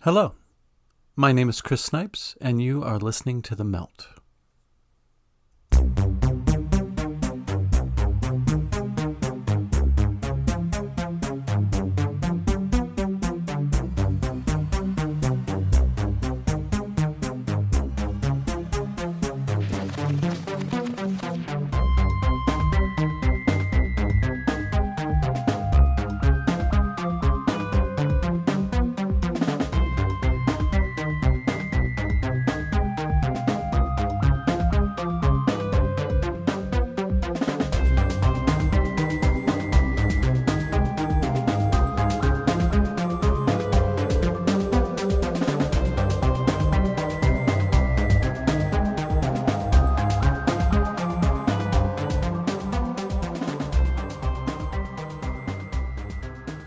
Hello, my name is Chris Snipes, and you are listening to The Melt.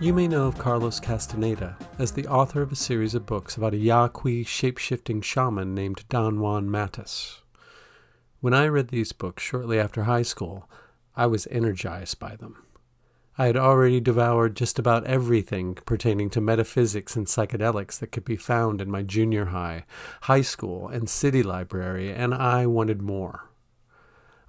You may know of Carlos Castaneda as the author of a series of books about a Yaqui shape-shifting shaman named Don Juan Matus. When I read these books shortly after high school, I was energized by them. I had already devoured just about everything pertaining to metaphysics and psychedelics that could be found in my junior high, high school, and city library, and I wanted more.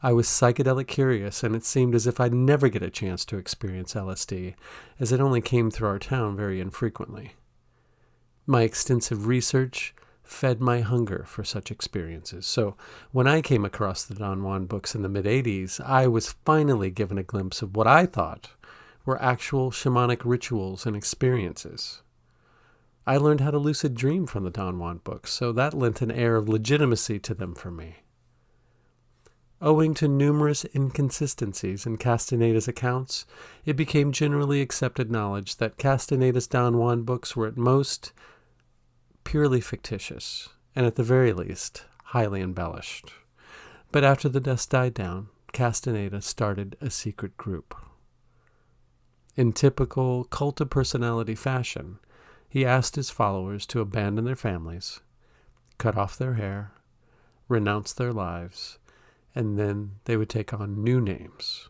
I was psychedelic curious, and it seemed as if I'd never get a chance to experience LSD, as it only came through our town very infrequently. My extensive research fed my hunger for such experiences, so when I came across the Don Juan books in the mid-'80s, I was finally given a glimpse of what I thought were actual shamanic rituals and experiences. I learned how to lucid dream from the Don Juan books, so that lent an air of legitimacy to them for me. Owing to numerous inconsistencies in Castaneda's accounts, it became generally accepted knowledge that Castaneda's Don Juan books were at most purely fictitious, and at the very least, highly embellished. But after the dust died down, Castaneda started a secret group. In typical cult of personality fashion, he asked his followers to abandon their families, cut off their hair, renounce their lives, and then they would take on new names,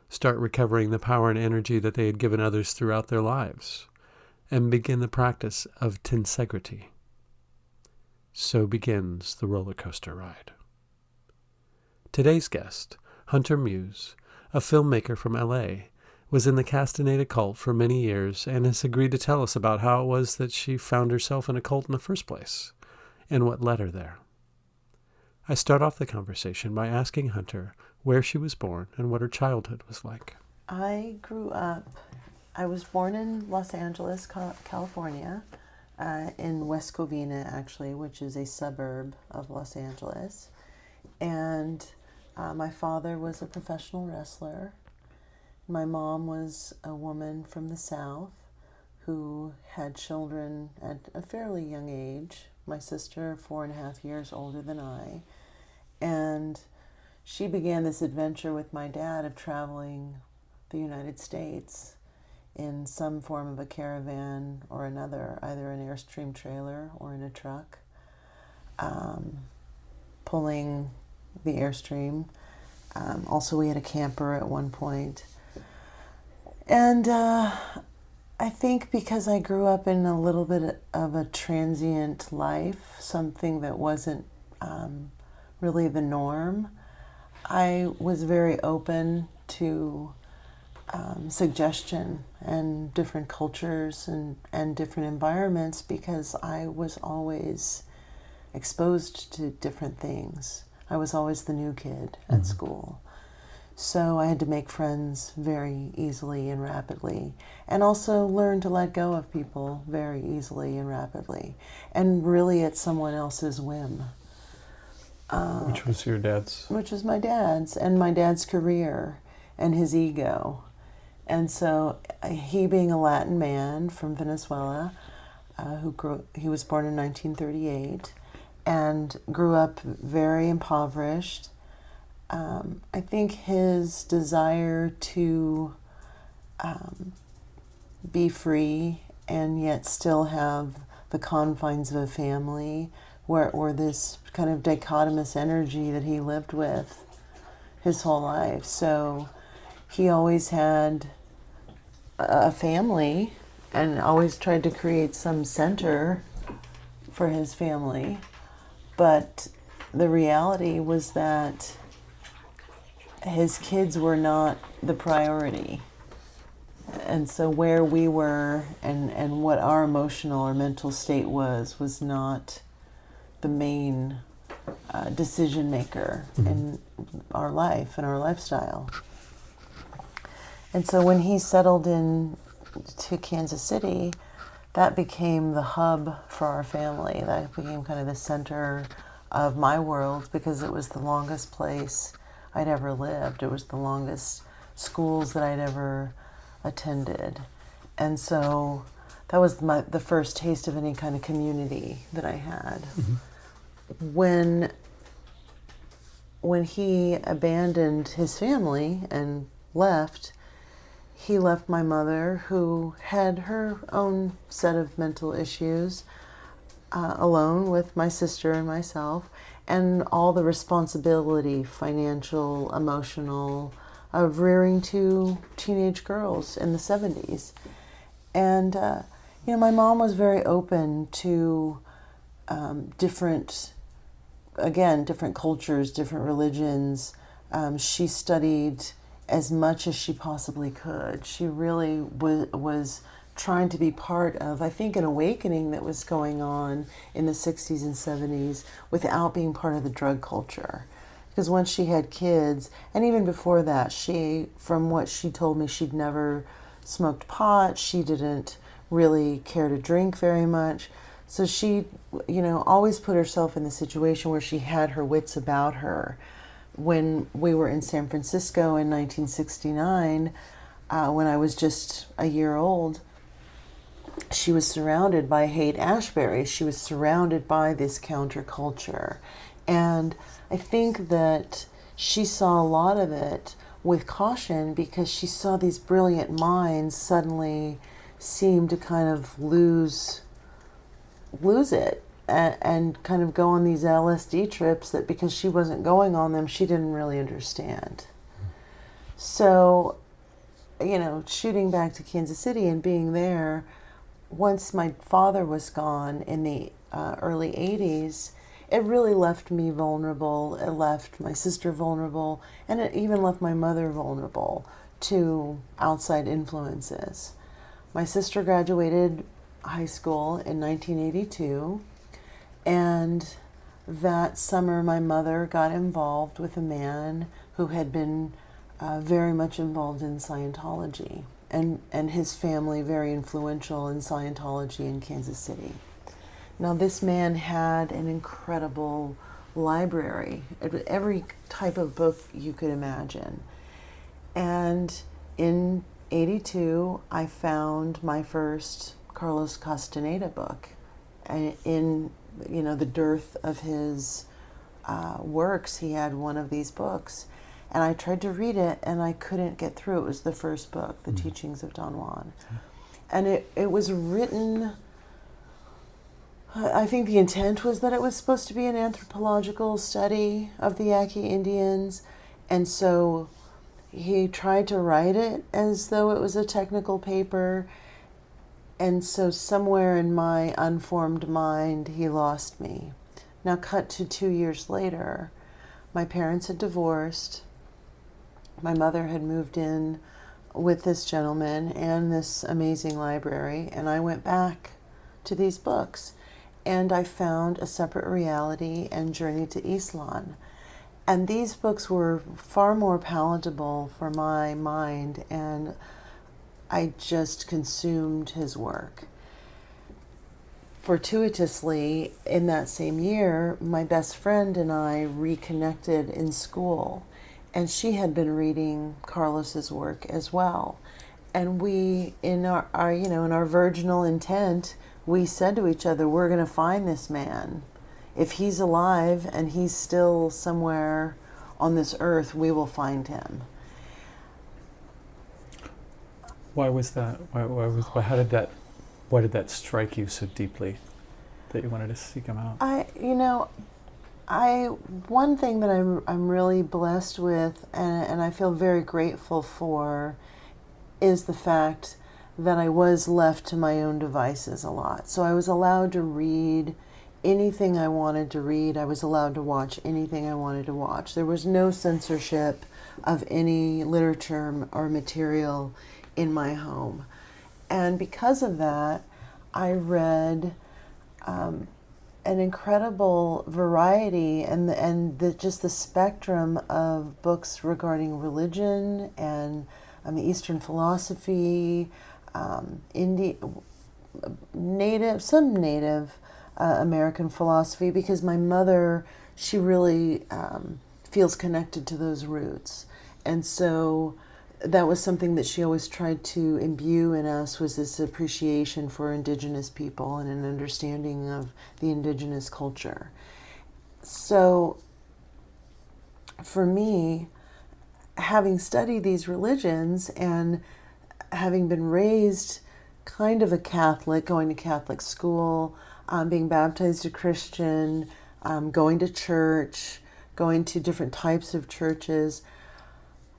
start recovering the power and energy that they had given others throughout their lives, and begin the practice of tensegrity. So begins the roller coaster ride. Today's guest, Hunter Muse, a filmmaker from LA, was in the Castaneda cult for many years and has agreed to tell us about how it was that she found herself in a cult in the first place, and what led her there. I start off the conversation by asking Hunter where she was born and what her childhood was like. I was born in Los Angeles, California, in West Covina, actually, which is a suburb of Los Angeles. And my father was a professional wrestler. My mom was a woman from the South who had children at a fairly young age. My sister, 4.5 years older than I. And she began this adventure with my dad of traveling the United States in some form of a caravan or another, either an Airstream trailer or in a truck, pulling the Airstream. Also, we had a camper at one point. And I think because I grew up in a little bit of a transient life, something that wasn't really the norm, I was very open to suggestion and different cultures and different environments because I was always exposed to different things. I was always the new kid at school. So I had to make friends very easily and rapidly, and also learn to let go of people very easily and rapidly, and really at someone else's whim. Which was your dad's? Which was my dad's, and my dad's career and his ego. And so he, being a Latin man from Venezuela, he was born in 1938 and grew up very impoverished. I think his desire to be free and yet still have the confines of a family, or this kind of dichotomous energy that he lived with his whole life. So he always had a family and always tried to create some center for his family, but the reality was that his kids were not the priority. And so where we were and what our emotional or mental state was not the main decision maker in our life and our lifestyle. And so when he settled in to Kansas City, that became the hub for our family. That became kind of the center of my world, because it was the longest place I'd ever lived. It was the longest schools that I'd ever attended. And so that was the first taste of any kind of community that I had. When he abandoned his family and left, he left my mother, who had her own set of mental issues, alone with my sister and myself, and all the responsibility, financial, emotional, of rearing two teenage girls in the 70s. And, my mom was very open to different cultures, different religions. She studied as much as she possibly could. She really was trying to be part of, I think, an awakening that was going on in the 60s and 70s without being part of the drug culture. Because once she had kids, and even before that, from what she told me, she'd never smoked pot. She didn't really care to drink very much. So she, always put herself in the situation where she had her wits about her. When we were in San Francisco in 1969, when I was just a year old, she was surrounded by Haight-Ashbury. She was surrounded by this counterculture. And I think that she saw a lot of it with caution, because she saw these brilliant minds suddenly seem to kind of lose it and kind of go on these LSD trips that, because she wasn't going on them, she didn't really understand. So, shooting back to Kansas City and being there, once my father was gone in the early 80s, it really left me vulnerable. It left my sister vulnerable, and it even left my mother vulnerable to outside influences. My sister graduated high school in 1982, and that summer my mother got involved with a man who had been very much involved in Scientology, and his family very influential in Scientology in Kansas City. Now, this man had an incredible library, every type of book you could imagine. And in 82, I found my first Carlos Castaneda book. In the dearth of his works, he had one of these books. And I tried to read it, and I couldn't get through. It was the first book, The Teachings of Don Juan. And it was written, I think the intent was that it was supposed to be an anthropological study of the Yaqui Indians. And so he tried to write it as though it was a technical paper. And so somewhere in my unformed mind, he lost me. Now, cut to 2 years later, my parents had divorced. My mother had moved in with this gentleman and this amazing library, and I went back to these books, and I found A Separate Reality and Journey to Islam. And these books were far more palatable for my mind, and I just consumed his work. Fortuitously, in that same year, my best friend and I reconnected in school, and she had been reading Carlos's work as well. And we, in our virginal intent, we said to each other, we're going to find this man. If he's alive and he's still somewhere on this earth, we will find him. Why was that? Why did that strike you so deeply that you wanted to seek him out? One thing that I'm really blessed with, and I feel very grateful for, is the fact that I was left to my own devices a lot. So I was allowed to read anything I wanted to read. I was allowed to watch anything I wanted to watch. There was no censorship of any literature or material in my home. And because of that, I read an incredible variety and just the spectrum of books regarding religion and Eastern philosophy, some native American philosophy, because my mother, she really feels connected to those roots. And so that was something that she always tried to imbue in us, was this appreciation for indigenous people and an understanding of the indigenous culture. So for me, having studied these religions and having been raised kind of a Catholic, going to Catholic school, being baptized a Christian, going to church, going to different types of churches,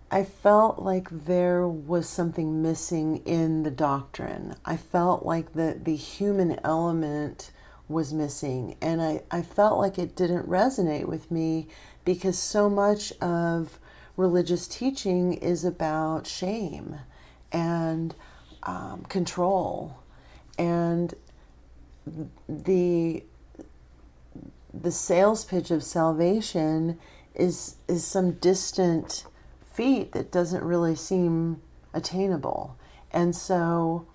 I felt like there was something missing in the doctrine. I felt like the human element was missing, and I felt like it didn't resonate with me, because so much of religious teaching is about shame and control, and the sales pitch of salvation is some distant feat that doesn't really seem attainable. And so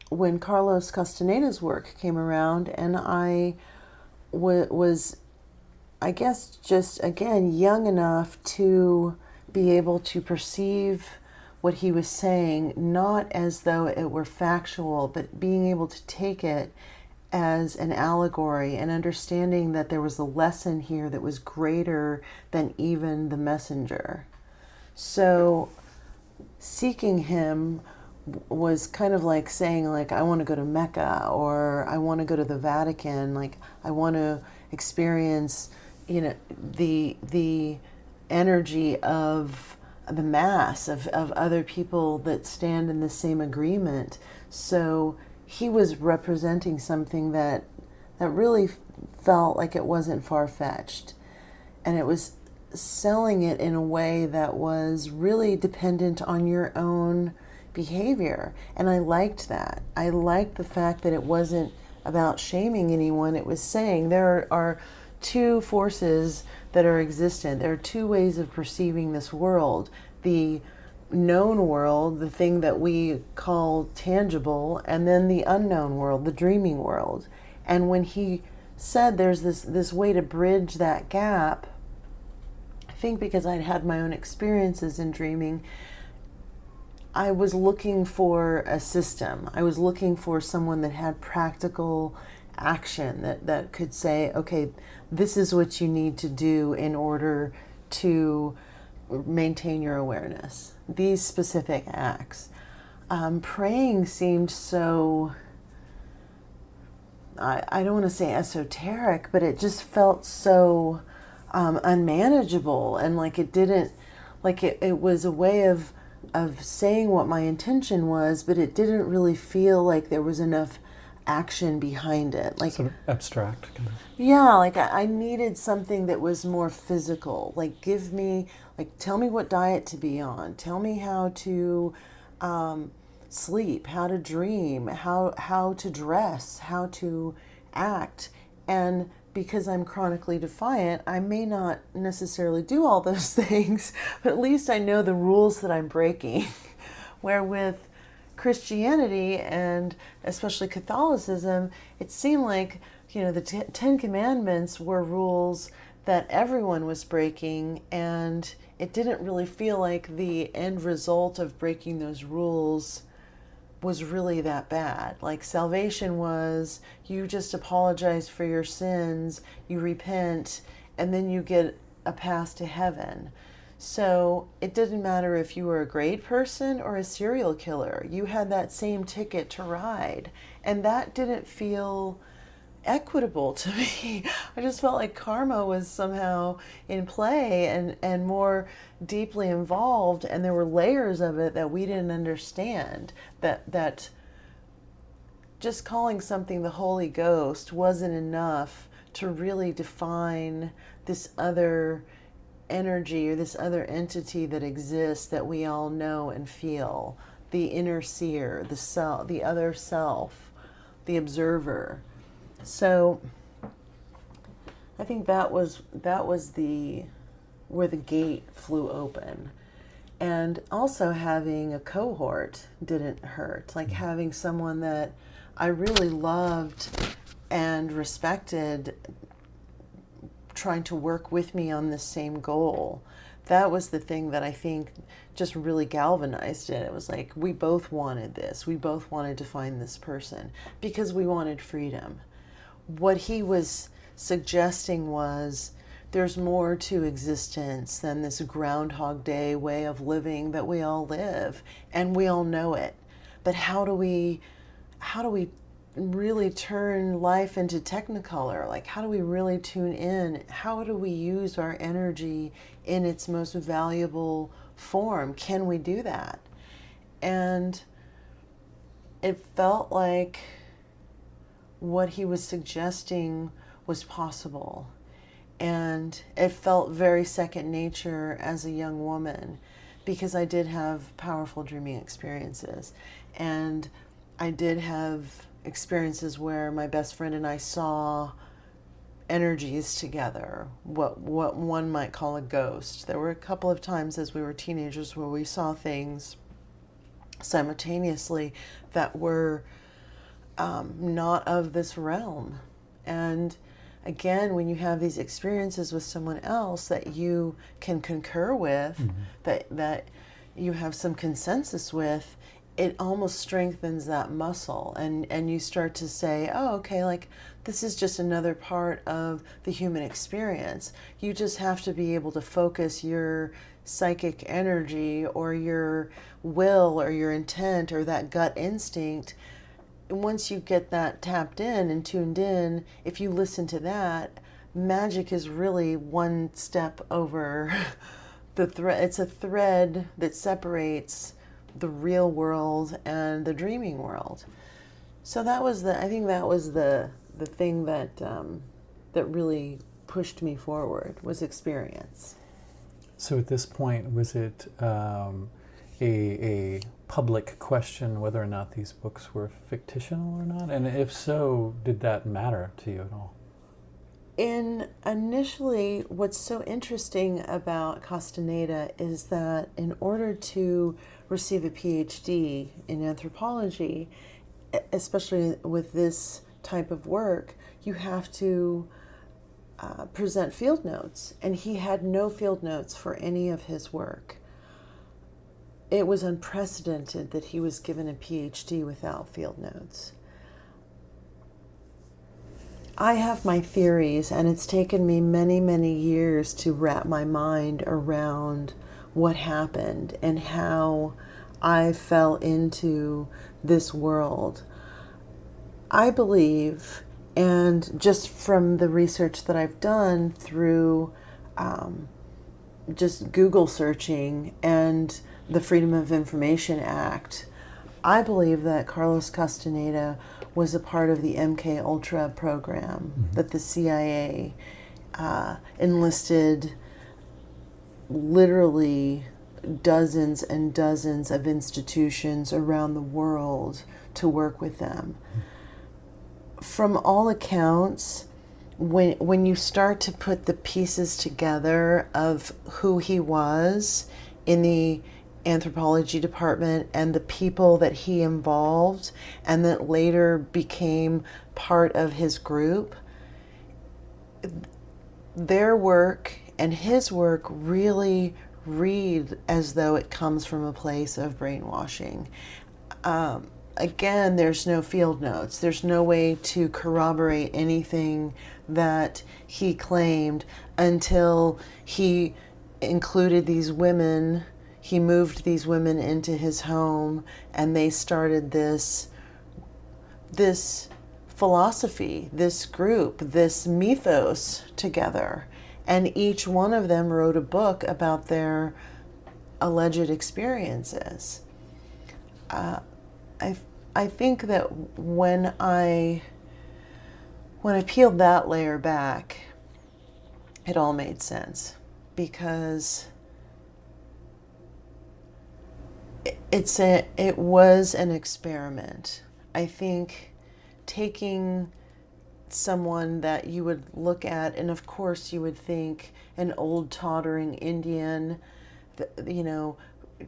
when Carlos Castaneda's work came around, and I was, I guess, just again young enough to be able to perceive what he was saying, not as though it were factual, but being able to take it as an allegory and understanding that there was a lesson here that was greater than even the messenger. So seeking him was kind of like saying, like, I want to go to Mecca, or I want to go to the Vatican, like I want to experience, the energy of the mass of other people that stand in the same agreement. So he was representing something that really felt like it wasn't far-fetched, and it was selling it in a way that was really dependent on your own behavior. And I liked that. I liked the fact that it wasn't about shaming anyone. It was saying there are two forces that are existent. There are two ways of perceiving this world: the known world, the thing that we call tangible, and then the unknown world, the dreaming world. And when he said there's this way to bridge that gap, I think because I'd had my own experiences in dreaming, I was looking for a system. I was looking for someone that had practical action that could say, okay, this is what you need to do in order to maintain your awareness. These specific acts. Praying seemed so, I don't want to say esoteric, but it just felt so unmanageable, and like it didn't, like it was a way of saying what my intention was, but it didn't really feel like there was enough action behind it. Like sort of abstract. Kind of. Yeah, like I needed something that was more physical. Like tell me what diet to be on. Tell me how to sleep, how to dream, how to dress, how to act. And because I'm chronically defiant, I may not necessarily do all those things, but at least I know the rules that I'm breaking. Where with Christianity, and especially Catholicism, it seemed like, the Ten Commandments were rules that everyone was breaking, and it didn't really feel like the end result of breaking those rules was really that bad. Like salvation was, you just apologize for your sins, you repent, and then you get a pass to heaven. So it didn't matter if you were a great person or a serial killer. You had that same ticket to ride. And that didn't feel equitable to me. I just felt like karma was somehow in play and more deeply involved, and there were layers of it that we didn't understand, that just calling something the Holy Ghost wasn't enough to really define this other energy or this other entity that exists that we all know and feel, the inner seer, the self, the other self, the observer. So I think that was the where the gate flew open. And also having a cohort didn't hurt. Like having someone that I really loved and respected trying to work with me on the same goal. That was the thing that I think just really galvanized it. It was like we both wanted this. We both wanted to find this person because we wanted freedom. What he was suggesting was there's more to existence than this Groundhog Day way of living that we all live, and we all know it. But how do we really turn life into Technicolor? Like, how do we really tune in? How do we use our energy in its most valuable form? Can we do that? And it felt like what he was suggesting was possible. And it felt very second nature as a young woman because I did have powerful dreaming experiences. And I did have experiences where my best friend and I saw energies together, what one might call a ghost. There were a couple of times as we were teenagers where we saw things simultaneously that were not of this realm. And again, when you have these experiences with someone else that you can concur with, that you have some consensus with, it almost strengthens that muscle, and you start to say, oh, okay, like this is just another part of the human experience. You just have to be able to focus your psychic energy or your will or your intent or that gut instinct. And once you get that tapped in and tuned in, if you listen to that, magic is really one step over the thread. It's a thread that separates the real world and the dreaming world. So that was I think that was the thing that that really pushed me forward, was experience. So at this point, was it a public question whether or not these books were fictional or not? And if so, did that matter to you at all? Initially, what's so interesting about Castaneda is that in order to receive a PhD in anthropology, especially with this type of work, you have to present field notes, and he had no field notes for any of his work. It was unprecedented that he was given a PhD without field notes. I have my theories, and it's taken me many, many years to wrap my mind around what happened and how I fell into this world. I believe, and just from the research that I've done through just Google searching and the Freedom of Information Act, I believe that Carlos Castaneda was a part of the MK Ultra program, that the CIA enlisted literally dozens and dozens of institutions around the world to work with them. From all accounts, when you start to put the pieces together of who he was in the anthropology department and the people that he involved and that later became part of his group, their work and his work really read as though it comes from a place of brainwashing. Again, there's no field notes. There's no way to corroborate anything that he claimed until he included these women. He moved these women into his home, and they started this philosophy, this group, this mythos together. And each one of them wrote a book about their alleged experiences. I think that when I peeled that layer back, it all made sense, because it was an experiment. I think taking someone that you would look at, and of course you would think an old tottering Indian, you know,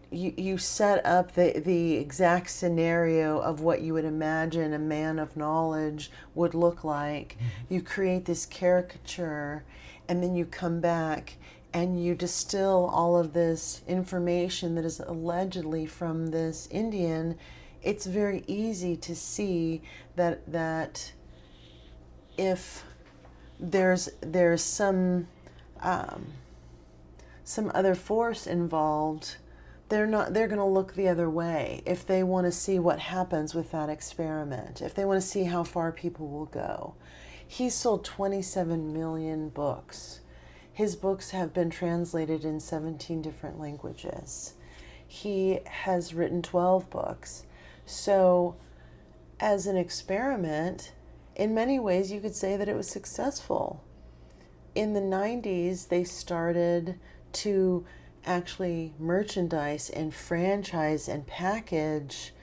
you set up the exact scenario of what you would imagine a man of knowledge would look like. You create this caricature, and then you come back and you distill all of this information that is allegedly from this Indian. It's very easy to see that if there's some other force involved, they're going to look the other way if they want to see what happens with that experiment, if they want to see how far people will go. He sold 27 million books. His books have been translated in 17 different languages. He has written 12 books. So as an experiment, in many ways you could say that it was successful. In the 90s, they started to actually merchandise and franchise and package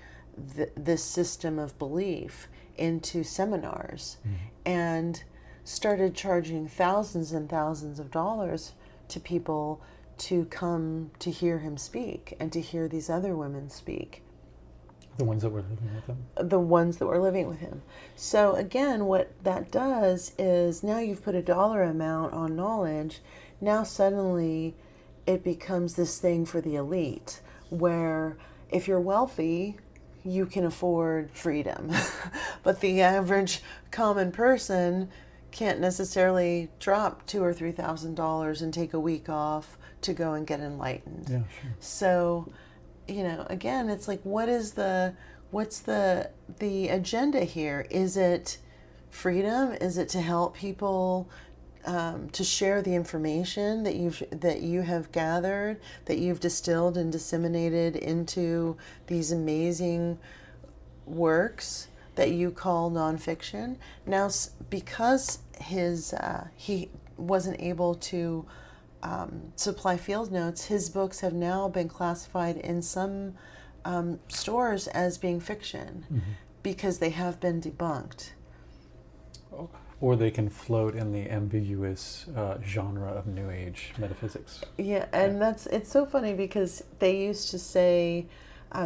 this system of belief into seminars, and started charging thousands and thousands of dollars to people to come to hear him speak and to hear these other women speak. The ones that were living with him? The ones that were living with him. So again, what that does is, now you've put a dollar amount on knowledge, now suddenly it becomes this thing for the elite, where if you're wealthy, you can afford freedom. But the average common person can't necessarily drop $2,000 or $3,000 and take a week off to go and get enlightened. Yeah, sure. So, you know, again, it's like, what's the agenda here? Is it freedom? Is it to help people to share the information that you have gathered, that you've distilled and disseminated into these amazing works that you call nonfiction? Now, because he wasn't able to supply field notes, his books have now been classified in some stores as being fiction, because they have been debunked. Or they can float in the ambiguous genre of New Age metaphysics. Yeah, and it's so funny, because they used to say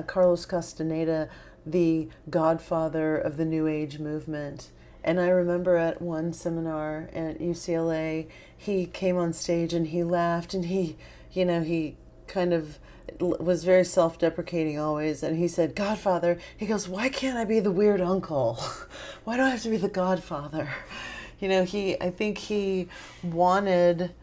Carlos Castaneda, the godfather of the New Age movement. And I remember at one seminar at UCLA, he came on stage and he laughed, and he kind of was very self-deprecating always, and he said, "Godfather," he goes, "why can't I be the weird uncle? Why do I have to be the godfather?" I think he wanted,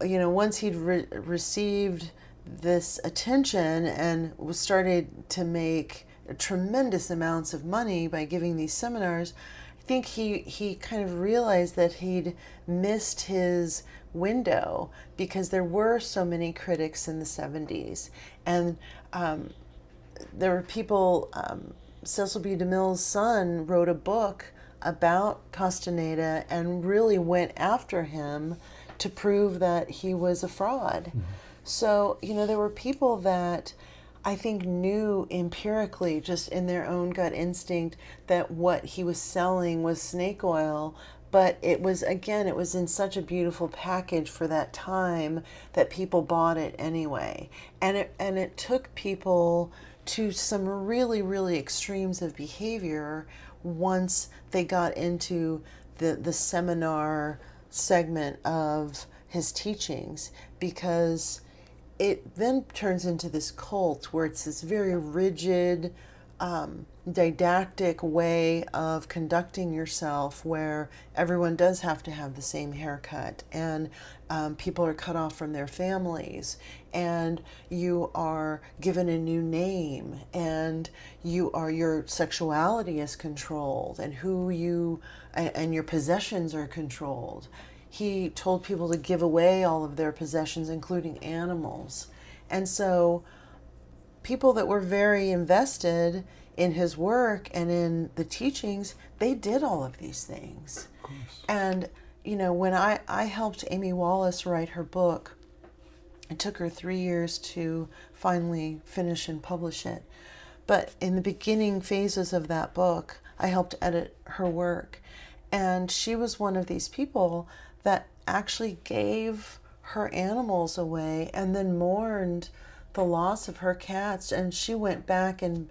once he'd received this attention and was started to make tremendous amounts of money by giving these seminars, I think he kind of realized that he'd missed his window, because there were so many critics in the 70s, and there were people. Cecil B. DeMille's son wrote a book about Castaneda and really went after him to prove that he was a fraud. So there were people that I think knew empirically, just in their own gut instinct, that what he was selling was snake oil. But it was in such a beautiful package for that time that people bought it anyway. And it took people to some really, really extremes of behavior once they got into the seminar segment of his teachings, because it then turns into this cult where it's this very rigid, didactic way of conducting yourself, where everyone does have to have the same haircut, and people are cut off from their families, and you are given a new name, and your sexuality is controlled, and and your possessions are controlled. He told people to give away all of their possessions, including animals. And so people that were very invested in his work and in the teachings, they did all of these things. Of course. And, when I helped Amy Wallace write her book, it took her 3 years to finally finish and publish it. But in the beginning phases of that book, I helped edit her work. And she was one of these people that actually gave her animals away and then mourned the loss of her cats. And she went back and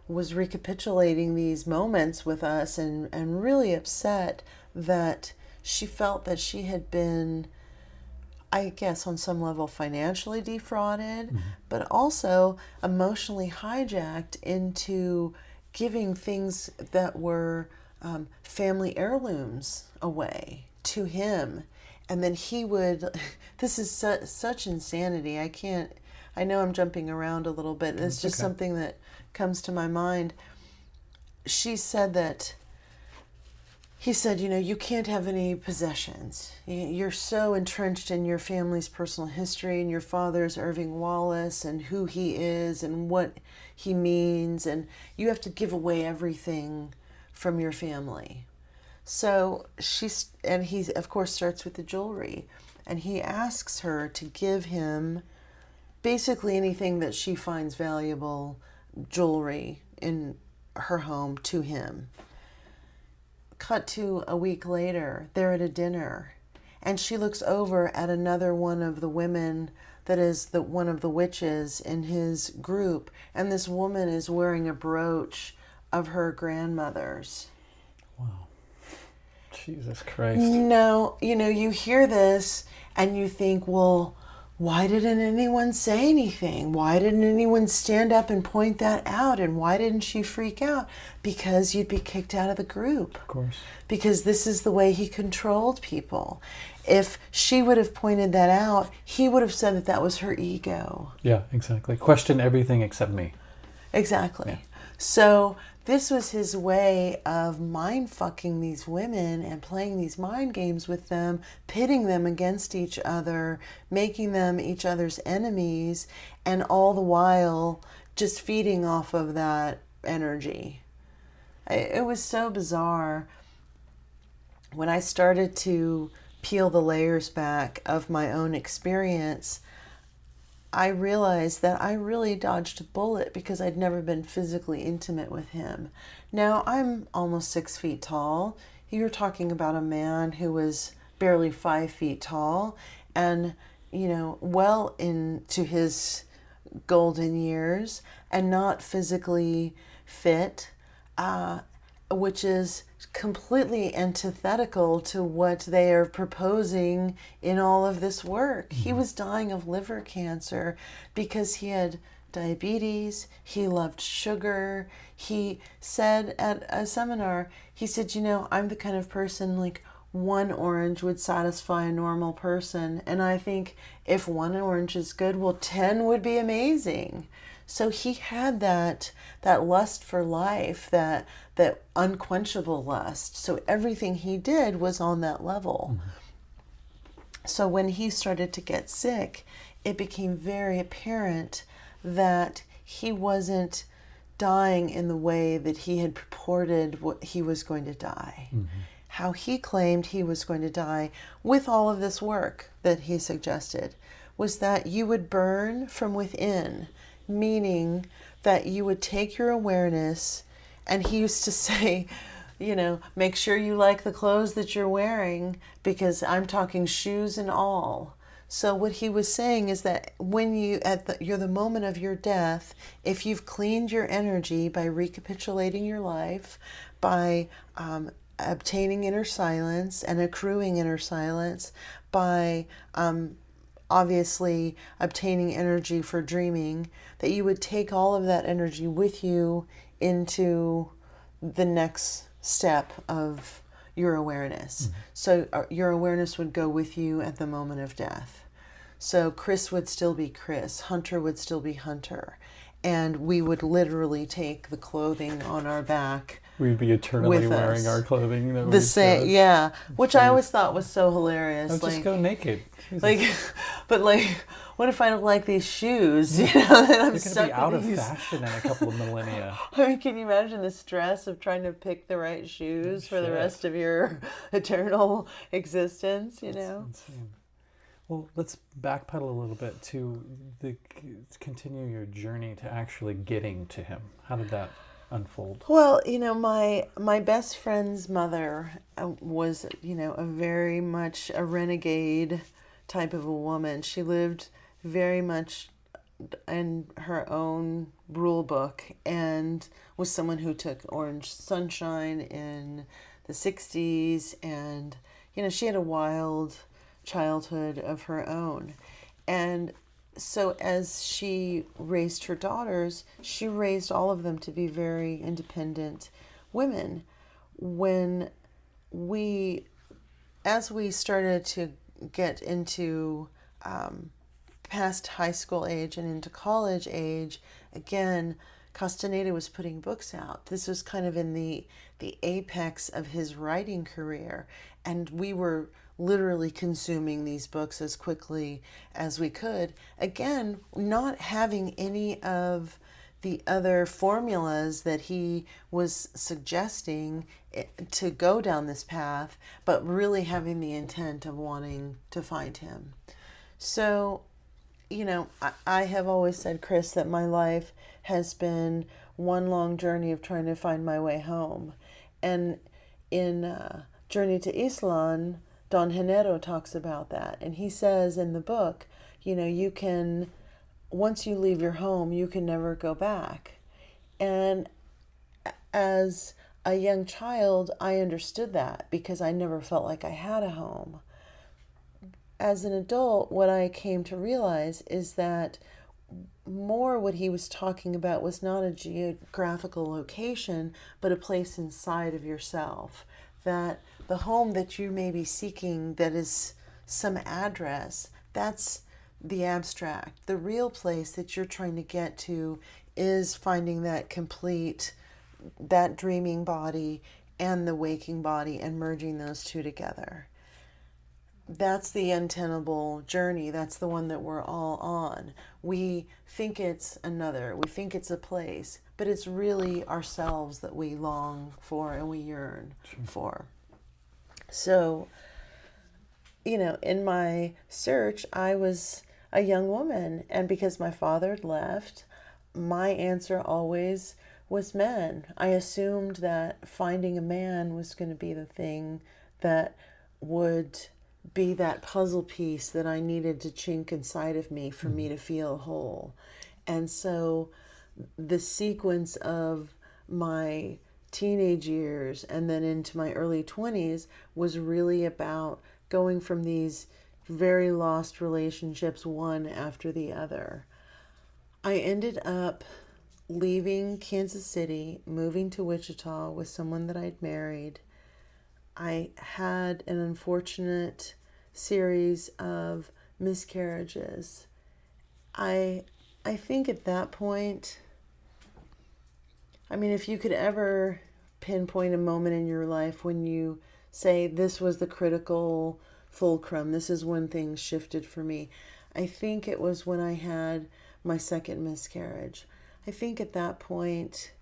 was recapitulating these moments with us and really upset that she felt that she had been, I guess, on some level financially defrauded, but also emotionally hijacked into giving things that were family heirlooms away to him. And then he would, this is such insanity. I know I'm jumping around a little bit. It's just something that comes to my mind. She said that, he said, you can't have any possessions. You're so entrenched in your family's personal history and your father's Irving Wallace and who he is and what he means, and you have to give away everything from your family. So he, of course, starts with the jewelry, and he asks her to give him basically anything that she finds valuable jewelry in her home to him. Cut to a week later, they're at a dinner, and she looks over at another one of the women that is one of the witches in his group, and this woman is wearing a brooch of her grandmother's. Wow. Jesus Christ. You hear this and you think, well, why didn't anyone say anything? Why didn't anyone stand up and point that out? And why didn't she freak out? Because you'd be kicked out of the group. Of course. Because this is the way he controlled people. If she would have pointed that out, he would have said that was her ego. Yeah, exactly. Question everything except me. Exactly. Yeah. So this was his way of mind-fucking these women and playing these mind games with them, pitting them against each other, making them each other's enemies, and all the while just feeding off of that energy. It was so bizarre. When I started to peel the layers back of my own experience, I realized that I really dodged a bullet because I'd never been physically intimate with him. Now, I'm almost 6 feet tall. You're talking about a man who was barely 5 feet tall and, well into his golden years and not physically fit, which is completely antithetical to what they are proposing in all of this work. He was dying of liver cancer because he had diabetes, he loved sugar. He said at a seminar, he said, I'm the kind of person like one orange would satisfy a normal person. And I think if one orange is good, well, 10 would be amazing. So he had that lust for life, that unquenchable lust. So everything he did was on that level. So when he started to get sick, it became very apparent that he wasn't dying in the way that he had purported what he was going to die. How he claimed he was going to die with all of this work that he suggested was that you would burn from within, meaning that you would take your awareness, and he used to say, make sure you like the clothes that you're wearing, because I'm talking shoes and all. So what he was saying is that when you're the moment of your death, if you've cleaned your energy by recapitulating your life, by obtaining inner silence and accruing inner silence, by obviously obtaining energy for dreaming, that you would take all of that energy with you into the next step of your awareness. So your awareness would go with you at the moment of death. So Chris would still be Chris, Hunter would still be Hunter, and we would literally take the clothing on our back We'd be eternally with wearing us. our clothing that The we same, chose. yeah, which I always thought was so hilarious. Oh, just go naked. Jesus. Like, but like, what if I don't like these shoes? You know, that I'm They're stuck going to be out with of these. fashion in a couple of millennia. I mean, can you imagine the stress of trying to pick the right shoes for the rest of your eternal existence? You know, That's insane. Well, let's backpedal a little bit to continue your journey to actually getting to him. How did that unfold? well, you know, my best friend's mother was, you know, a very much a renegade type of a woman. She lived very much in her own rule book and was someone who took Orange Sunshine in the 60s, and you know, she had a wild childhood of her own. And so as she raised her daughters, she raised all of them to be very independent women. When we as we started to get into past high school age and into college age, again, Castaneda was putting books out. This was kind of in the apex of his writing career, and we were literally consuming these books as quickly as we could. Again, not having any of the other formulas that he was suggesting to go down this path, but really having the intent of wanting to find him. So, you know, I have always said, Chris, that my life has been one long journey of trying to find my way home. And in Journey to Islam, Don Genero talks about that. And he says in the book, you know, you can, once you leave your home, you can never go back. And as a young child, I understood that because I never felt like I had a home. As an adult, what I came to realize is that more what he was talking about was not a geographical location, but a place inside of yourself. That the home that you may be seeking, that is some address, that's the abstract. The real place that you're trying to get to is finding that complete, that dreaming body and the waking body, and merging those two together. That's the untenable journey. That's the one that we're all on. We think it's another. We think it's a place, but it's really ourselves that we long for and we yearn for. So, you know, in my search, I was a young woman, and because my father had left, my answer always was men. I assumed that finding a man was going to be the thing that would be that puzzle piece that I needed to chink inside of me for me to feel whole. And so the sequence of my teenage years and then into my early 20s was really about going from these very lost relationships, one after the other. I ended up leaving Kansas City, moving to Wichita with someone that I'd married. I had an unfortunate series of miscarriages. I think at that point, I mean, if you could ever pinpoint a moment in your life when you say this was the critical fulcrum, this is when things shifted for me, I think it was when I had my second miscarriage. I think at that point,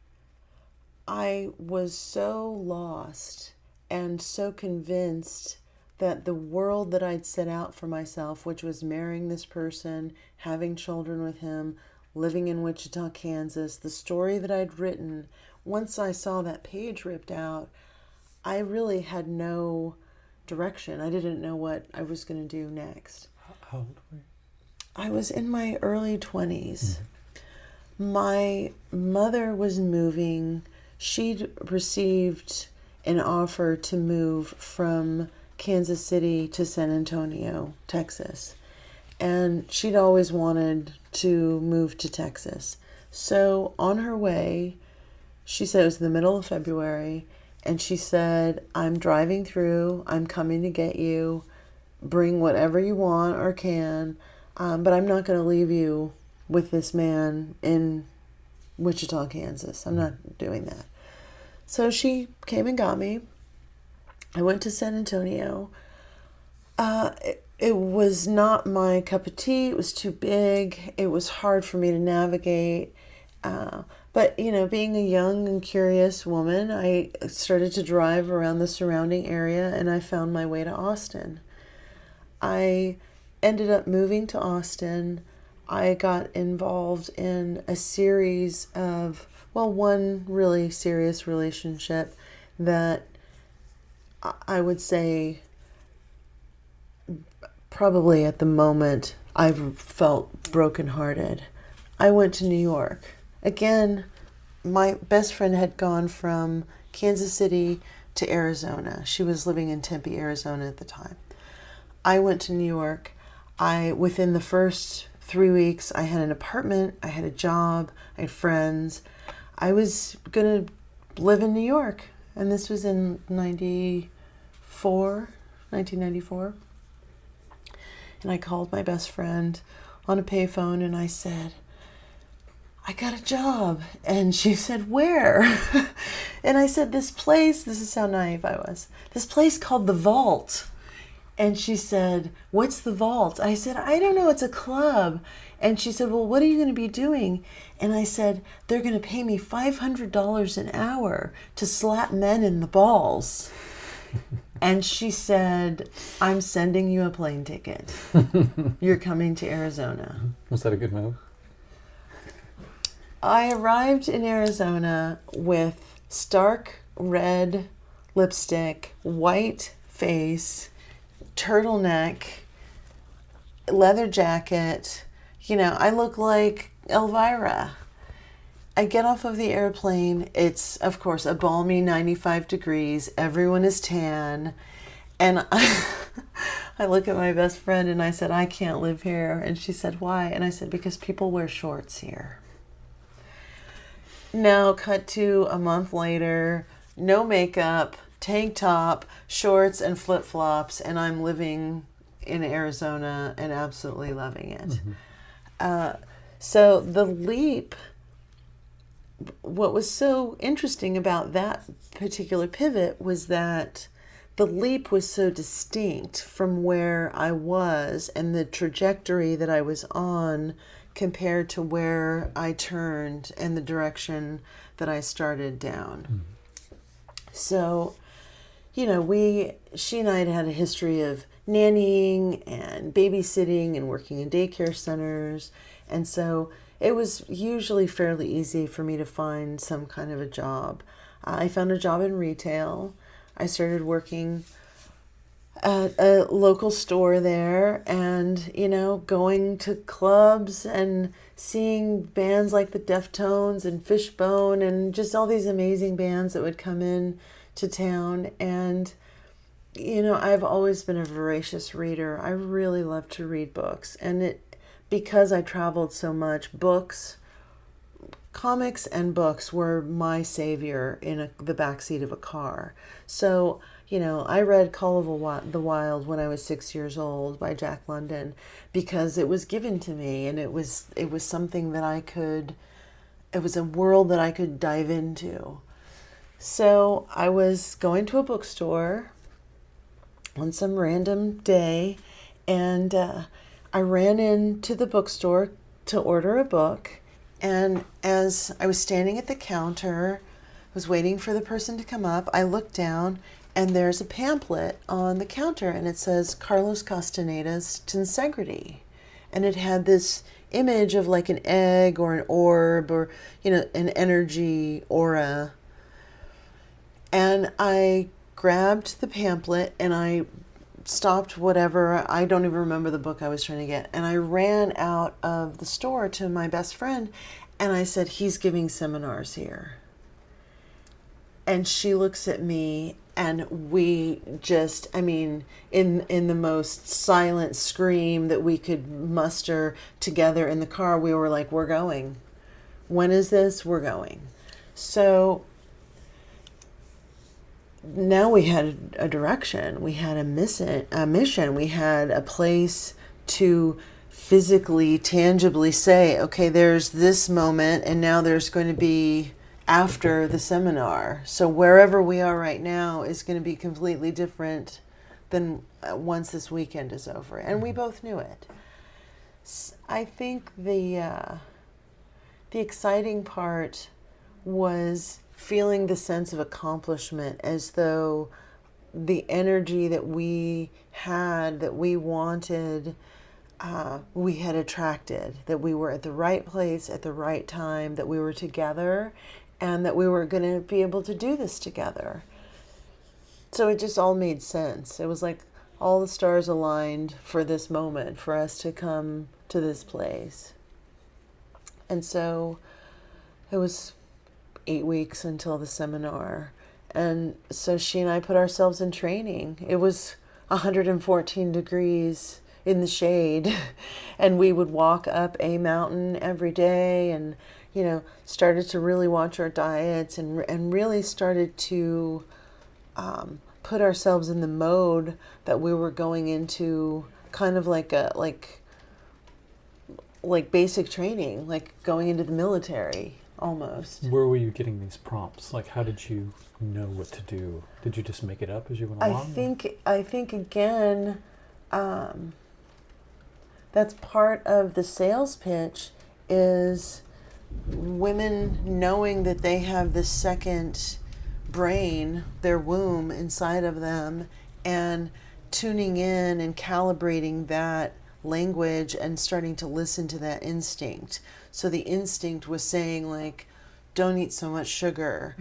I was so lost and so convinced that the world that I'd set out for myself, which was marrying this person, having children with him, living in Wichita, Kansas, the story that I'd written, once I saw that page ripped out, I really had no direction. I didn't know what I was going to do next. How old were you? I was in my early 20s. My mother was moving. She'd received an offer to move from Kansas City to San Antonio, Texas. And she'd always wanted to move to Texas. So on her way, she said it was the middle of February, and she said, I'm driving through, I'm coming to get you, bring whatever you want or can, but I'm not going to leave you with this man in Wichita, Kansas. I'm not doing that. So she came and got me. I went to San Antonio. It was not my cup of tea. It was too big. It was hard for me to navigate. But, being a young and curious woman, I started to drive around the surrounding area, and I found my way to Austin. I ended up moving to Austin. I got involved in a series of, one really serious relationship that I would say probably at the moment I felt brokenhearted. I went to New York. Again, my best friend had gone from Kansas City to Arizona. She was living in Tempe, Arizona at the time. I went to New York. Within the first 3 weeks, I had an apartment, I had a job, I had friends. I was going to live in New York. And this was in 1994. And I called my best friend on a payphone and I said, I got a job. And she said, where? And I said, this is how naive I was, this place called The Vault. And she said, what's The Vault? I said, I don't know, it's a club. And she said, well, what are you going to be doing? And I said, they're going to pay me $500 an hour to slap men in the balls. And she said, I'm sending you a plane ticket. You're coming to Arizona. Was that a good move? I arrived in Arizona with stark red lipstick, white face, turtleneck, leather jacket. I look like Elvira. I get off of the airplane. It's, of course, a balmy 95 degrees. Everyone is tan. And I look at my best friend and I said, I can't live here. And she said, why? And I said, because people wear shorts here. Now, cut to a month later, no makeup, tank top, shorts, and flip-flops, and I'm living in Arizona and absolutely loving it. Mm-hmm. So the leap, what was so interesting about that particular pivot was that the leap was so distinct from where I was and the trajectory that I was on compared to where I turned and the direction that I started down. Mm. So, she and I had a history of nannying and babysitting and working in daycare centers. And so it was usually fairly easy for me to find some kind of a job. I found a job in retail. I started working at a local store there and, going to clubs and seeing bands like the Deftones and Fishbone and just all these amazing bands that would come in to town. And, I've always been a voracious reader. I really love to read books. And because I traveled so much, comics and books were my savior in the backseat of a car. So, I read Call of the Wild when I was 6 years old by Jack London because it was given to me and it was something that it was a world that I could dive into. So I was going to a bookstore on some random day and I ran into the bookstore to order a book. And as I was standing at the counter, was waiting for the person to come up, I looked down and there's a pamphlet on the counter and it says Carlos Castaneda's Tensegrity. And it had this image of like an egg or an orb or, an energy aura. And I grabbed the pamphlet and I stopped whatever, I don't even remember the book I was trying to get. And I ran out of the store to my best friend and I said, he's giving seminars here. And she looks at me and we just, in the most silent scream that we could muster together in the car, we were like, we're going. When is this? We're going. So now we had a direction, we had a mission, we had a place to physically, tangibly say, okay, there's this moment and now there's going to be after the seminar. So wherever we are right now is going to be completely different than once this weekend is over. And we both knew it. I think the exciting part was feeling the sense of accomplishment, as though the energy that we had, that we wanted, we had attracted, that we were at the right place at the right time, that we were together, and that we were going to be able to do this together. So it just all made sense. It was like all the stars aligned for this moment, for us to come to this place. And so it was 8 weeks until the seminar. And so she and I put ourselves in training. It was 114 degrees in the shade, and we would walk up a mountain every day, and started to really watch our diets, and really started to put ourselves in the mode that we were going into, kind of like basic training, like going into the military almost. Where were you getting these prompts? Like, how did you know what to do? Did you just make it up as you went along? I think again, that's part of the sales pitch, is women knowing that they have this second brain, their womb inside of them, and tuning in and calibrating that language and starting to listen to that instinct. So the instinct was saying, like, don't eat so much sugar,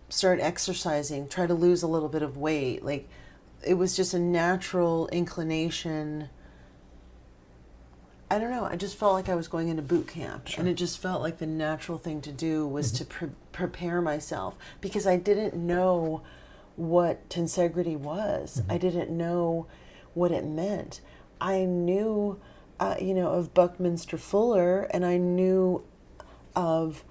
start exercising, try to lose a little bit of weight. Like, it was just a natural inclination. I don't know, I just felt like I was going into boot camp. Sure. And it just felt like the natural thing to do was to prepare myself, because I didn't know what tensegrity was. I didn't know what it meant. I knew, of Buckminster Fuller, and I knew of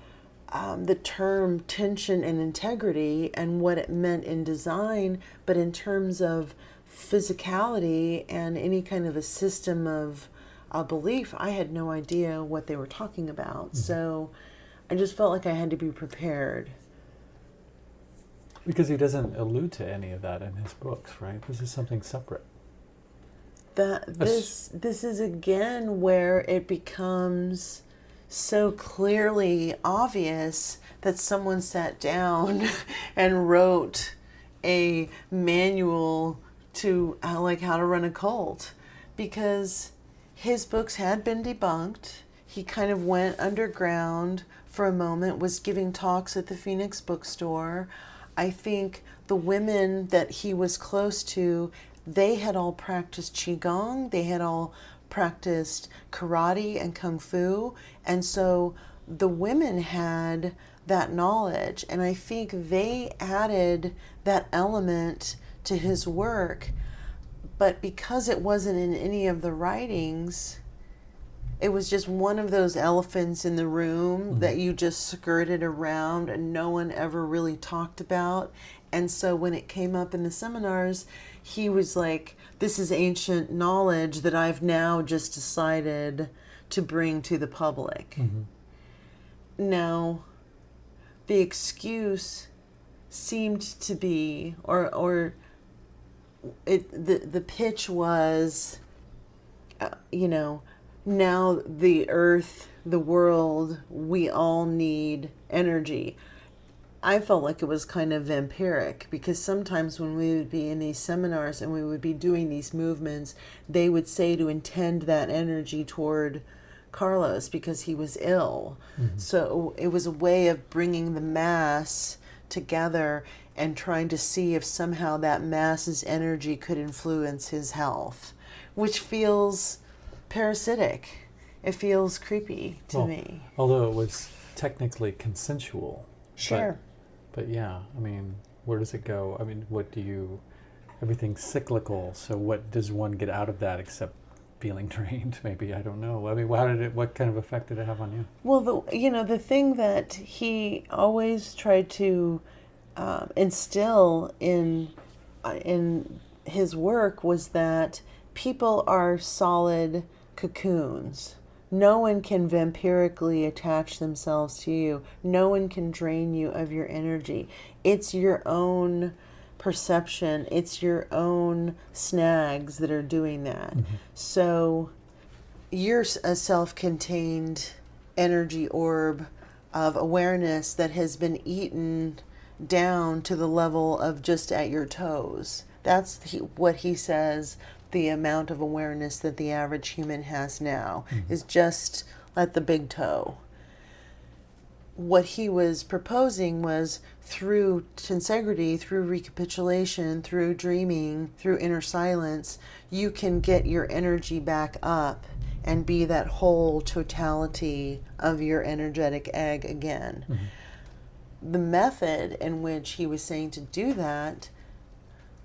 the term tension and integrity and what it meant in design, but in terms of physicality and any kind of a system of belief, I had no idea what they were talking about. So I just felt like I had to be prepared. Because he doesn't allude to any of that in his books, right? This is something separate. This is again where it becomes so clearly obvious that someone sat down and wrote a manual to how to run a cult, because his books had been debunked. He kind of went underground for a moment, was giving talks at the Phoenix bookstore. I think the women that he was close to, they had all practiced Qigong, they had all practiced karate and kung fu, and so the women had that knowledge, and I think they added that element to his work. But because it wasn't in any of the writings, it was just one of those elephants in the room that you just skirted around and no one ever really talked about. And so when it came up in the seminars, he was like, this is ancient knowledge that I've now just decided to bring to the public. Now, the excuse seemed to be, the pitch was, now the earth, the world, we all need energy. I felt like it was kind of vampiric, because sometimes when we would be in these seminars and we would be doing these movements, they would say to intend that energy toward Carlos because he was ill. So it was a way of bringing the mass together and trying to see if somehow that mass's energy could influence his health, which feels parasitic. It feels creepy to me. Although it was technically consensual. Sure. But yeah, I mean, where does it go? I mean, everything's cyclical, so what does one get out of that except feeling drained? Maybe, I don't know. I mean, what kind of effect did it have on you? Well, the thing that he always tried to instill in his work was that people are solid cocoons. No one can vampirically attach themselves to you. No one can drain you of your energy. It's your own perception. It's your own snags that are doing that. So you're a self-contained energy orb of awareness that has been eaten down to the level of just at your toes. That's what he says the amount of awareness that the average human has now is just at the big toe. What he was proposing was through tensegrity, through recapitulation, through dreaming, through inner silence, you can get your energy back up and be that whole totality of your energetic egg again. The method in which he was saying to do that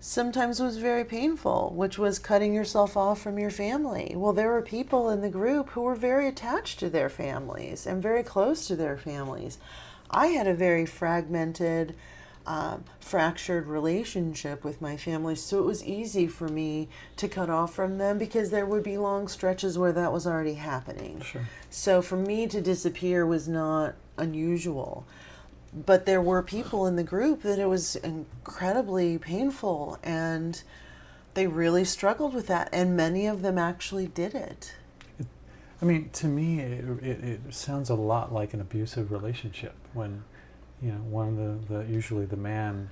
sometimes was very painful, which was cutting yourself off from your family. Well, there were people in the group who were very attached to their families and very close to their families. I had a very fragmented, fractured relationship with my family, so it was easy for me to cut off from them because there would be long stretches where that was already happening. Sure. So for me to disappear was not unusual. But there were people in the group that it was incredibly painful, and they really struggled with that, and many of them actually did it. I mean, to me, it sounds a lot like an abusive relationship when, one of the usually the man,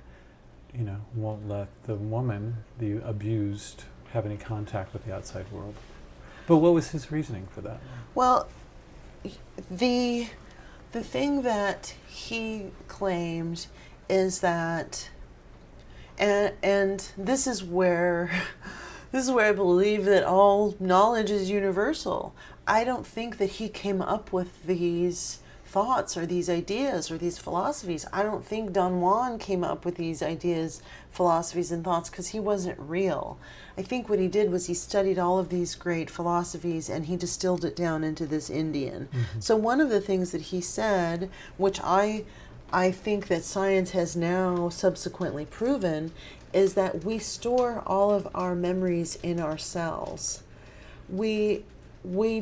won't let the woman, the abused, have any contact with the outside world. But what was his reasoning for that? Well, the thing that he claimed is that, and this is where I believe that all knowledge is universal. I don't think that he came up with these thoughts or these ideas or these philosophies. I don't think Don Juan came up with these ideas, philosophies, and thoughts because he wasn't real. I think what he did was he studied all of these great philosophies and he distilled it down into this Indian. So one of the things that he said, which I think that science has now subsequently proven, is that we store all of our memories in our cells. We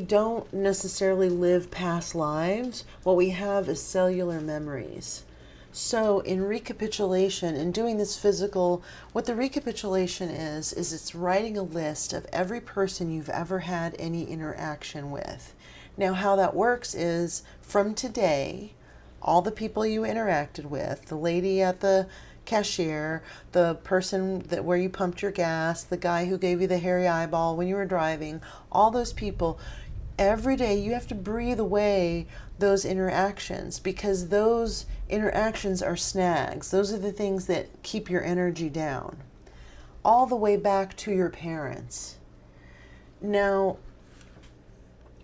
don't necessarily live past lives. What we have is cellular memories. So in recapitulation, in doing this physical, what the recapitulation is it's writing a list of every person you've ever had any interaction with. Now how that works is from today, all the people you interacted with, the lady at the cashier, the person where you pumped your gas, the guy who gave you the hairy eyeball when you were driving, all those people, every day you have to breathe away those interactions because those interactions are snags. Those are the things that keep your energy down. All the way back to your parents. Now,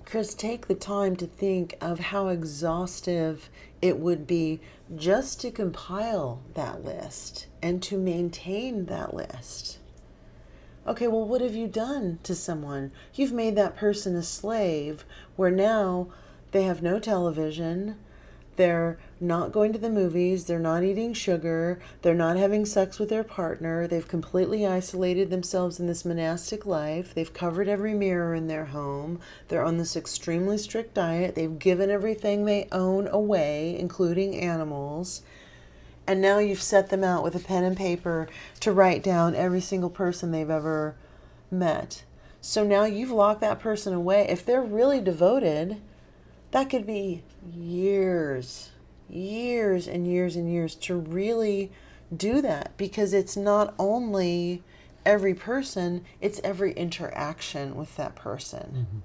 Chris, take the time to think of how exhaustive it would be just to compile that list and to maintain that list. Okay, well, what have you done to someone? You've made that person a slave where now they have no television, they're not going to the movies, they're not eating sugar, they're not having sex with their partner, they've completely isolated themselves in this monastic life, they've covered every mirror in their home, they're on this extremely strict diet, they've given everything they own away, including animals. And now you've set them out with a pen and paper to write down every single person they've ever met. So now you've locked that person away. If they're really devoted, that could be years and years to really do that, because it's not only every person, it's every interaction with that person.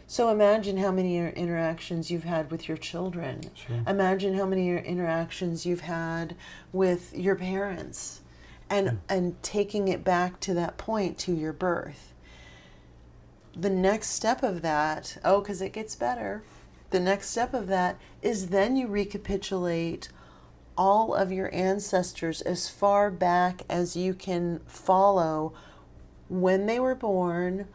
So imagine how many interactions you've had with your children. Sure. Imagine how many interactions you've had with your parents, and taking it back to that point, to your birth. The next step of that, because it gets better, the next step of that is then you recapitulate all of your ancestors as far back as you can follow when they were born,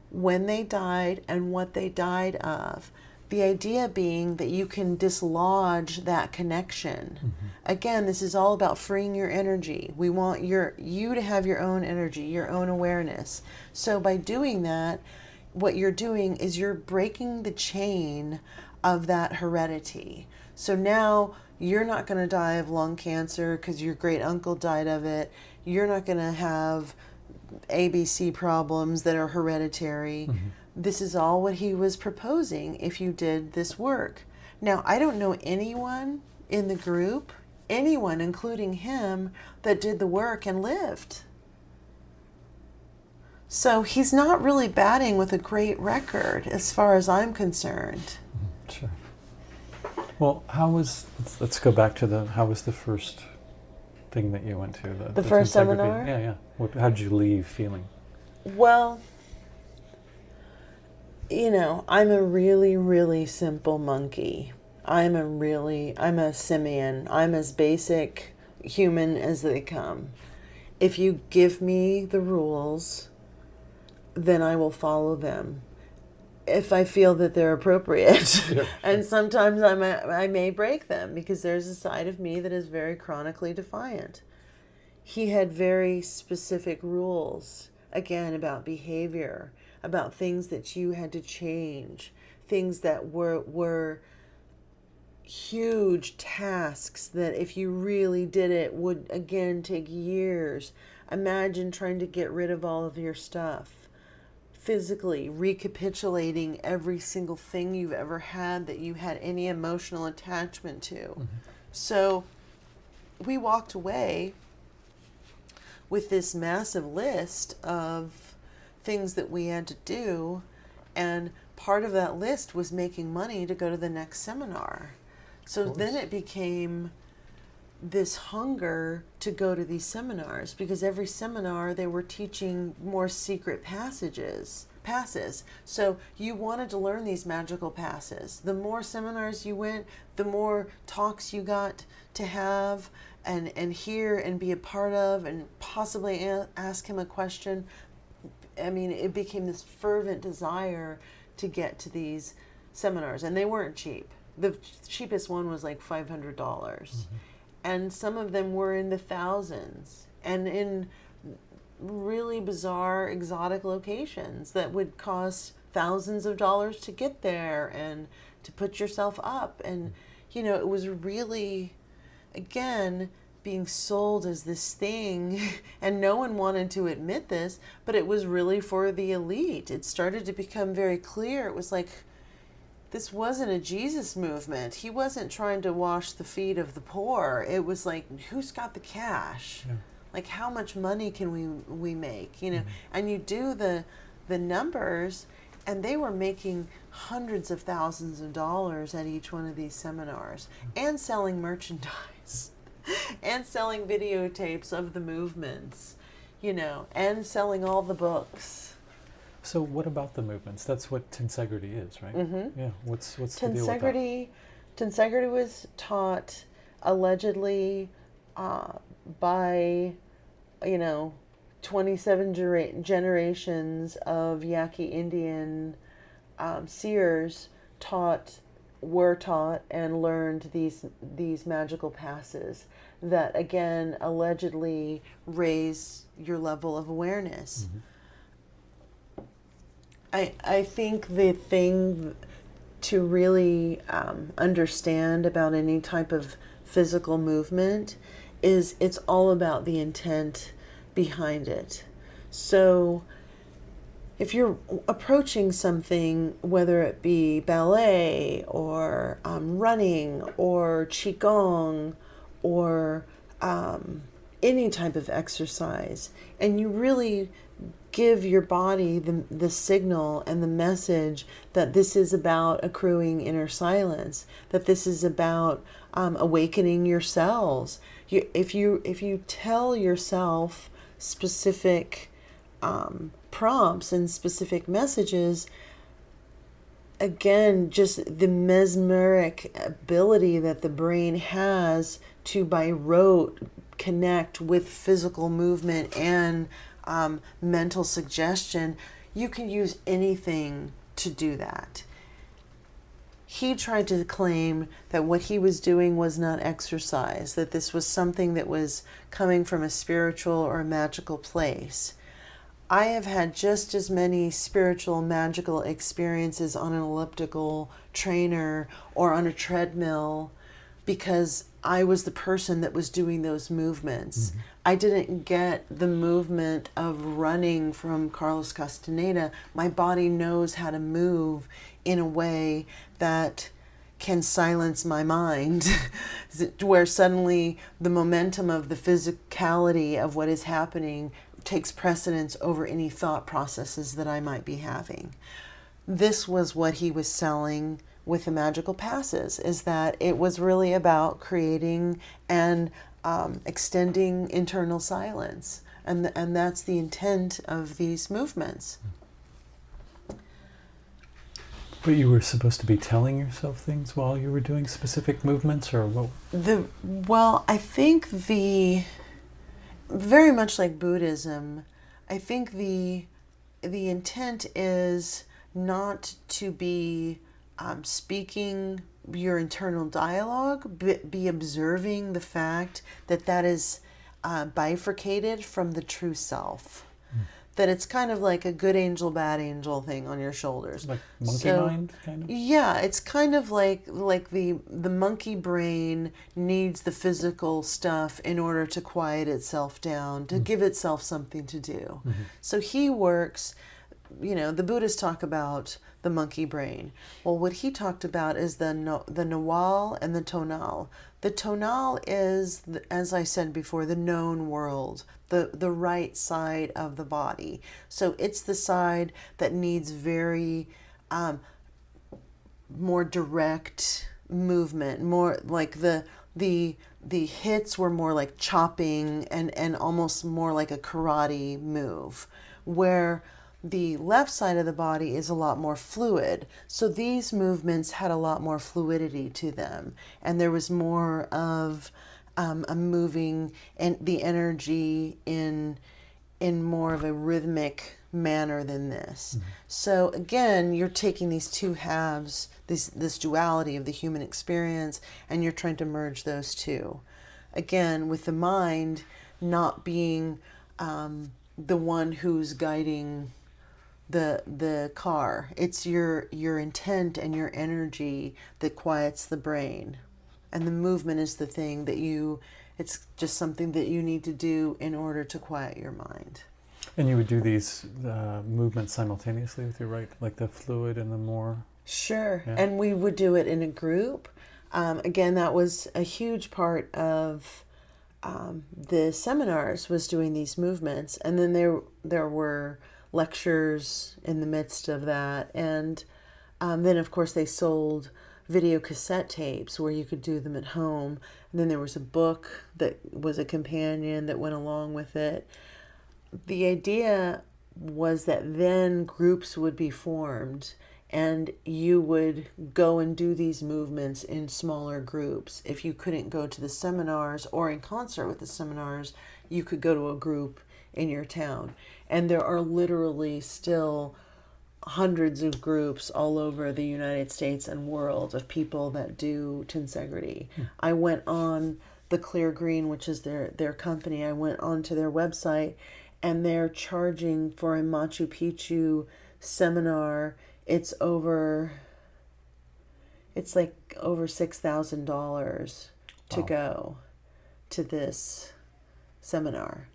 when they died, and what they died of. The idea being that you can dislodge that connection. Again, this is all about freeing your energy. We want you to have your own energy, your own awareness. So by doing that, what you're doing is you're breaking the chain of that heredity. So now you're not going to die of lung cancer because your great uncle died of it. You're not going to have ABC problems that are hereditary. This is all what he was proposing if you did this work. Now, I don't know anyone in the group, anyone including him, that did the work and lived. So he's not really batting with a great record as far as I'm concerned. Sure. Well, let's go back to how was the first thing that you went to? The first seminar? Yeah. How did you leave feeling? Well, I'm a really, really simple monkey. I'm a simian. I'm as basic human as they come. If you give me the rules, then I will follow them if I feel that they're appropriate. Yep. And sometimes I may break them because there's a side of me that is very chronically defiant. He had very specific rules, again, about behavior, about things that you had to change, things that were huge tasks that if you really did it would, again, take years. Imagine trying to get rid of all of your stuff. Physically recapitulating every single thing you've ever had that you had any emotional attachment to. So we walked away with this massive list of things that we had to do, and part of that list was making money to go to the next seminar. So then it became this hunger to go to these seminars, because every seminar they were teaching more secret passes. So you wanted to learn these magical passes. The more seminars you went, the more talks you got to have and hear and be a part of and possibly ask him a question. I mean, it became this fervent desire to get to these seminars, and they weren't cheap. The cheapest one was like $500. And some of them were in the thousands and in really bizarre, exotic locations that would cost thousands of dollars to get there and to put yourself up. And, it was really, again, being sold as this thing, and no one wanted to admit this, but it was really for the elite. It started to become very clear. It was like, this wasn't a Jesus movement. He wasn't trying to wash the feet of the poor. It was like, who's got the cash? Yeah. Like, how much money can we make? And you do the numbers, and they were making hundreds of thousands of dollars at each one of these seminars, and selling merchandise, and selling videotapes of the movements, and selling all the books. So what about the movements? That's what tensegrity is, right? Yeah. What's the deal with that? Tensegrity was taught allegedly by, 27 generations of Yaqui Indian seers were taught and learned these magical passes that, again, allegedly raise your level of awareness. I think the thing to really understand about any type of physical movement is it's all about the intent behind it. So if you're approaching something, whether it be ballet or running or qigong or any type of exercise, and you really give your body the signal and the message that this is about accruing inner silence, that this is about awakening your cells. If you tell yourself specific prompts and specific messages, again, just the mesmeric ability that the brain has to by rote connect with physical movement and mental suggestion, you can use anything to do that. He tried to claim that what he was doing was not exercise, that this was something that was coming from a spiritual or a magical place. I have had just as many spiritual, magical experiences on an elliptical trainer or on a treadmill because I was the person that was doing those movements. I didn't get the movement of running from Carlos Castaneda. My body knows how to move in a way that can silence my mind, where suddenly the momentum of the physicality of what is happening takes precedence over any thought processes that I might be having. This was what he was selling with the magical passes, is that it was really about creating and extending internal silence. And that's the intent of these movements. But you were supposed to be telling yourself things while you were doing specific movements, or what? Well, I think very much like Buddhism, I think the intent is not to be speaking your internal dialogue, but be observing the fact that is bifurcated from the true self. That it's kind of like a good angel, bad angel thing on your shoulders. Like monkey mind, kind of? Yeah, it's kind of like the monkey brain needs the physical stuff in order to quiet itself down, to give itself something to do. So he works, the Buddhists talk about the monkey brain. Well, what he talked about is the nawal and the tonal. The tonal is, as I said before, the known world, the right side of the body. So it's the side that needs very more direct movement, more like the hits were more like chopping and almost more like a karate move, where the left side of the body is a lot more fluid. So these movements had a lot more fluidity to them. And there was more of a moving and the energy in more of a rhythmic manner than this. So again, you're taking these two halves, this duality of the human experience, and you're trying to merge those two. Again, with the mind not being the one who's guiding the car. It's your intent and your energy that quiets the brain. And the movement is the thing it's just something that you need to do in order to quiet your mind. And you would do these movements simultaneously with your right, like the fluid and the more... Sure. Yeah. And we would do it in a group. Again, that was a huge part of the seminars, was doing these movements. And then there were lectures in the midst of that, and then of course they sold video cassette tapes where you could do them at home, and then there was a book that was a companion that went along with it. The idea was that then groups would be formed and you would go and do these movements in smaller groups. If you couldn't go to the seminars or in concert with the seminars, you could go to a group in your town. And there are literally still hundreds of groups all over the United States and world of people that do tensegrity. I went on the Clear Green, which is their company. I went onto their website, and they're charging for a Machu Picchu seminar. It's like over $6,000 to go to this seminar.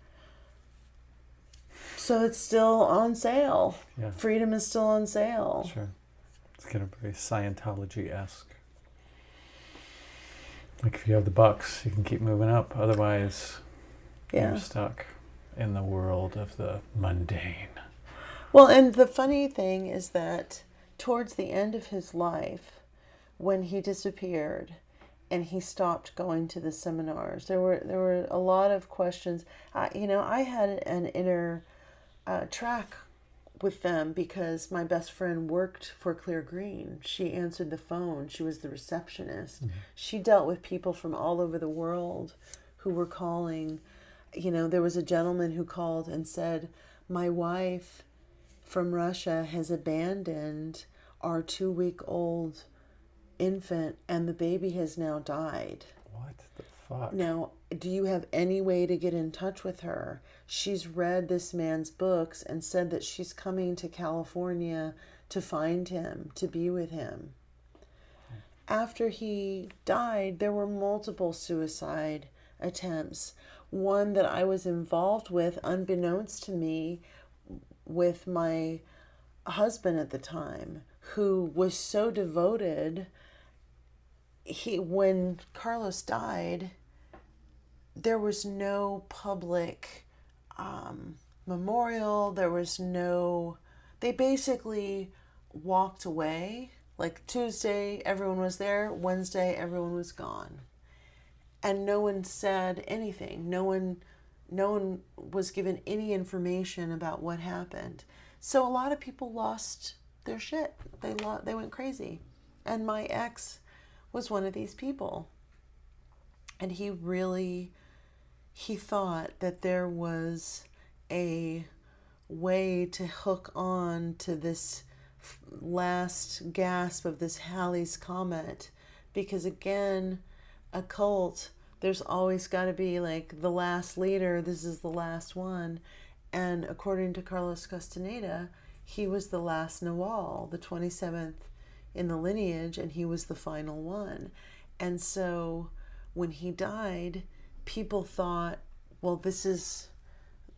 So it's still on sale. Yeah. Freedom is still on sale. Sure. It's kind of very Scientology-esque. Like if you have the bucks, you can keep moving up. Otherwise, you're stuck in the world of the mundane. Well, and the funny thing is that towards the end of his life, when he disappeared and he stopped going to the seminars, there were a lot of questions. I had an inner track with them because my best friend worked for Clear Green. She answered the phone. She was the receptionist. She dealt with people from all over the world who were calling. There was a gentleman who called and said, "My wife from Russia has abandoned our 2-week-old infant and the baby has now died." What the fuck? Now, do you have any way to get in touch with her? She's read this man's books and said that she's coming to California to find him, to be with him. After he died, there were multiple suicide attempts. One that I was involved with, unbeknownst to me, with my husband at the time, who was so devoted. When Carlos died, there was no public memorial. They basically walked away. Like Tuesday, everyone was there. Wednesday, everyone was gone. And no one said anything. No one was given any information about what happened. So a lot of people lost their shit. They went crazy. And my ex was one of these people. And he thought that there was a way to hook on to this last gasp of this Halley's Comet, because again, a cult, there's always got to be like the last leader. This is the last one. And according to Carlos Castaneda, he was the last Nawal, the 27th in the lineage, and he was the final one. And so when he died, people thought, well, this is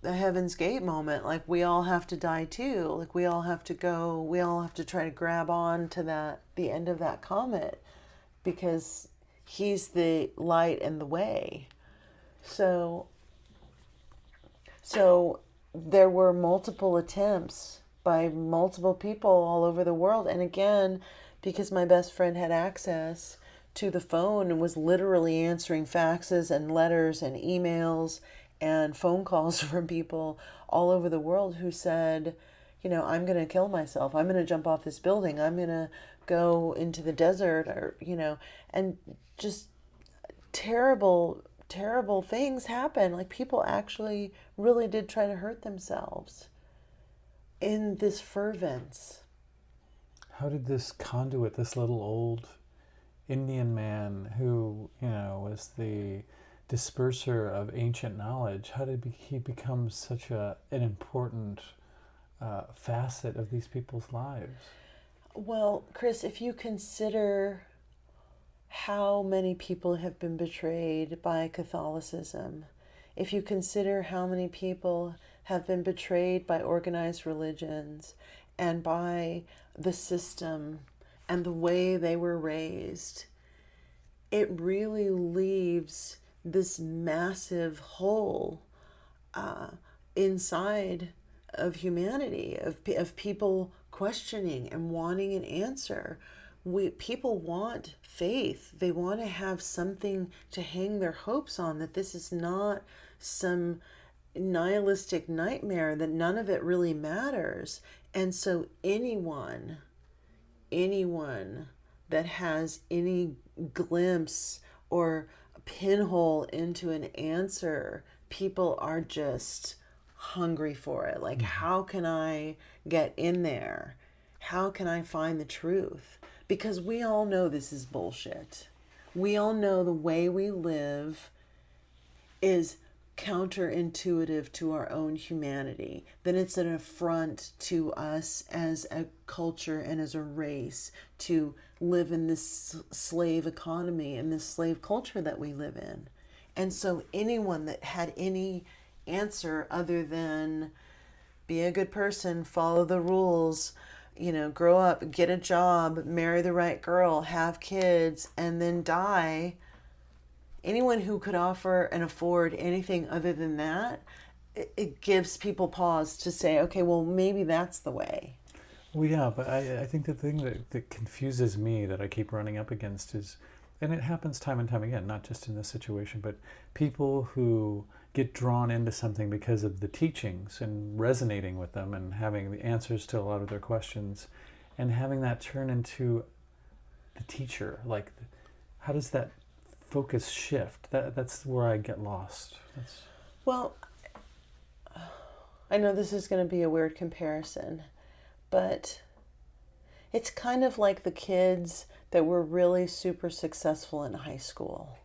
the Heaven's Gate moment. Like, we all have to die too. Like, we all have to try to grab on to the end of that comet, because he's the light and the way. So there were multiple attempts by multiple people all over the world. And again, because my best friend had access to the phone and was literally answering faxes and letters and emails and phone calls from people all over the world who said, I'm going to kill myself. I'm going to jump off this building. I'm going to go into the desert, or, and just terrible, terrible things happen. Like, people actually really did try to hurt themselves in this fervence. How did this conduit, this little old Indian man who, was the disperser of ancient knowledge, how did he become such an important facet of these people's lives? Well, Chris, if you consider how many people have been betrayed by Catholicism, if you consider how many people have been betrayed by organized religions and by the system and the way they were raised, it really leaves this massive hole inside of humanity, of people questioning and wanting an answer. People want faith. They want to have something to hang their hopes on, that this is not some nihilistic nightmare, that none of it really matters. And so anyone that has any glimpse or pinhole into an answer, people are just hungry for it. Like, how can I get in there? How can I find the truth? Because we all know this is bullshit. We all know the way we live is counterintuitive to our own humanity, that it's an affront to us as a culture and as a race to live in this slave economy and this slave culture that we live in. And so anyone that had any answer other than be a good person, follow the rules, grow up, get a job, marry the right girl, have kids, and then die, anyone who could offer and afford anything other than that, it gives people pause to say, okay, well, maybe that's the way. Well, yeah, but I think the thing that confuses me, that I keep running up against is, and it happens time and time again, not just in this situation, but people who get drawn into something because of the teachings and resonating with them and having the answers to a lot of their questions, and having that turn into the teacher. Like, how does that focus shift? That's where I get lost. Well, I know this is going to be a weird comparison, but it's kind of like the kids that were really super successful in high school.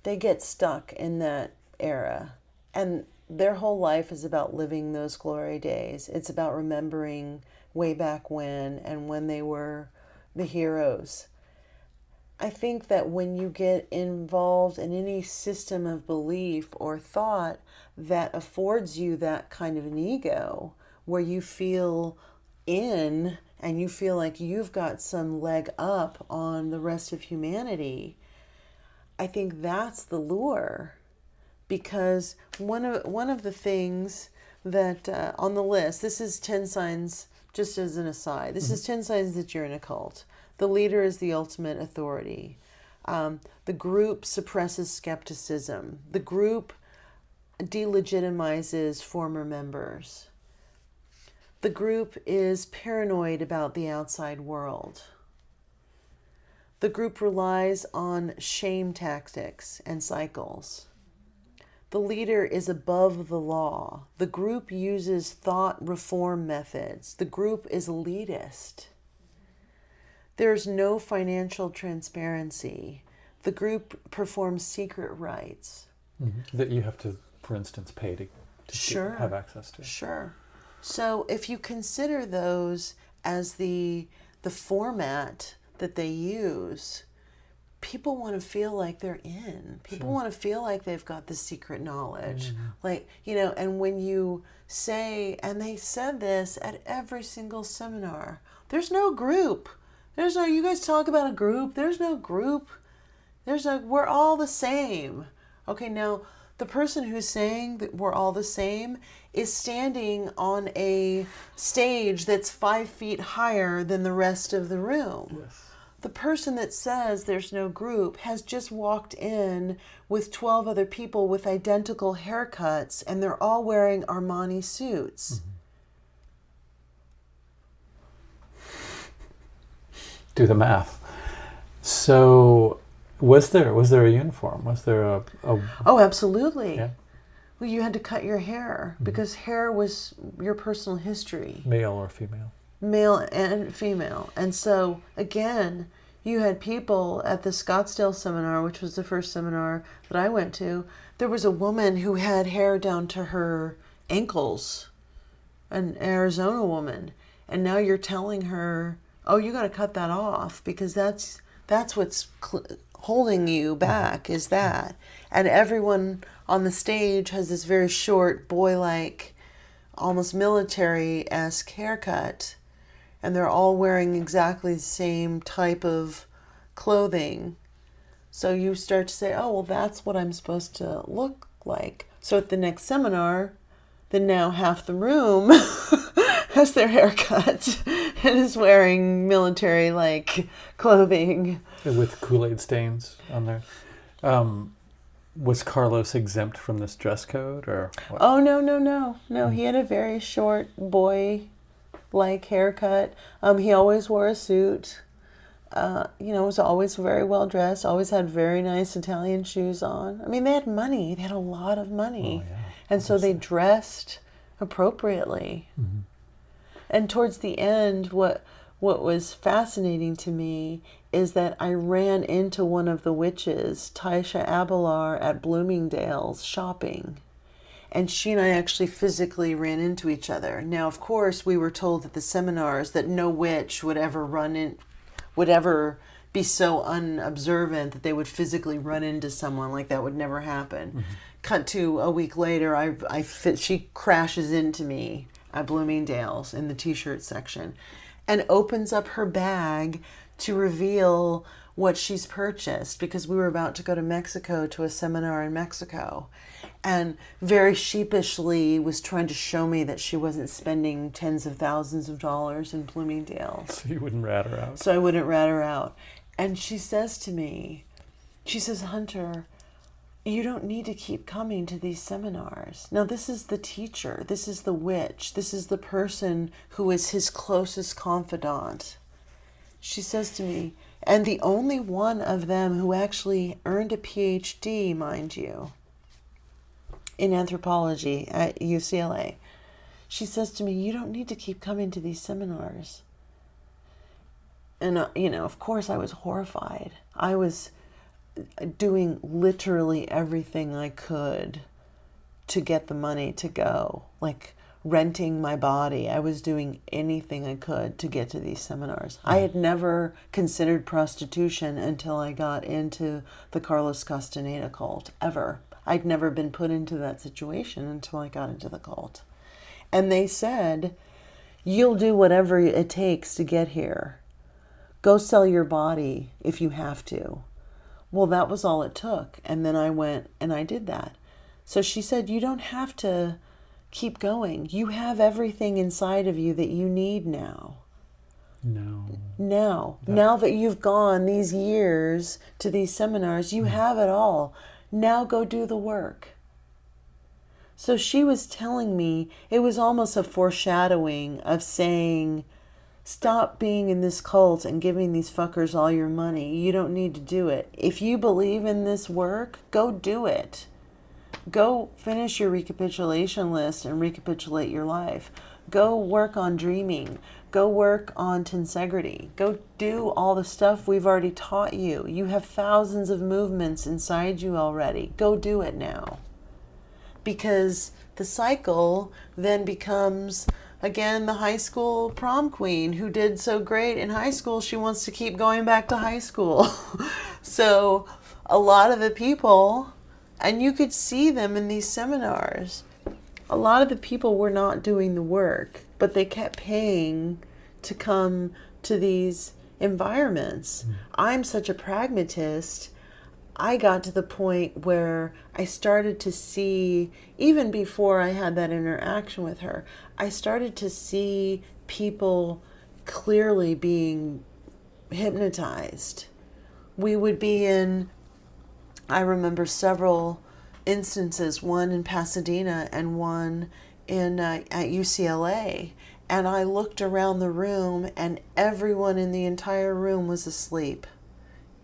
they get stuck in that era. And their whole life is about living those glory days. It's about remembering way back when and when they were the heroes. I think that when you get involved in any system of belief or thought that affords you that kind of an ego, where you feel in and you feel like you've got some leg up on the rest of humanity, I think that's the lure. Because one of the things that on the list, this is 10 signs, just as an aside, this is 10 signs that you're in a cult. The leader is the ultimate authority. The group suppresses skepticism. The group delegitimizes former members. The group is paranoid about the outside world. The group relies on shame tactics and cycles. The leader is above the law. The group uses thought reform methods. The group is elitist. There's no financial transparency. The group performs secret rites. That you have to, for instance, pay to Sure. have access to. Sure. So if you consider those as the format that they use, people want to feel like they're in. People want to feel like they've got the secret knowledge. Like, and when you say, and they said this at every single seminar, there's no group. There's no, you guys talk about a group. There's no group. We're all the same. Okay, now the person who's saying that we're all the same is standing on a stage that's 5 feet higher than the rest of the room. Yes. The person that says there's no group has just walked in with 12 other people with identical haircuts, and they're all wearing Armani suits. Do the math. So, was there a uniform? Was there a Oh, absolutely. Yeah. Well, you had to cut your hair because hair was your personal history. Male or female? Male and female. And so, again, you had people at the Scottsdale seminar, which was the first seminar that I went to. There was a woman who had hair down to her ankles, an Arizona woman. And now you're telling her, oh, you got to cut that off because that's what's holding you back, is that. And everyone on the stage has this very short, boy-like, almost military-esque haircut. And they're all wearing exactly the same type of clothing. So you start to say, oh, well, that's what I'm supposed to look like. So at the next seminar, then now half the room has their hair cut and is wearing military-like clothing. With Kool-Aid stains on there. Was Carlos exempt from this dress code, or what? Oh, no. He had a very short boy-like haircut. He always wore a suit. Was always very well dressed, always had very nice Italian shoes on. I mean, they had money. They had a lot of money. Oh, yeah. And so they dressed appropriately. And towards the end, what was fascinating to me is that I ran into one of the witches, Taisha Abelar, at Bloomingdale's shopping. And she and I actually physically ran into each other. Now, of course, we were told at the seminars that no witch would ever be so unobservant that they would physically run into someone. Like, that would never happen. Cut to a week later, she crashes into me at Bloomingdale's in the t-shirt section and opens up her bag to reveal what she's purchased, because we were about to go to Mexico to a seminar in Mexico, and very sheepishly was trying to show me that she wasn't spending tens of thousands of dollars in Bloomingdale's. So you wouldn't rat her out. So I wouldn't rat her out. And she says to me, Hunter, you don't need to keep coming to these seminars. Now, this is the teacher. This is the witch. This is the person who is his closest confidant. She says to me, and the only one of them who actually earned a PhD, mind you, in anthropology at UCLA. She says to me, you don't need to keep coming to these seminars. And, of course I was horrified. I was doing literally everything I could to get the money to go, like renting my body. I was doing anything I could to get to these seminars. I had never considered prostitution until I got into the Carlos Castaneda cult, ever. I'd never been put into that situation until I got into the cult. And they said, you'll do whatever it takes to get here. Go sell your body if you have to. Well, that was all it took. And then I went and I did that. So she said, you don't have to keep going. You have everything inside of you that you need now. Now that you've gone these years to these seminars, you have it all. Now go do the work. So she was telling me, it was almost a foreshadowing of saying, stop being in this cult and giving these fuckers all your money. You don't need to do it. If you believe in this work, go do it. Go finish your recapitulation list and recapitulate your life. Go work on dreaming. Go work on tensegrity. Go do all the stuff we've already taught you. You have thousands of movements inside you already. Go do it now. Because the cycle then becomes, again, the high school prom queen who did so great in high school. She wants to keep going back to high school. So a lot of the people, and you could see them in these seminars, a lot of the people were not doing the work, but they kept paying to come to these environments. I'm such a pragmatist. I got to the point where I started to see, even before I had that interaction with her, I started to see people clearly being hypnotized. We would be in, I remember several instances, one in Pasadena and one in at UCLA. And I looked around the room and everyone in the entire room was asleep.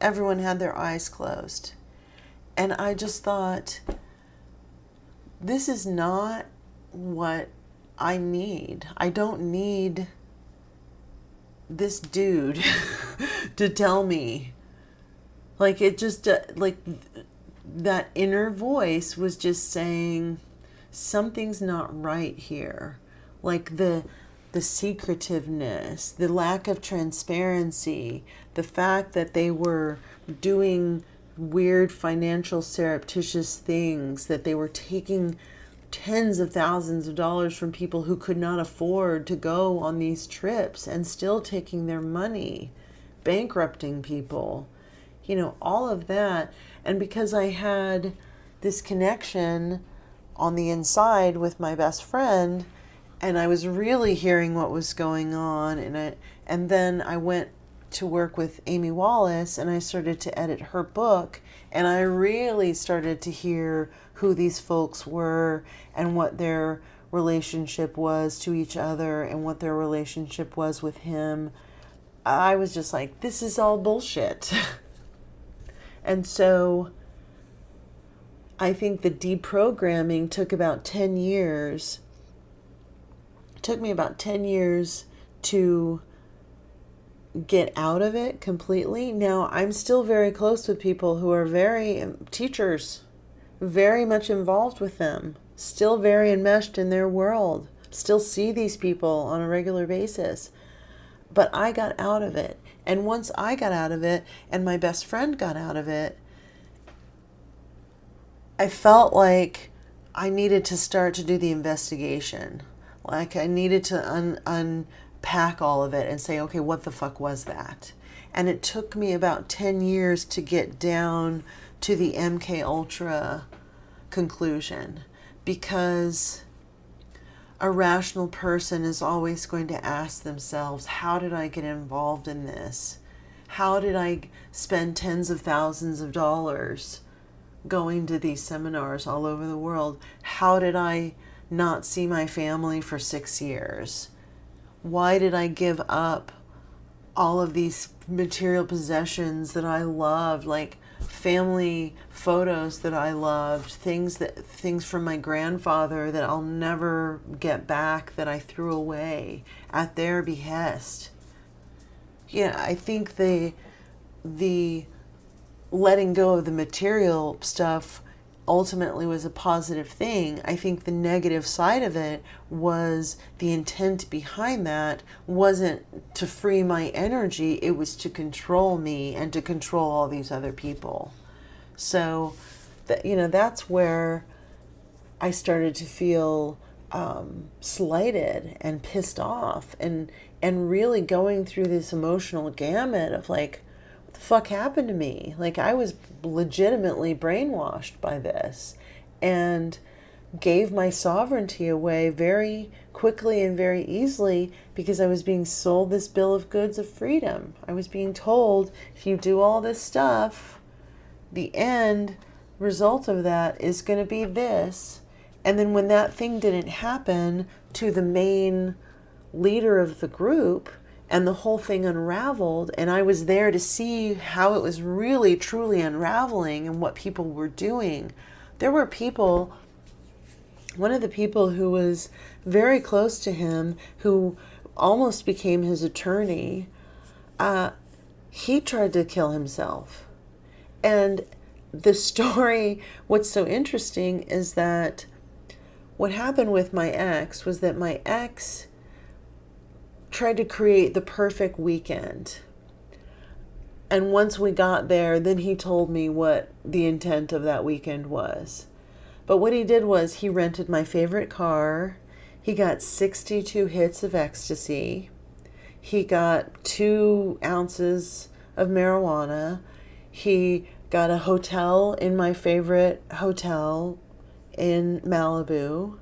Everyone had their eyes closed. And I just thought, this is not what I need. I don't need this dude to tell me. Like, it just, like, that inner voice was just saying, something's not right here. Like, the secretiveness, the lack of transparency, the fact that they were doing weird financial surreptitious things, that they were taking tens of thousands of dollars from people who could not afford to go on these trips and still taking their money, bankrupting people, you know, all of that. And because I had this connection on the inside with my best friend, and I was really hearing what was going on, and then I went to work with Amy Wallace, and I started to edit her book, and I really started to hear who these folks were and what their relationship was to each other and what their relationship was with him. I was just like, this is all bullshit. And so I think the deprogramming took about 10 years. It took me about 10 years to get out of it completely. Now, I'm still very close with people who are very teachers, very much involved with them, still very enmeshed in their world, still see these people on a regular basis. But I got out of it. And once I got out of it and my best friend got out of it, I felt like I needed to start to do the investigation. Like I needed to unpack all of it and say, okay, what the fuck was that? And it took me about 10 years to get down to the MK Ultra conclusion, because a rational person is always going to ask themselves, how did I get involved in this? How did I spend tens of thousands of dollars going to these seminars all over the world? How did I not see my family for 6 years? Why did I give up all of these material possessions that I loved, like family photos that I loved, things from my grandfather that I'll never get back, that I threw away at their behest? Yeah, I think the letting go of the material stuff ultimately was a positive thing. I think the negative side of it was the intent behind that wasn't to free my energy, it was to control me and to control all these other people. So that, that's where I started to feel slighted and pissed off, and really going through this emotional gamut of like, what the fuck happened to me? Like, I was legitimately brainwashed by this and gave my sovereignty away very quickly and very easily because I was being sold this bill of goods of freedom. I was being told, if you do all this stuff, the end result of that is going to be this. And then when that thing didn't happen to the main leader of the group and the whole thing unraveled, and I was there to see how it was really truly unraveling and what people were doing, there were people, one of the people who was very close to him, who almost became his attorney, he tried to kill himself. And the story, what's so interesting is that what happened with my ex was that my ex tried to create the perfect weekend. And once we got there, then he told me what the intent of that weekend was. But what he did was he rented my favorite car. He got 62 hits of ecstasy. He got 2 ounces of marijuana. He got a hotel in my favorite hotel in Malibu,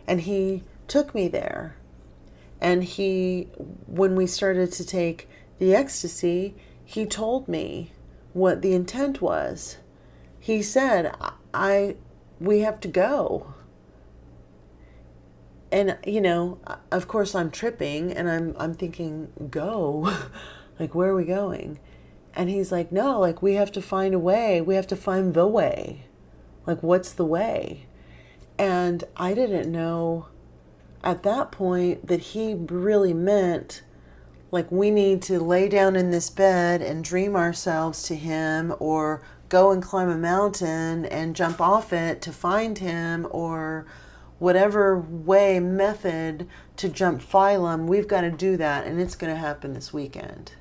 and he took me there. And when we started to take the ecstasy, he told me what the intent was. He said, we have to go. And, of course I'm tripping and I'm thinking, go? Like, where are we going? And he's like, no, like, we have to find a way. We have to find the way. Like, what's the way? And I didn't know at that point that he really meant, like, we need to lay down in this bed and dream ourselves to him, or go and climb a mountain and jump off it to find him, or whatever method to jump phylum. We've got to do that, and it's going to happen this weekend.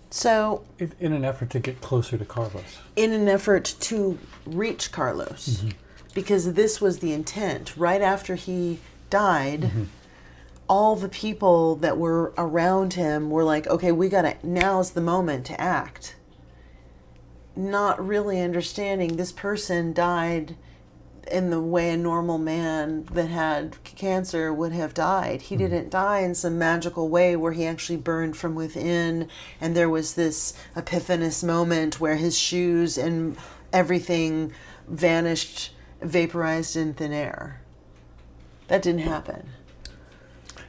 So, in an effort to get closer to Carlos. In an effort to reach Carlos. Mm-hmm. Because this was the intent. Right after he died, mm-hmm. all the people that were around him were like, okay, now's the moment to act. Not really understanding this person died in the way a normal man that had cancer would have died. He didn't die in some magical way where he actually burned from within, and there was this epiphanous moment where his shoes and everything vanished, vaporized in thin air. That didn't happen.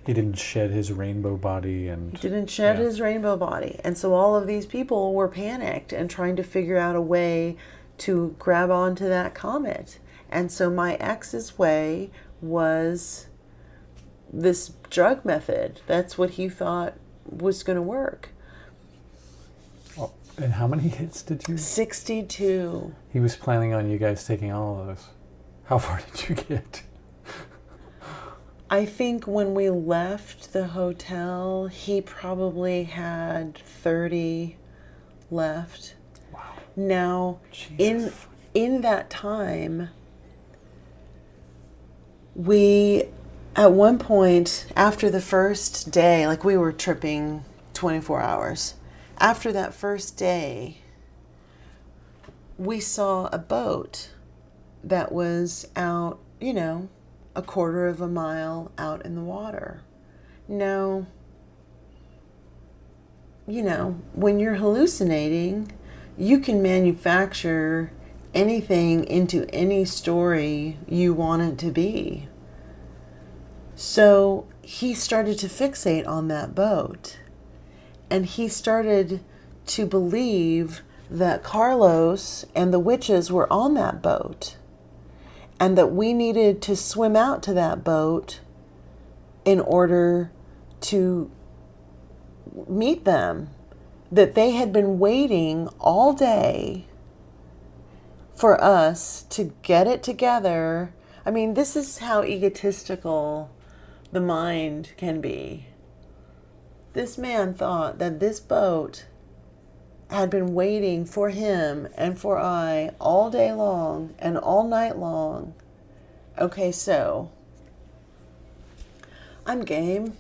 He didn't shed his rainbow body. He didn't shed his rainbow body. And so all of these people were panicked and trying to figure out a way to grab onto that comet. And so my ex's way was this drug method. That's what he thought was going to work. Oh, and how many hits did you? 62. He was planning on you guys taking all of those. How far did you get? I think when we left the hotel, he probably had 30 left. Wow. Now, Jesus. in that time, we, at one point, after the first day, like, we were tripping 24 hours. After that first day, we saw a boat that was out, a quarter of a mile out in the water. Now, when you're hallucinating, you can manufacture anything into any story you want it to be. So he started to fixate on that boat, and he started to believe that Carlos and the witches were on that boat, and that we needed to swim out to that boat in order to meet them. That they had been waiting all day for us to get it together. I mean, this is how egotistical the mind can be. This man thought that this boat had been waiting for him and for I all day long and all night long. Okay, so I'm game.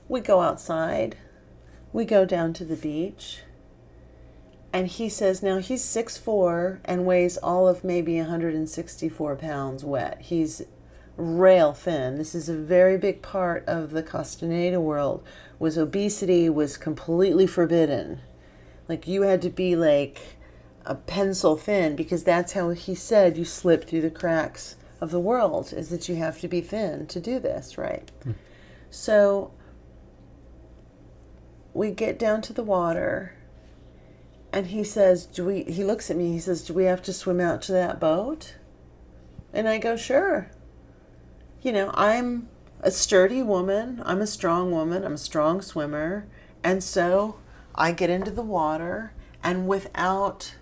We go outside. We go down to the beach. And he says, now he's 6'4" and weighs all of maybe 164 pounds wet. He's rail thin. This is a very big part of the Castaneda world. Was obesity was completely forbidden. Like, you had to be like a pencil thin, because that's how he said you slip through the cracks of the world, is that you have to be thin to do this, right? So we get down to the water, and he says, he looks at me, he says, do we have to swim out to that boat? And I go, sure. You know, I'm a sturdy woman. I'm a strong woman. I'm a strong swimmer. And so I get into the water, and without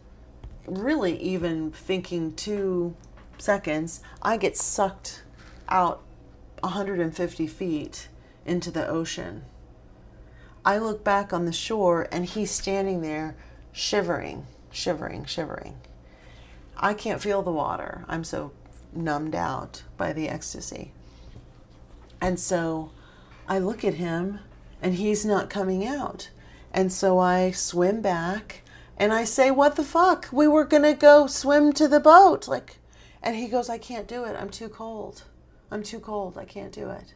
really even thinking 2 seconds, I get sucked out 150 feet into the ocean. I look back on the shore, and he's standing there shivering, shivering, shivering. I can't feel the water. I'm so numbed out by the ecstasy. And so I look at him, and he's not coming out. And so I swim back, and I say, what the fuck? We were going to go swim to the boat. Like, and he goes, I can't do it. I'm too cold. I'm too cold. I can't do it.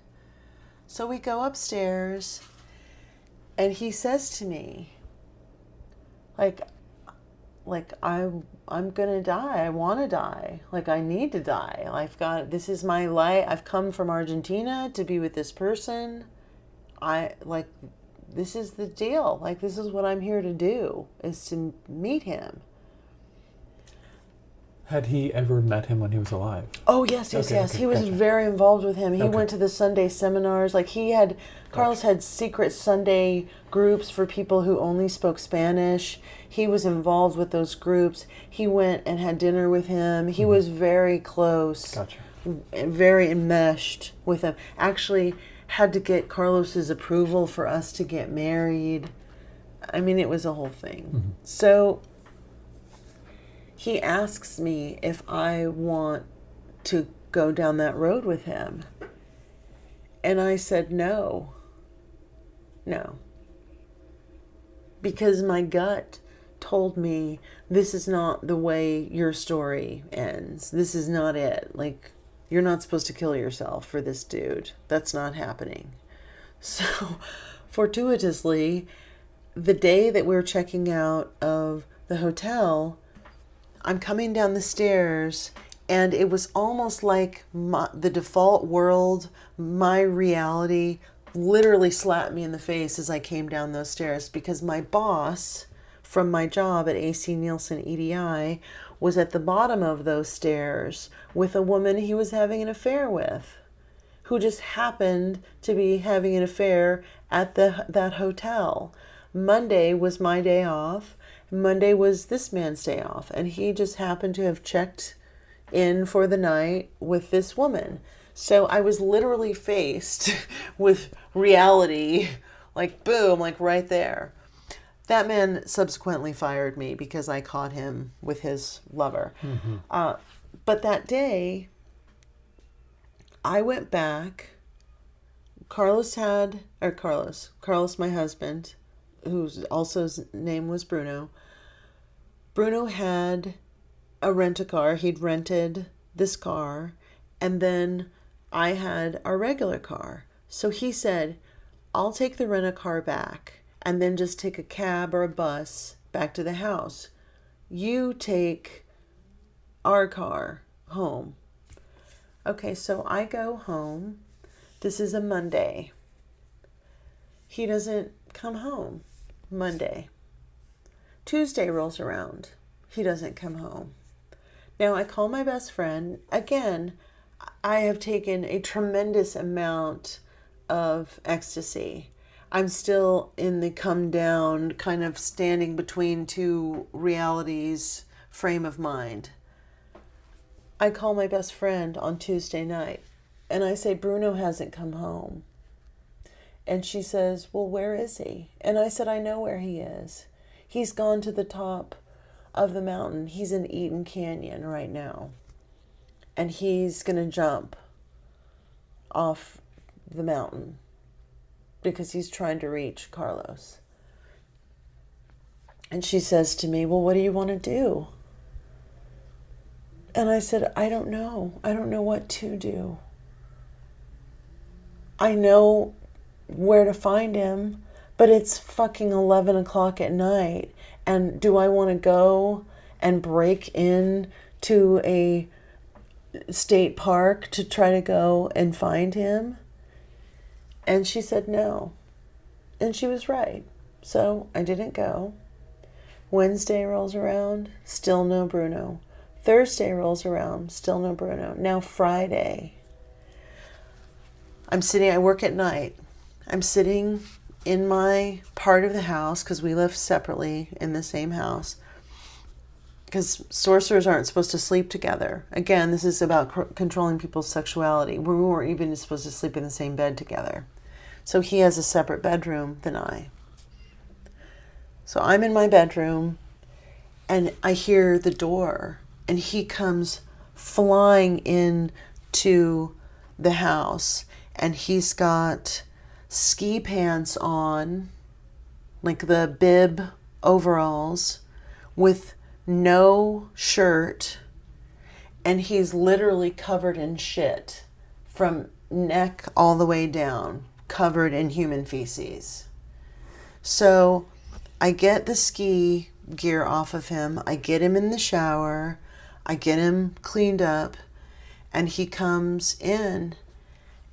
So we go upstairs, and he says to me, like I'm gonna die. I want to die. Like, I need to die. This is my life. I've come from Argentina to be with this person. This is the deal. Like, this is what I'm here to do, is to meet him. Had he ever met him when he was alive? Oh, yes. He was very involved with him. He went to the Sunday seminars. Like, Carlos had secret Sunday groups for people who only spoke Spanish. He was involved with those groups. He went and had dinner with him. He was very close. Gotcha. Very enmeshed with him. Actually had to get Carlos's approval for us to get married. I mean, it was a whole thing. Mm-hmm. So he asks me if I want to go down that road with him. And I said no. No. Because my gut told me, this is not the way your story ends. This is not it. Like, you're not supposed to kill yourself for this dude. That's not happening. So, fortuitously, the day that we're checking out of the hotel, I'm coming down the stairs, and it was almost like the default world, my reality, literally slapped me in the face as I came down those stairs, because my boss from my job at AC Nielsen EDI was at the bottom of those stairs with a woman he was having an affair with, who just happened to be having an affair at that hotel. Monday was my day off. Monday was this man's day off, and he just happened to have checked in for the night with this woman. So I was literally faced with reality, like boom, like right there. That man subsequently fired me because I caught him with his lover. Mm-hmm. But that day, I went back. Carlos, my husband, whose also his name was Bruno. Bruno had a rent-a-car. He'd rented this car, and then I had our regular car. So he said, I'll take the rent-a-car back and then just take a cab or a bus back to the house. You take our car home. Okay, so I go home. This is a Monday. He doesn't come home Monday. Tuesday rolls around. He doesn't come home. Now I call my best friend. Again, I have taken a tremendous amount of ecstasy. I'm still in the come down, kind of standing between two realities frame of mind. I call my best friend on Tuesday night and I say, Bruno hasn't come home. And she says, well, where is he? And I said, I know where he is. He's gone to the top of the mountain. He's in Eaton Canyon right now. And he's going to jump off the mountain because he's trying to reach Carlos. And she says to me, well, what do you want to do? And I said, I don't know. I don't know what to do. I know where to find him, but it's fucking 11 o'clock at night. And do I want to go and break in to a state park to try to go and find him? And she said no. And she was right. So I didn't go. Wednesday rolls around, still no Bruno. Thursday rolls around, still no Bruno. Now Friday. I work at night. I'm sitting in my part of the house because we live separately in the same house. Because sorcerers aren't supposed to sleep together. Again, this is about controlling people's sexuality. We weren't even supposed to sleep in the same bed together. So he has a separate bedroom than I. So I'm in my bedroom and I hear the door and he comes flying into the house and he's got ski pants on, like the bib overalls, with no shirt, and he's literally covered in shit from neck all the way down, covered in human feces. So I get the ski gear off of him, I get him in the shower, I get him cleaned up, and he comes in.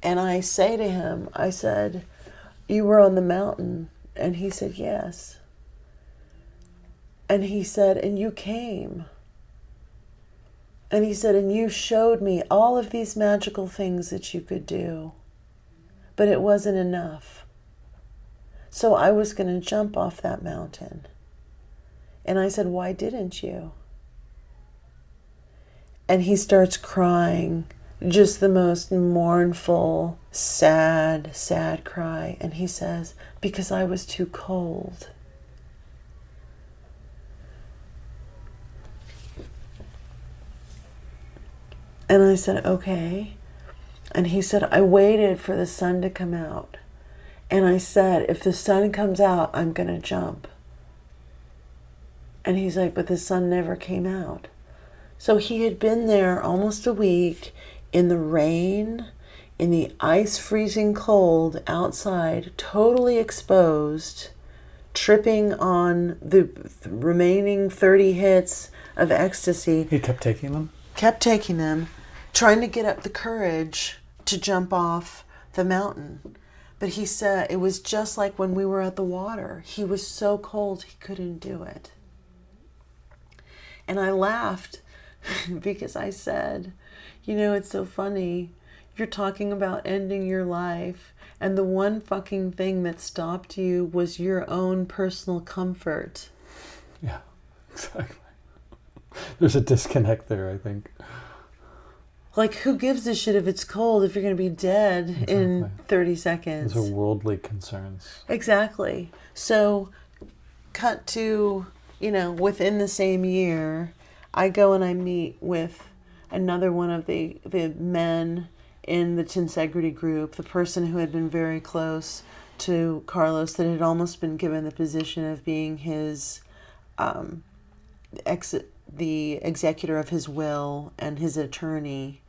And I say to him, I said, you were on the mountain? And he said, yes. And he said, and you came. And he said, and you showed me all of these magical things that you could do. But it wasn't enough. So I was going to jump off that mountain. And I said, why didn't you? And he starts crying. Just the most mournful, sad cry. And he says, because I was too cold. And I said, okay. And he said, I waited for the sun to come out. And I said, if the sun comes out, I'm going to jump. And he's like, but the sun never came out. So he had been there almost a week, in the rain, in the ice freezing cold outside, totally exposed, tripping on the remaining 30 hits of ecstasy. He kept taking them? Kept taking them, trying to get up the courage to jump off the mountain. But he said it was just like when we were at the water. He was so cold he couldn't do it. And I laughed because I said, you know, it's so funny. You're talking about ending your life, and the one fucking thing that stopped you was your own personal comfort. Yeah, exactly. There's a disconnect there, I think. Like, who gives a shit if it's cold if you're going to be dead in 30 seconds? Those are worldly concerns. Exactly. So, cut to, you know, within the same year, I go and I meet with another one of the men in the Tensegrity group, the person who had been very close to Carlos, that had almost been given the position of being his the executor of his will and his attorney.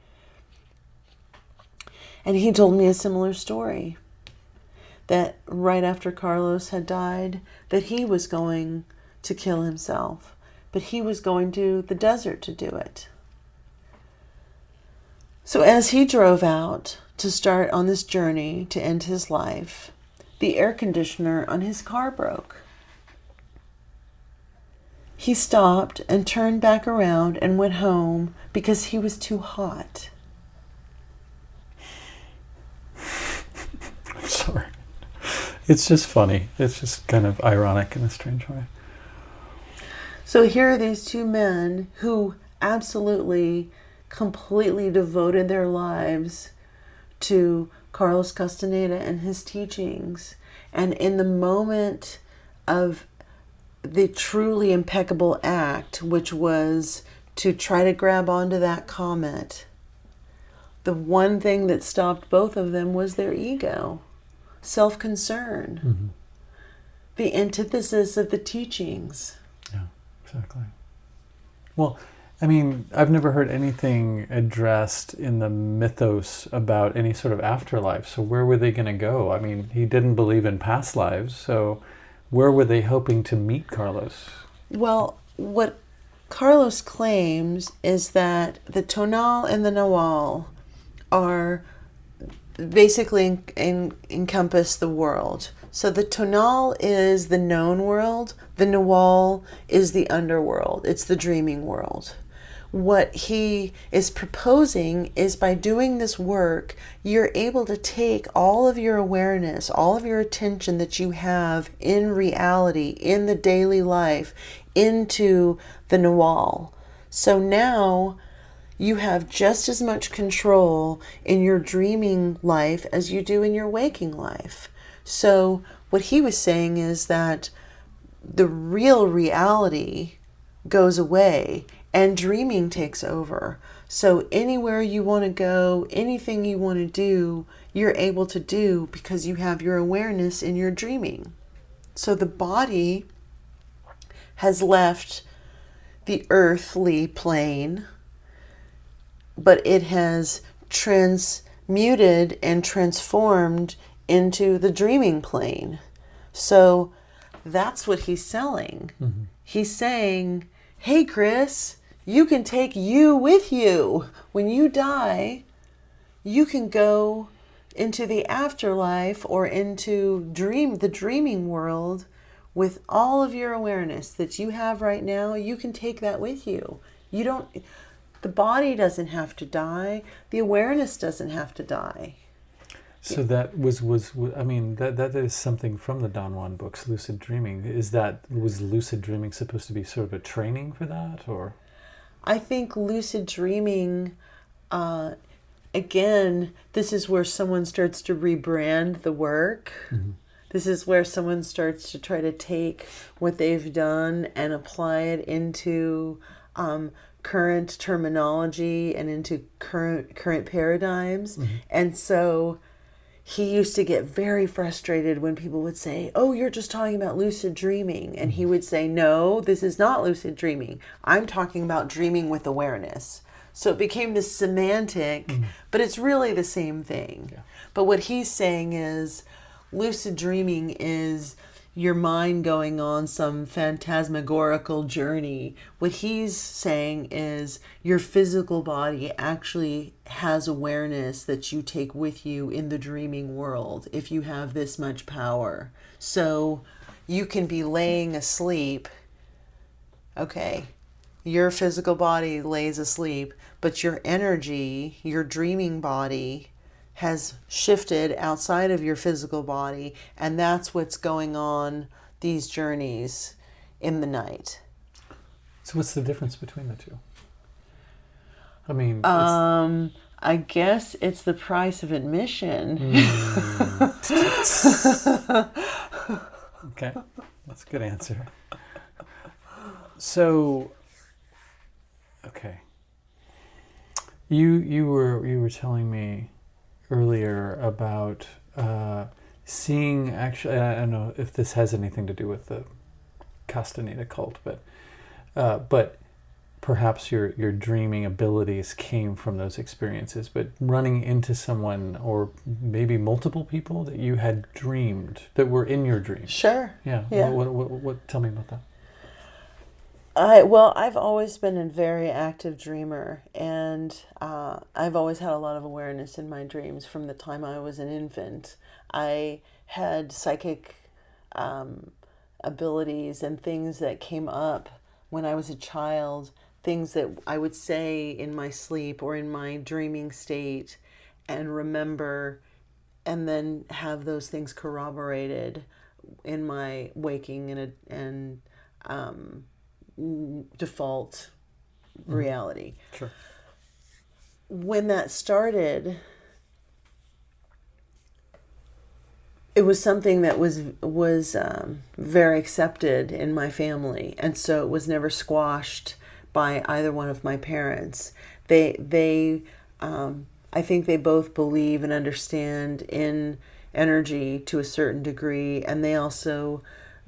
And he told me a similar story, that right after Carlos had died, that he was going to kill himself, but he was going to the desert to do it. So as he drove out to start on this journey to end his life, the air conditioner on his car broke. He stopped and turned back around and went home because he was too hot. I'm sorry. It's just funny. It's just kind of ironic in a strange way. So here are these two men who absolutely, completely devoted their lives to Carlos Castaneda and his teachings. And in the moment of the truly impeccable act, which was to try to grab onto that comet, the one thing that stopped both of them was their ego, self-concern, Mm-hmm. the antithesis of the teachings. Yeah, exactly. Well, I mean, I've never heard anything addressed in the mythos about any sort of afterlife. So where were they going to go? I mean, he didn't believe in past lives. So where were they hoping to meet Carlos? Well, what Carlos claims is that the tonal and the nawal are basically encompass the world. So the tonal is the known world, the nawal is the underworld, it's the dreaming world. What he is proposing is by doing this work, you're able to take all of your awareness, all of your attention that you have in reality, in the daily life, into the nawal. So now you have just as much control in your dreaming life as you do in your waking life. So what he was saying is that the real reality goes away and dreaming takes over. So anywhere you want to go, anything you want to do, you're able to do because you have your awareness in your dreaming. So the body has left the earthly plane, but it has transmuted and transformed into the dreaming plane. So that's what he's selling. Mm-hmm. He's saying, hey, Chris, you can take you with you. When you die, you can go into the afterlife or into the dreaming world with all of your awareness that you have right now. You can take that with you. The body doesn't have to die. The awareness doesn't have to die. So that was I mean, that is something from the Don Juan books, lucid dreaming. Was lucid dreaming supposed to be sort of a training for that, or? I think lucid dreaming, again, this is where someone starts to rebrand the work. Mm-hmm. This is where someone starts to try to take what they've done and apply it into current terminology and into current paradigms. Mm-hmm. And so he used to get very frustrated when people would say, oh, you're just talking about lucid dreaming. And he would say, no, this is not lucid dreaming. I'm talking about dreaming with awareness. So it became this semantic, but it's really the same thing. Yeah. But what he's saying is lucid dreaming is your mind going on some phantasmagorical journey. What he's saying is your physical body actually has awareness that you take with you in the dreaming world if you have this much power. So you can be laying asleep, okay, your physical body lays asleep, but your energy, your dreaming body, has shifted outside of your physical body, and that's what's going on these journeys in the night. So what's the difference between the two? I mean, I guess it's the price of admission. Okay, that's a good answer. So, okay, you were telling me earlier about seeing, actually, I don't know if this has anything to do with the Castaneda cult, but perhaps your dreaming abilities came from those experiences, but running into someone or maybe multiple people that you had dreamed that were in your dreams. Sure. Yeah. What tell me about that. I've always been a very active dreamer, and I've always had a lot of awareness in my dreams from the time I was an infant. I had psychic abilities and things that came up when I was a child, things that I would say in my sleep or in my dreaming state and remember, and then have those things corroborated in my waking and default reality. Sure. When that started, it was something that was very accepted in my family, and so it was never squashed by either one of my parents. They I think they both believe and understand in energy to a certain degree, and they also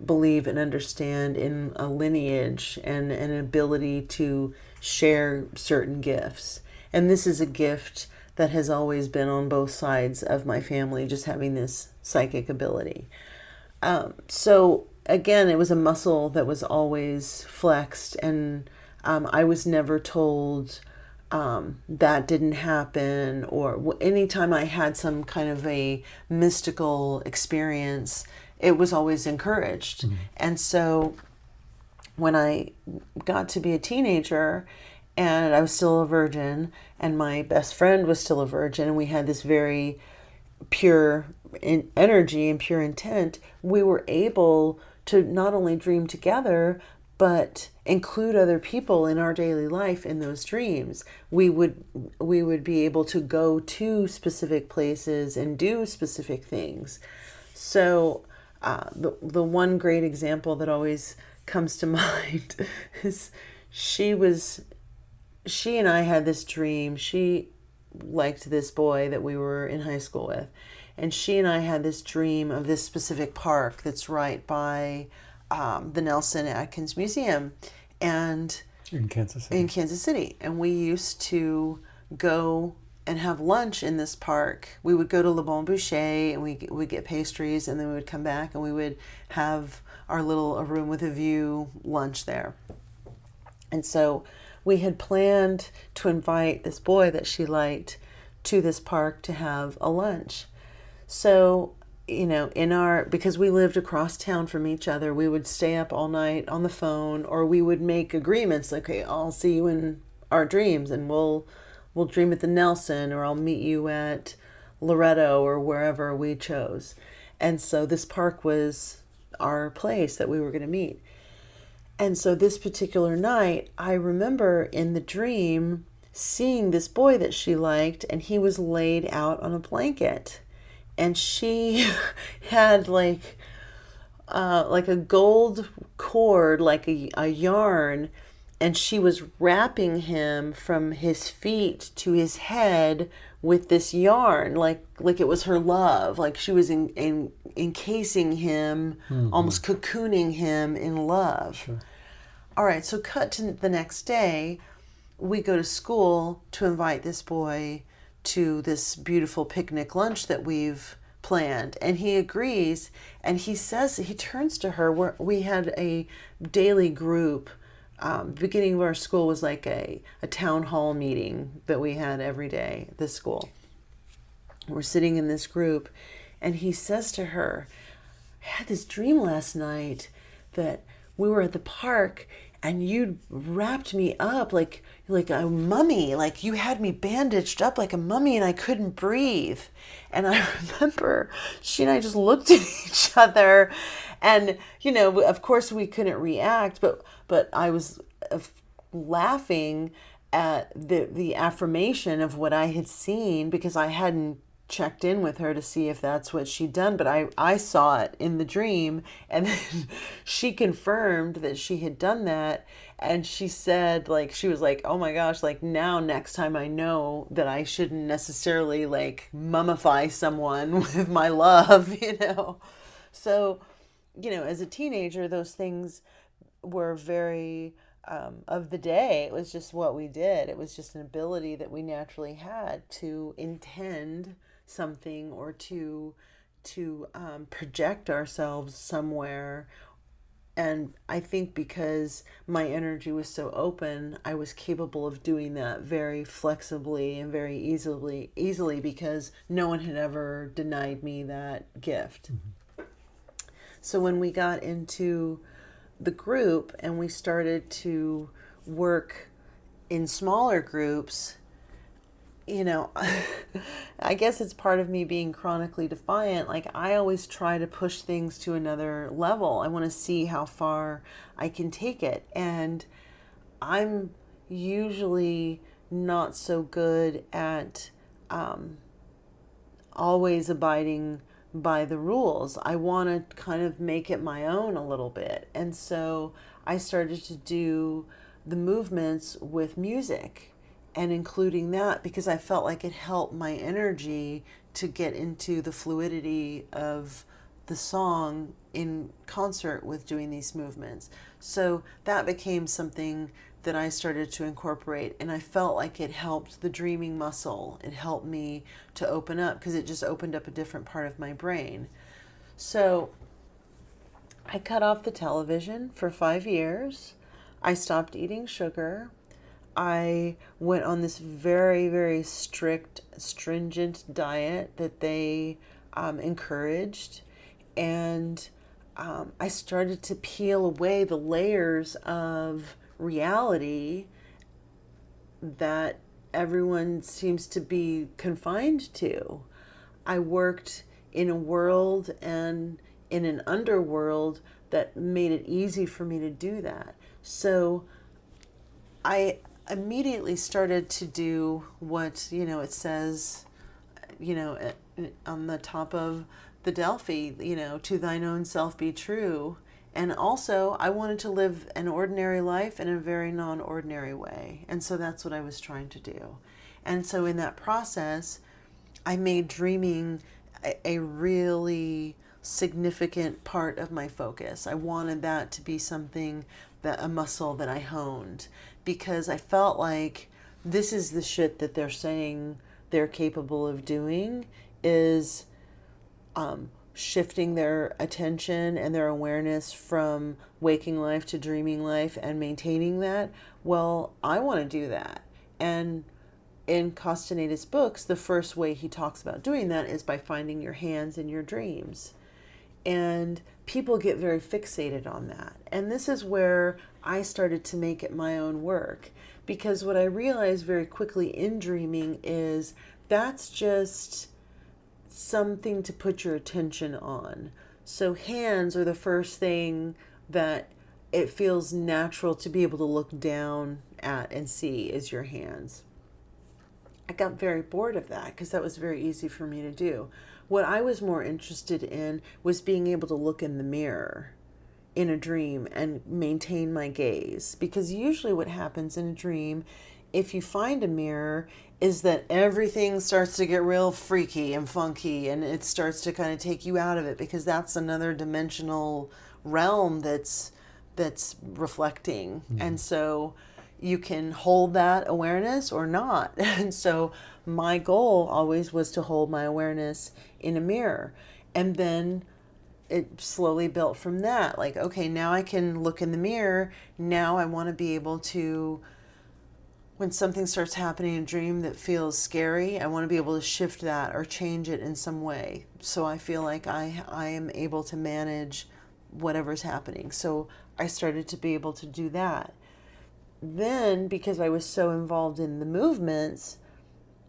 believe and understand in a lineage and an ability to share certain gifts. And this is a gift that has always been on both sides of my family, just having this psychic ability. So again, it was a muscle that was always flexed, and I was never told that didn't happen, or anytime I had some kind of a mystical experience, it was always encouraged. Mm-hmm. And so when I got to be a teenager and I was still a virgin and my best friend was still a virgin and we had this very pure energy and pure intent, we were able to not only dream together, but include other people in our daily life in those dreams. We would be able to go to specific places and do specific things. So the one great example that always comes to mind is she and I had this dream. She liked this boy that we were in high school with, and she and I had this dream of this specific park that's right by the Nelson Atkins Museum, and in Kansas City. And we used to go and have lunch in this park. We would go to Le Bon Boucher and we would get pastries, and then we would come back and we would have our little A Room with a View lunch there. And so we had planned to invite this boy that she liked to this park to have a lunch. So, because we lived across town from each other, we would stay up all night on the phone, or we would make agreements like, okay, I'll see you in our dreams and we'll dream at the Nelson, or I'll meet you at Loretto or wherever we chose. And so this park was our place that we were going to meet. And so this particular night, I remember in the dream seeing this boy that she liked, and he was laid out on a blanket. And she had like a gold cord, like a yarn, and she was wrapping him from his feet to his head with this yarn, like it was her love, like she was encasing him, mm-hmm. almost cocooning him in love. Sure. All right, so cut to the next day, we go to school to invite this boy to this beautiful picnic lunch that we've planned, and he agrees, and he turns to her. We had a daily group. Beginning of our school was like a town hall meeting that we had every day at this school. We're sitting in this group, and he says to her, I had this dream last night that we were at the park and you wrapped me up like a mummy, like you had me bandaged up like a mummy and I couldn't breathe. And I remember she and I just looked at each other, and of course we couldn't react, but I was laughing at the affirmation of what I had seen, because I hadn't checked in with her to see if that's what she'd done, but I saw it in the dream, and then she confirmed that she had done that, and she said, she was like, oh my gosh, now next time I know that I shouldn't necessarily mummify someone with my love, So, as a teenager, those things were very of the day. It was just what we did. It was just an ability that we naturally had to intend something, or to project ourselves somewhere. And I think because my energy was so open, I was capable of doing that very flexibly and very easily, because no one had ever denied me that gift. Mm-hmm. So when we got into the group and we started to work in smaller groups, you know, I guess it's part of me being chronically defiant. Like, I always try to push things to another level. I want to see how far I can take it. And I'm usually not so good at always abiding by the rules. I want to kind of make it my own a little bit. And so I started to do the movements with music and including that because I felt like it helped my energy to get into the fluidity of the song in concert with doing these movements. So that became something that I started to incorporate, and I felt like it helped the dreaming muscle. It helped me to open up because it just opened up a different part of my brain. So I cut off the television for 5 years. I stopped eating sugar. I went on this very, very strict, stringent diet that they encouraged. And I started to peel away the layers of reality that everyone seems to be confined to. I worked in a world and in an underworld that made it easy for me to do that. So I immediately started to do what, it says, on the top of the Delphi, to thine own self be true. And also, I wanted to live an ordinary life in a very non-ordinary way. And so that's what I was trying to do. And so in that process, I made dreaming a really significant part of my focus. I wanted that to be something, that a muscle that I honed, because I felt like this is the shit that they're saying they're capable of doing, is shifting their attention and their awareness from waking life to dreaming life and maintaining that. Well, I want to do that. And in Castaneda's books, the first way he talks about doing that is by finding your hands in your dreams. And people get very fixated on that. And this is where I started to make it my own work. Because what I realized very quickly in dreaming is that's just something to put your attention on. So hands are the first thing that it feels natural to be able to look down at and see is your hands. I got very bored of that because that was very easy for me to do. What I was more interested in was being able to look in the mirror in a dream and maintain my gaze. Because usually what happens in a dream, if you find a mirror, is that everything starts to get real freaky and funky, and it starts to kind of take you out of it, because that's another dimensional realm that's reflecting. Mm-hmm. And so you can hold that awareness or not. And so my goal always was to hold my awareness in a mirror. And then it slowly built from that. Like, okay, now I can look in the mirror. Now I want to be able to, when something starts happening in a dream that feels scary, I want to be able to shift that or change it in some way. So I feel like I am able to manage whatever's happening. So I started to be able to do that. Then, because I was so involved in the movements,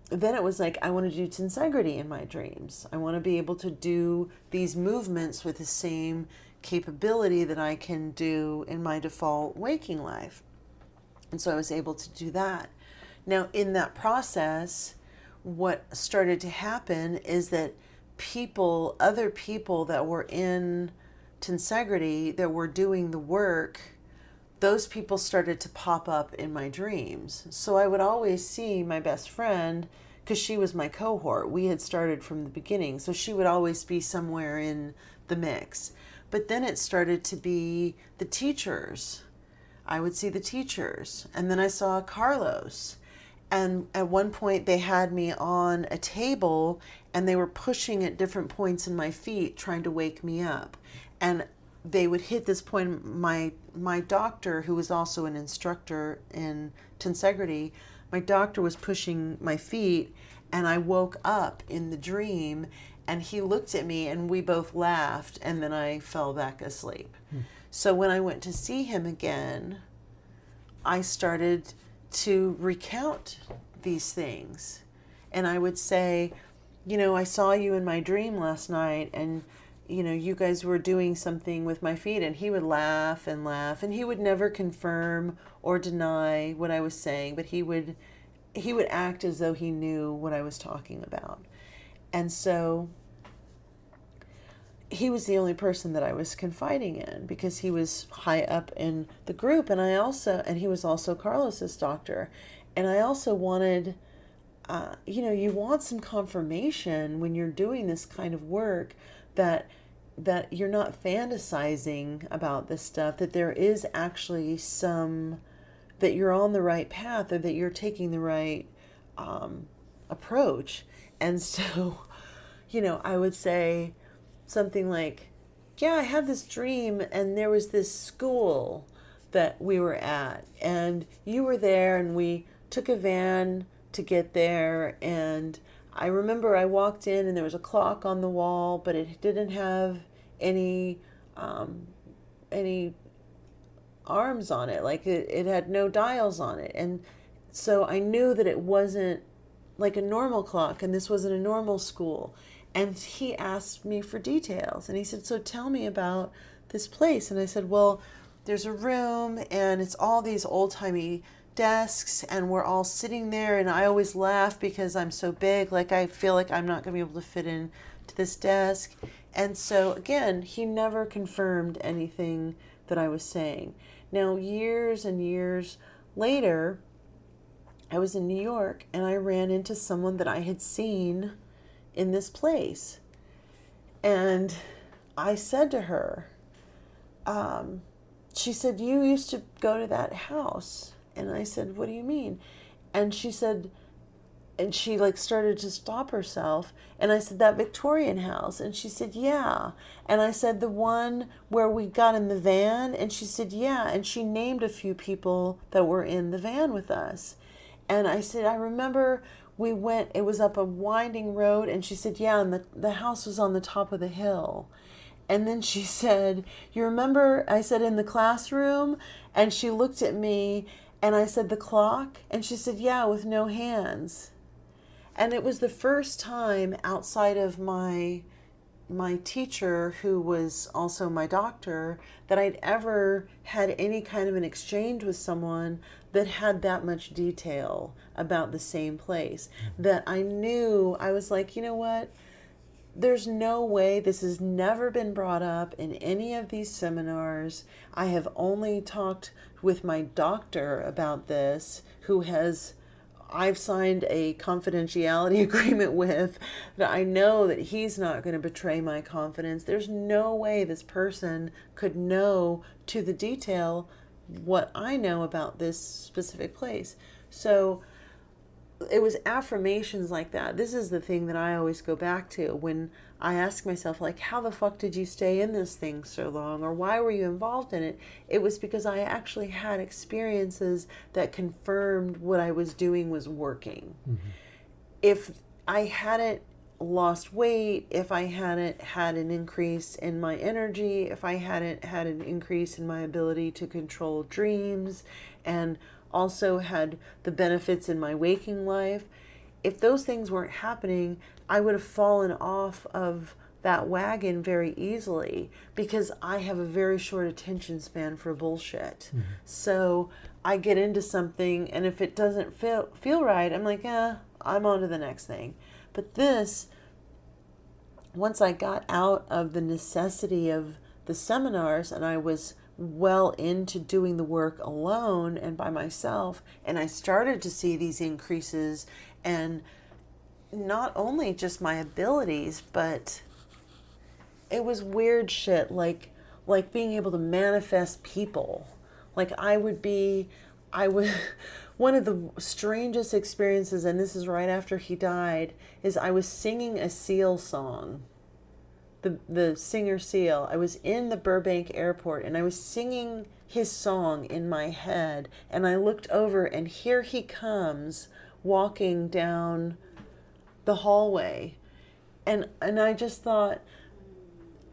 then it was like, I want to do tensegrity in my dreams. I want to be able to do these movements with the same capability that I can do in my default waking life. And so I was able to do that. Now, in that process, what started to happen is that other people that were in tensegrity, that were doing the work, those people started to pop up in my dreams. So I would always see my best friend, because she was my cohort. We had started from the beginning. So she would always be somewhere in the mix. But then it started to be the teachers. I would see the teachers. And then I saw Carlos. And at one point they had me on a table and they were pushing at different points in my feet, trying to wake me up. And they would hit this point. My doctor, who was also an instructor in tensegrity, my doctor was pushing my feet, and I woke up in the dream, and he looked at me, and we both laughed, and then I fell back asleep. So when I went to see him again, I started to recount these things. And I would say, I saw you in my dream last night, and you guys were doing something with my feet. And he would laugh and laugh, and he would never confirm or deny what I was saying, but he would act as though he knew what I was talking about. And so he was the only person that I was confiding in, because he was high up in the group. And he was also Carlos's doctor. And I also wanted, you want some confirmation when you're doing this kind of work that you're not fantasizing about this stuff, that there is actually that you're on the right path, or that you're taking the right approach. And so, I would say something like, yeah, I had this dream, and there was this school that we were at, and you were there, and we took a van to get there. And I remember I walked in, and there was a clock on the wall, but it didn't have any arms on it. Like it had no dials on it. And so I knew that it wasn't like a normal clock, and this wasn't a normal school. And he asked me for details, and he said, so tell me about this place. And I said, well, there's a room, and it's all these old-timey desks, and we're all sitting there, and I always laugh because I'm so big, like I feel like I'm not going to be able to fit in to this desk. And so again, he never confirmed anything that I was saying. Now, years and years later, I was in New York, and I ran into someone that I had seen in this place. And I said to her, she said, you used to go to that house. And I said, what do you mean? And she said, and she started to stop herself. And I said, that Victorian house. And she said, yeah. And I said, the one where we got in the van. And she said, yeah. And she named a few people that were in the van with us. And I said, I remember we went, it was up a winding road. And she said, yeah, and the house was on the top of the hill. And then she said, you remember, I said, in the classroom? And she looked at me, and I said, the clock? And she said, yeah, with no hands. And it was the first time outside of my teacher, who was also my doctor, that I'd ever had any kind of an exchange with someone that had that much detail about the same place. That I knew, I was like, you know what? There's no way, this has never been brought up in any of these seminars. I have only talked with my doctor about this, who I've signed a confidentiality agreement with, that I know that he's not going to betray my confidence. There's no way this person could know to the detail what I know about this specific place. So it was affirmations like that. This is the thing that I always go back to when I ask myself, like, how the fuck did you stay in this thing so long? Or why were you involved in it? It was because I actually had experiences that confirmed what I was doing was working. Mm-hmm. If I hadn't lost weight, if I hadn't had an increase in my energy, if I hadn't had an increase in my ability to control dreams, and also had the benefits in my waking life, if those things weren't happening, I would have fallen off of that wagon very easily, because I have a very short attention span for bullshit. Mm-hmm. So I get into something, and if it doesn't feel right, I'm like, I'm on to the next thing. But this, once I got out of the necessity of the seminars, and I was well into doing the work alone and by myself, and I started to see these increases, and not only just my abilities, but it was weird shit, like being able to manifest people. Like I would one of the strangest experiences, and this is right after he died, is I was singing a Seal song. The singer Seal. I was in the Burbank airport, and I was singing his song in my head, and I looked over, and here he comes walking down the hallway, and I just thought,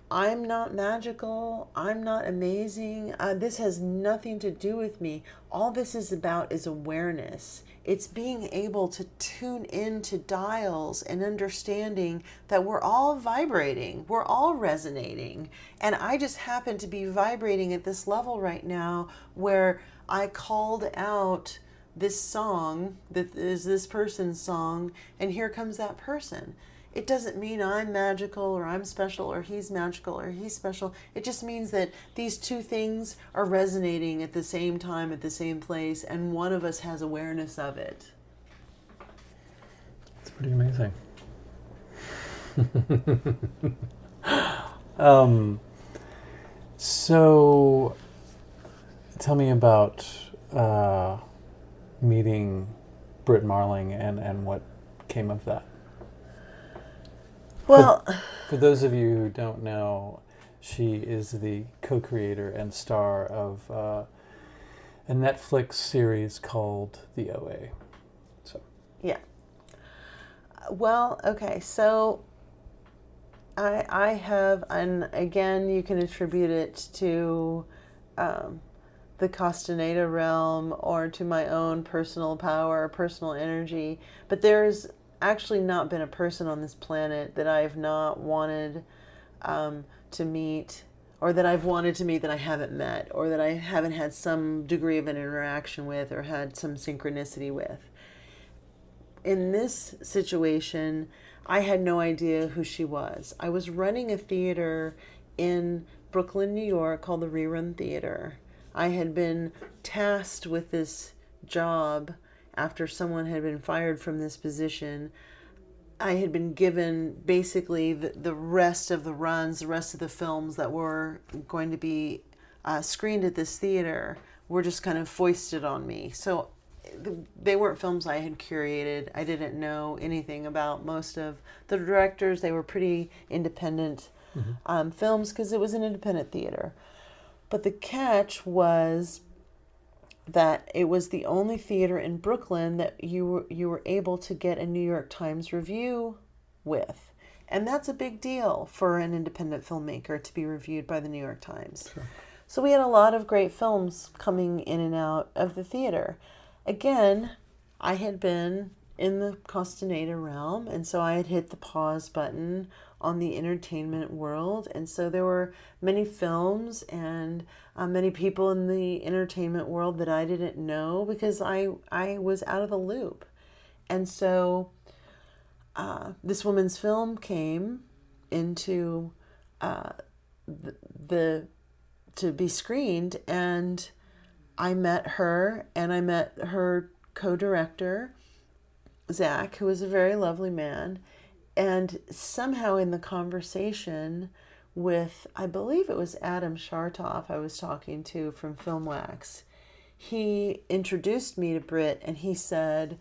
I'm not magical. I'm not amazing. This has nothing to do with me. All this is about is awareness. It's being able to tune into dials and understanding that we're all vibrating, we're all resonating. And I just happen to be vibrating at this level right now where I called out this song that is this person's song, and here comes that person. It doesn't mean I'm magical or I'm special or he's magical or he's special. It just means that these two things are resonating at the same time, at the same place, and one of us has awareness of it. It's pretty amazing. So, tell me about meeting Britt Marling and what came of that. Well, for those of you who don't know, she is the co-creator and star of a Netflix series called The OA. So yeah. Well, okay, so I have, and again, you can attribute it to the Castaneda realm or to my own personal power, personal energy, but there's actually not been a person on this planet that I have not wanted to meet, or that I've wanted to meet that I haven't met, or that I haven't had some degree of an interaction with or had some synchronicity with. In this situation, I had no idea who she was. I was running a theater in Brooklyn, New York called the Rerun Theater. I had been tasked with this job after someone had been fired from this position. I had been given basically the rest of the runs, the rest of the films that were going to be screened at this theater were just kind of foisted on me. So they weren't films I had curated. I didn't know anything about most of the directors. They were pretty independent films because it was an independent theater. But the catch was that it was the only theater in Brooklyn that you were able to get a New York Times review with. And that's a big deal for an independent filmmaker to be reviewed by the New York Times. Sure. So we had a lot of great films coming in and out of the theater. Again, I had been in the Castaneda realm, and so I had hit the pause button on the entertainment world. And so there were many films and many people in the entertainment world that I didn't know because I was out of the loop. And so this woman's film came into to be screened, and I met her, and I met her co-director, Zach, who was a very lovely man. And somehow in the conversation with, I believe it was Adam Shartoff I was talking to from FilmWax, he introduced me to Britt, and he said,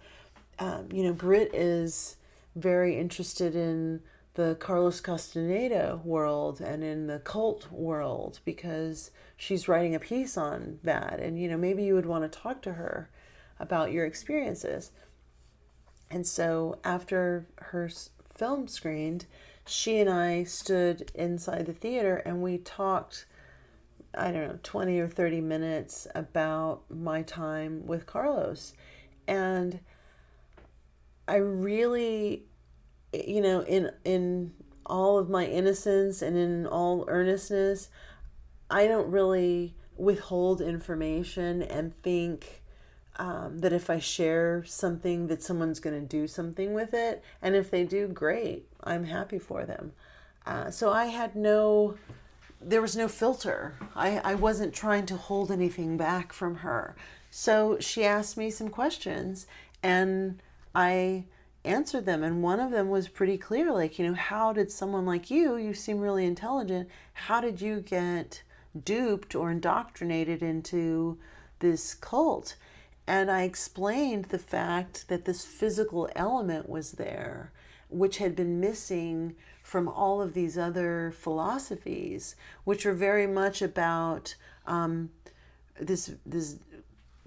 Britt is very interested in the Carlos Castaneda world and in the cult world because she's writing a piece on that. And, maybe you would want to talk to her about your experiences. And so after her film screened, she and I stood inside the theater and we talked, 20 or 30 minutes about my time with Carlos. And I really, in all of my innocence and in all earnestness, I don't really withhold information and think that if I share something that someone's going to do something with it. And if they do, great. I'm happy for them. So there was no filter. I wasn't trying to hold anything back from her. So she asked me some questions and I answered them. And one of them was pretty clear. Like, how did someone like you seem really intelligent. How did you get duped or indoctrinated into this cult? And I explained the fact that this physical element was there, which had been missing from all of these other philosophies, which are very much about this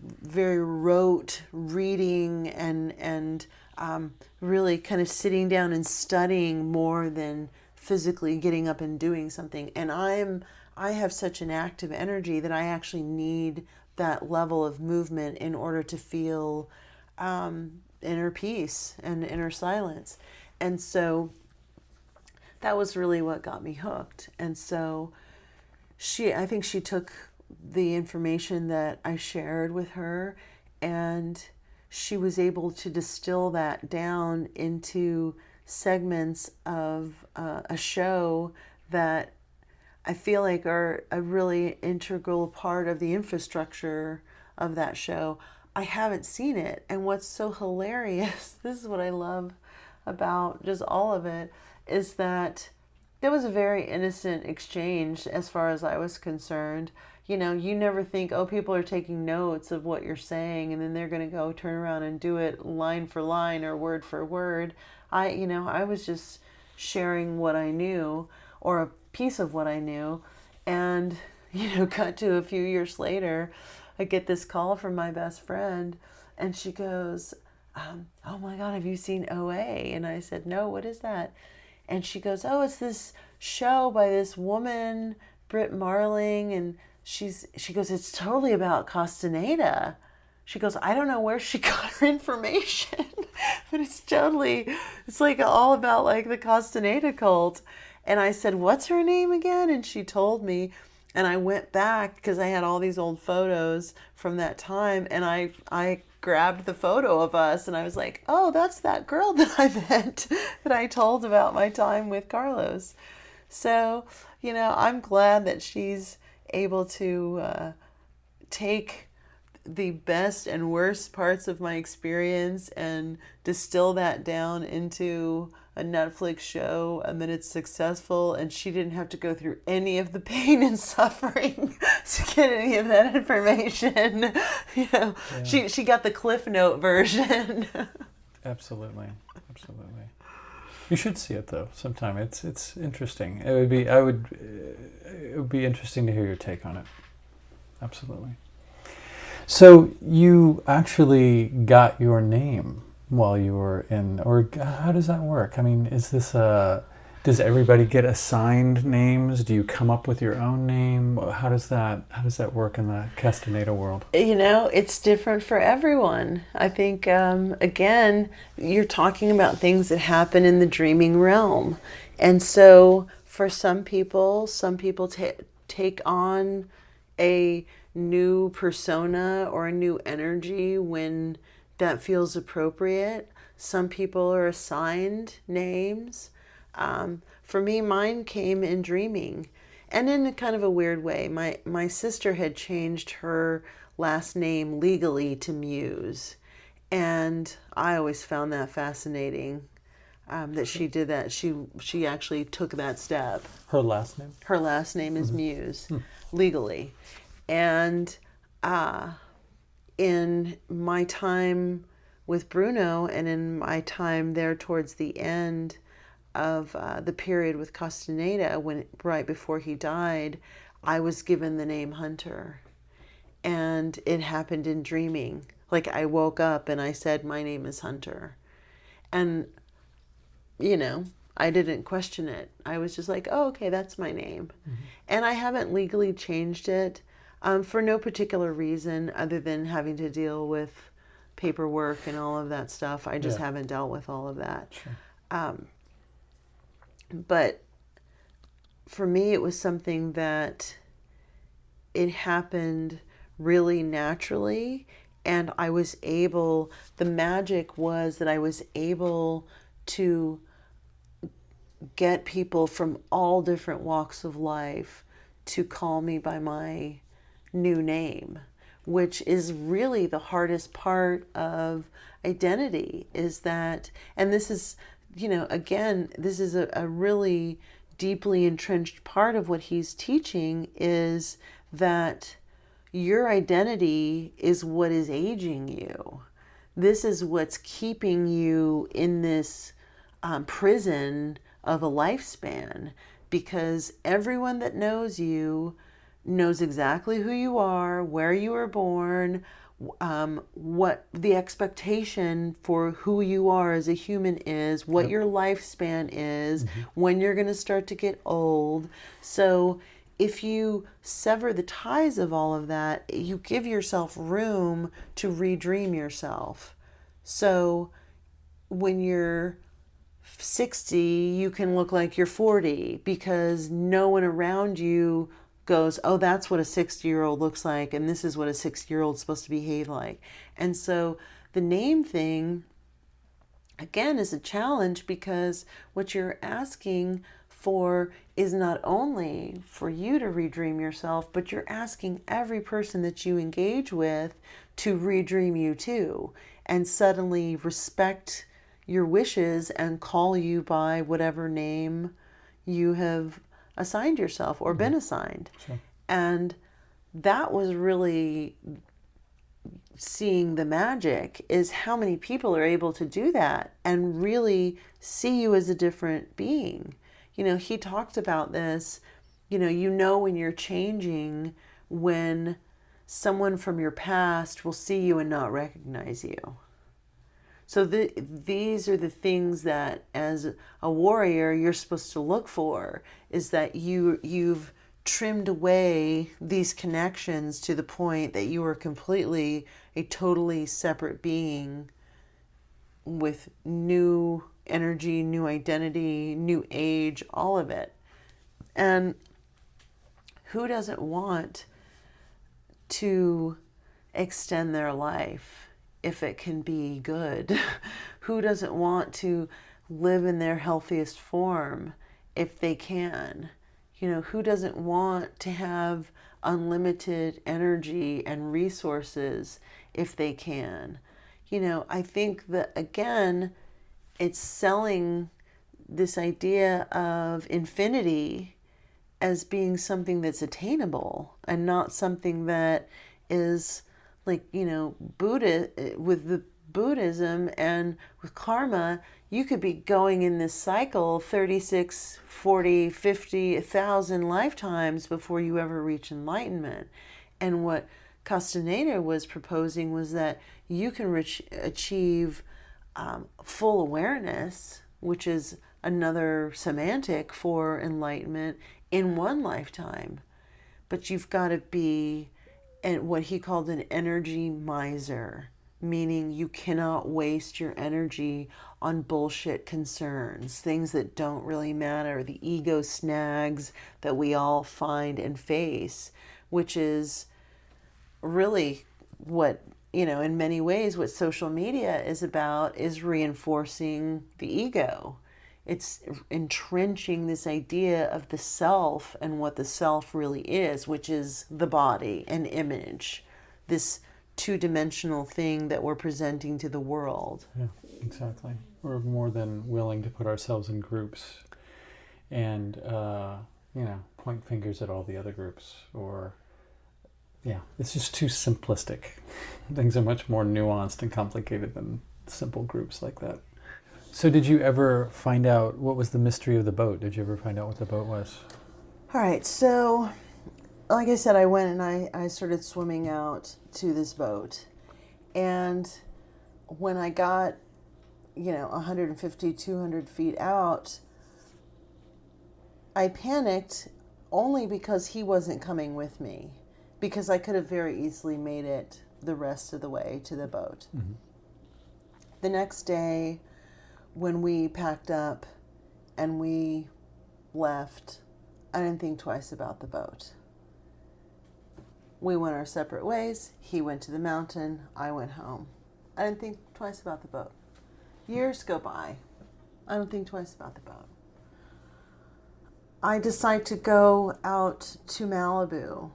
very rote reading and really kind of sitting down and studying more than physically getting up and doing something. And I have such an active energy that I actually need that level of movement in order to feel inner peace and inner silence. And so that was really what got me hooked. And so I think she took the information that I shared with her, and she was able to distill that down into segments of a show that I feel like are a really integral part of the infrastructure of that show. I haven't seen it, and what's so hilarious, this is what I love about just all of it, is that there was a very innocent exchange as far as I was concerned. You know, you never think, oh, people are taking notes of what you're saying and then they're going to go turn around and do it line for line or word for word. I was just sharing what I knew, or a piece of what I knew. And, cut to a few years later, I get this call from my best friend, and she goes, oh my God, have you seen OA? And I said, no, what is that? And she goes, oh, it's this show by this woman, Britt Marling, and she goes, it's totally about Castaneda. She goes, I don't know where she got her information, but it's like all about like the Castaneda cult. And I said, what's her name again? And she told me, and I went back because I had all these old photos from that time, and I grabbed the photo of us, and I was like, oh, that's that girl that I met that I told about my time with Carlos. So, I'm glad that she's able to take the best and worst parts of my experience and distill that down into a Netflix show, and that it's successful, and she didn't have to go through any of the pain and suffering to get any of that information. Yeah. She got the Cliff Note version. Absolutely. You should see it though sometime. It's interesting. It would be interesting to hear your take on it. Absolutely. So you actually got your name while you were in, or how does that work? I mean, is this does everybody get assigned names? Do you come up with your own name? How does that work in the Castaneda world? It's different for everyone. I think, again, you're talking about things that happen in the dreaming realm. And so for some people take on a new persona or a new energy when that feels appropriate. Some people are assigned names. For me, mine came in dreaming, and in a kind of a weird way. My sister had changed her last name legally to Muse, and I always found that fascinating, that she did that. She actually took that step. Her last name? Her last name is Muse, legally. And in my time with Bruno, and in my time there towards the end of the period with Castaneda, right before he died, I was given the name Hunter. And it happened in dreaming. Like, I woke up and I said, my name is Hunter. And, I didn't question it. I was just like, oh, okay, that's my name. Mm-hmm. And I haven't legally changed it for no particular reason other than having to deal with paperwork and all of that stuff. I just haven't dealt with all of that. Sure. But for me, it was something that it happened really naturally, and the magic was that I was able to get people from all different walks of life to call me by my new name, which is really the hardest part of identity, is that, and this is, again, this is a really deeply entrenched part of what he's teaching, is that your identity is what is aging you. This is what's keeping you in this prison of a lifespan, because everyone that knows you knows exactly who you are, where you were born, what the expectation for who you are as a human is, what your lifespan is, when you're going to start to get old. So if you sever the ties of all of that, you give yourself room to redream yourself. So when you're 60, you can look like you're 40 because no one around you goes, oh, that's what a 60-year-old looks like, and this is what a 60-year-old is supposed to behave like. And so the name thing, again, is a challenge because what you're asking for is not only for you to redream yourself, but you're asking every person that you engage with to redream you too, and suddenly respect your wishes and call you by whatever name you have assigned yourself or been assigned. Sure. And that was really seeing the magic, is how many people are able to do that and really see you as a different being. You know, he talked about this, you know when you're changing, when someone from your past will see you and not recognize you. So these are the things that as a warrior you're supposed to look for, is that you've trimmed away these connections to the point that you are completely a totally separate being with new energy, new identity, new age, all of it. And who doesn't want to extend their life if it can be good? Who doesn't want to live in their healthiest form if they can? You know, who doesn't want to have unlimited energy and resources if they can? You know, I think that, again, it's selling this idea of infinity as being something that's attainable and not something that is like, Buddha, with the Buddhism and with karma, you could be going in this cycle 36, 40, 50, 1,000 lifetimes before you ever reach enlightenment. And what Castaneda was proposing was that you can achieve full awareness, which is another semantic for enlightenment, in one lifetime. But you've got to be what he called an energy miser, meaning you cannot waste your energy on bullshit concerns, things that don't really matter, the ego snags that we all find and face, which is really what, in many ways, what social media is about, is reinforcing the ego. It's entrenching this idea of the self and what the self really is, which is the body and image, this two-dimensional thing that we're presenting to the world. Yeah, exactly. We're more than willing to put ourselves in groups and, point fingers at all the other groups. Or, it's just too simplistic. Things are much more nuanced and complicated than simple groups like that. So did you ever find out what was the mystery of the boat? Did you ever find out what the boat was? All right, so like I said, I went and I started swimming out to this boat. And when I got, 150, 200 feet out, I panicked only because he wasn't coming with me, because I could have very easily made it the rest of the way to the boat. Mm-hmm. The next day, when we packed up and we left, I didn't think twice about the boat. We went our separate ways. He went to the mountain. I went home. I didn't think twice about the boat. Years go by. I don't think twice about the boat. I decide to go out to Malibu.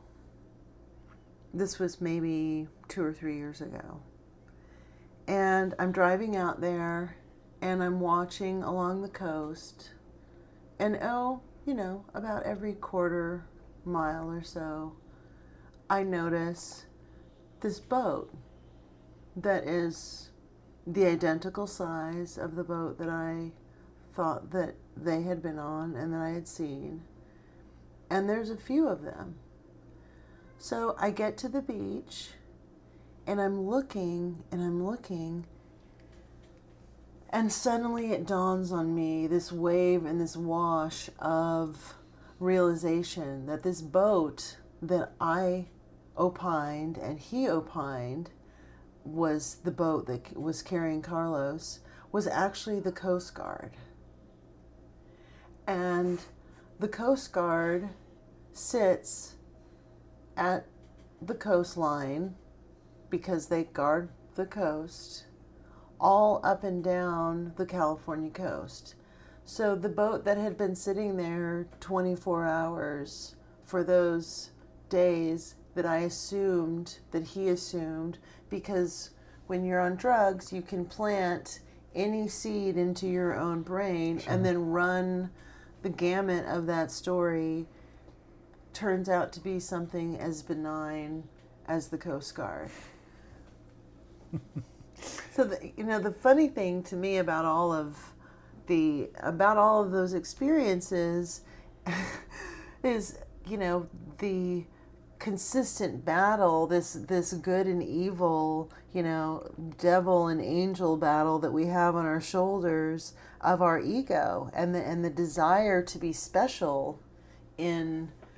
This was maybe 2 or 3 years ago. And I'm driving out there and I'm watching along the coast. And about every quarter mile or so, I notice this boat that is the identical size of the boat that I thought that they had been on and that I had seen. And there's a few of them. So I get to the beach And I'm looking and I'm looking, and suddenly it dawns on me, this wave and this wash of realization that this boat that I opined and he opined was the boat that was carrying Carlos was actually the Coast Guard. And the Coast Guard sits at the coastline because they guard the coast all up and down the California coast. So the boat that had been sitting there 24 hours for those days that I assumed, that he assumed, because when you're on drugs, you can plant any seed into your own brain and then run the gamut of that story, turns out to be something as benign as the Coast Guard. So the funny thing to me about all of those experiences is, the consistent battle, this good and evil, devil and angel battle that we have on our shoulders of our ego, and the desire to be special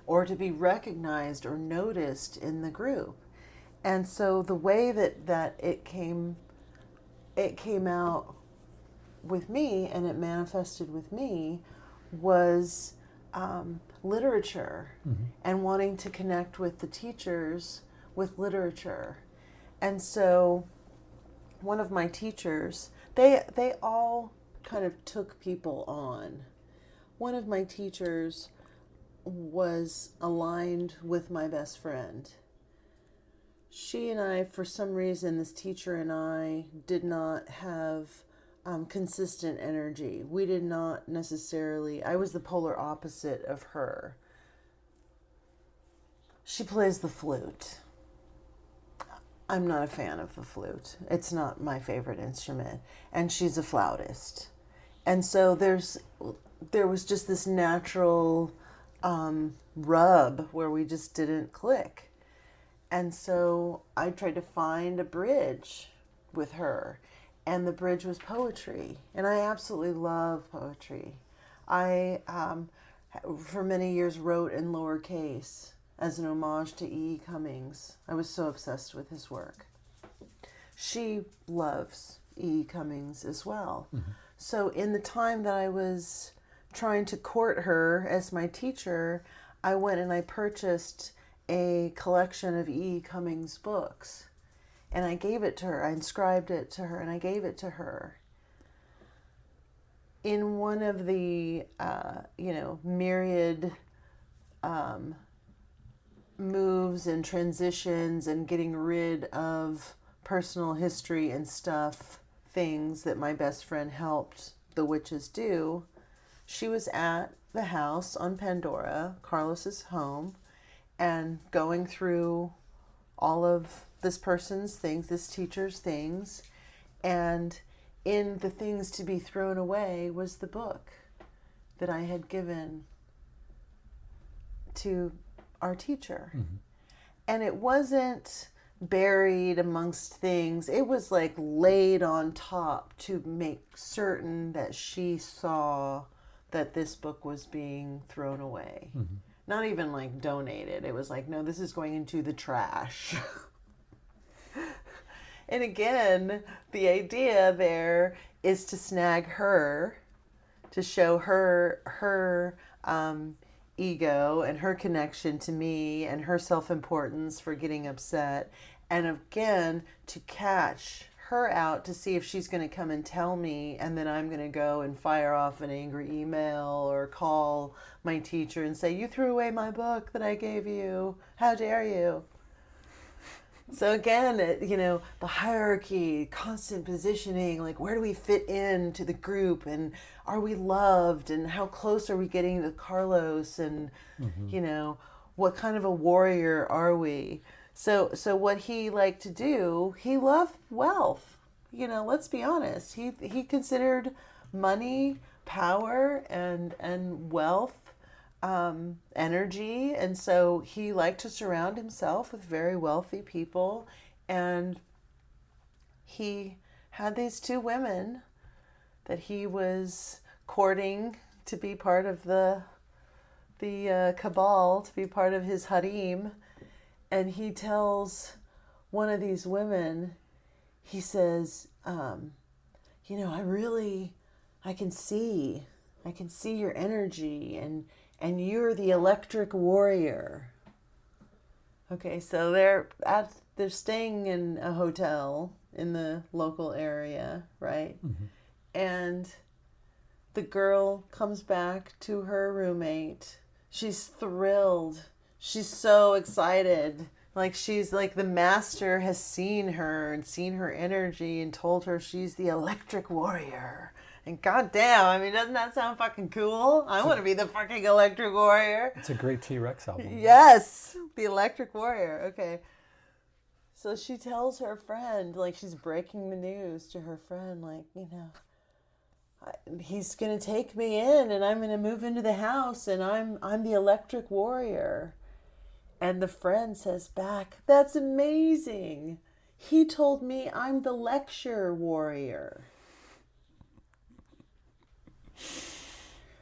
or to be recognized or noticed in the group. And so the way that it came out with me and it manifested with me was literature, and wanting to connect with the teachers with literature. And so one of my teachers, they all kind of took people on. One of my teachers was aligned with my best friend. She and I, for some reason, this teacher and I did not have consistent energy. We did not necessarily, I was the polar opposite of her. She plays the flute. I'm not a fan of the flute. It's not my favorite instrument. And she's a flautist. And so there was just this natural rub where we just didn't click. And so I tried to find a bridge with her, and the bridge was poetry. And I absolutely love poetry. I, for many years, wrote in lowercase as an homage to E. Cummings. I was so obsessed with his work. She loves E. Cummings as well. Mm-hmm. So in the time that I was trying to court her as my teacher, I went and I purchased a collection of E. Cummings books, and I gave it to her. I inscribed it to her, and I gave it to her. In one of the, myriad moves and transitions and getting rid of personal history and things that my best friend helped the witches do, she was at the house on Pandora, Carlos's home, and going through all of this person's things, this teacher's things, and in the things to be thrown away was the book that I had given to our teacher. Mm-hmm. And it wasn't buried amongst things. It was like laid on top to make certain that she saw that this book was being thrown away. Mm-hmm. Not even like donated. It was like, no, this is going into the trash. And again, the idea there is to snag her, to show her ego and her connection to me and her self-importance for getting upset. And again, to catch her out to see if she's going to come and tell me, and then I'm going to go and fire off an angry email or call my teacher and say, you threw away my book that I gave you. How dare you? So again, the hierarchy, constant positioning, like where do we fit into the group, and are we loved, and how close are we getting to Carlos, and what kind of a warrior are we? So what he liked to do, he loved wealth. Let's be honest. He considered money, power, and wealth, energy, and so he liked to surround himself with very wealthy people, And he had these two women that he was courting to be part of the cabal, to be part of his harem. And he tells one of these women, he says, you know, I can see your energy, and you're the electric warrior. Okay, so they're staying in a hotel in the local area, right? Mm-hmm. And the girl comes back to her roommate. She's thrilled. She's so excited. Like, she's like, the master has seen her and seen her energy and told her she's the electric warrior. And goddamn, I mean, doesn't that sound fucking cool? I want to be the fucking electric warrior. It's a great T-Rex album. Yes, the electric warrior. Okay. So she tells her friend, like, she's breaking the news to her friend, like, you know, he's going to take me in and I'm going to move into the house and I'm the electric warrior. And the friend says back, that's amazing. He told me I'm the lecture warrior.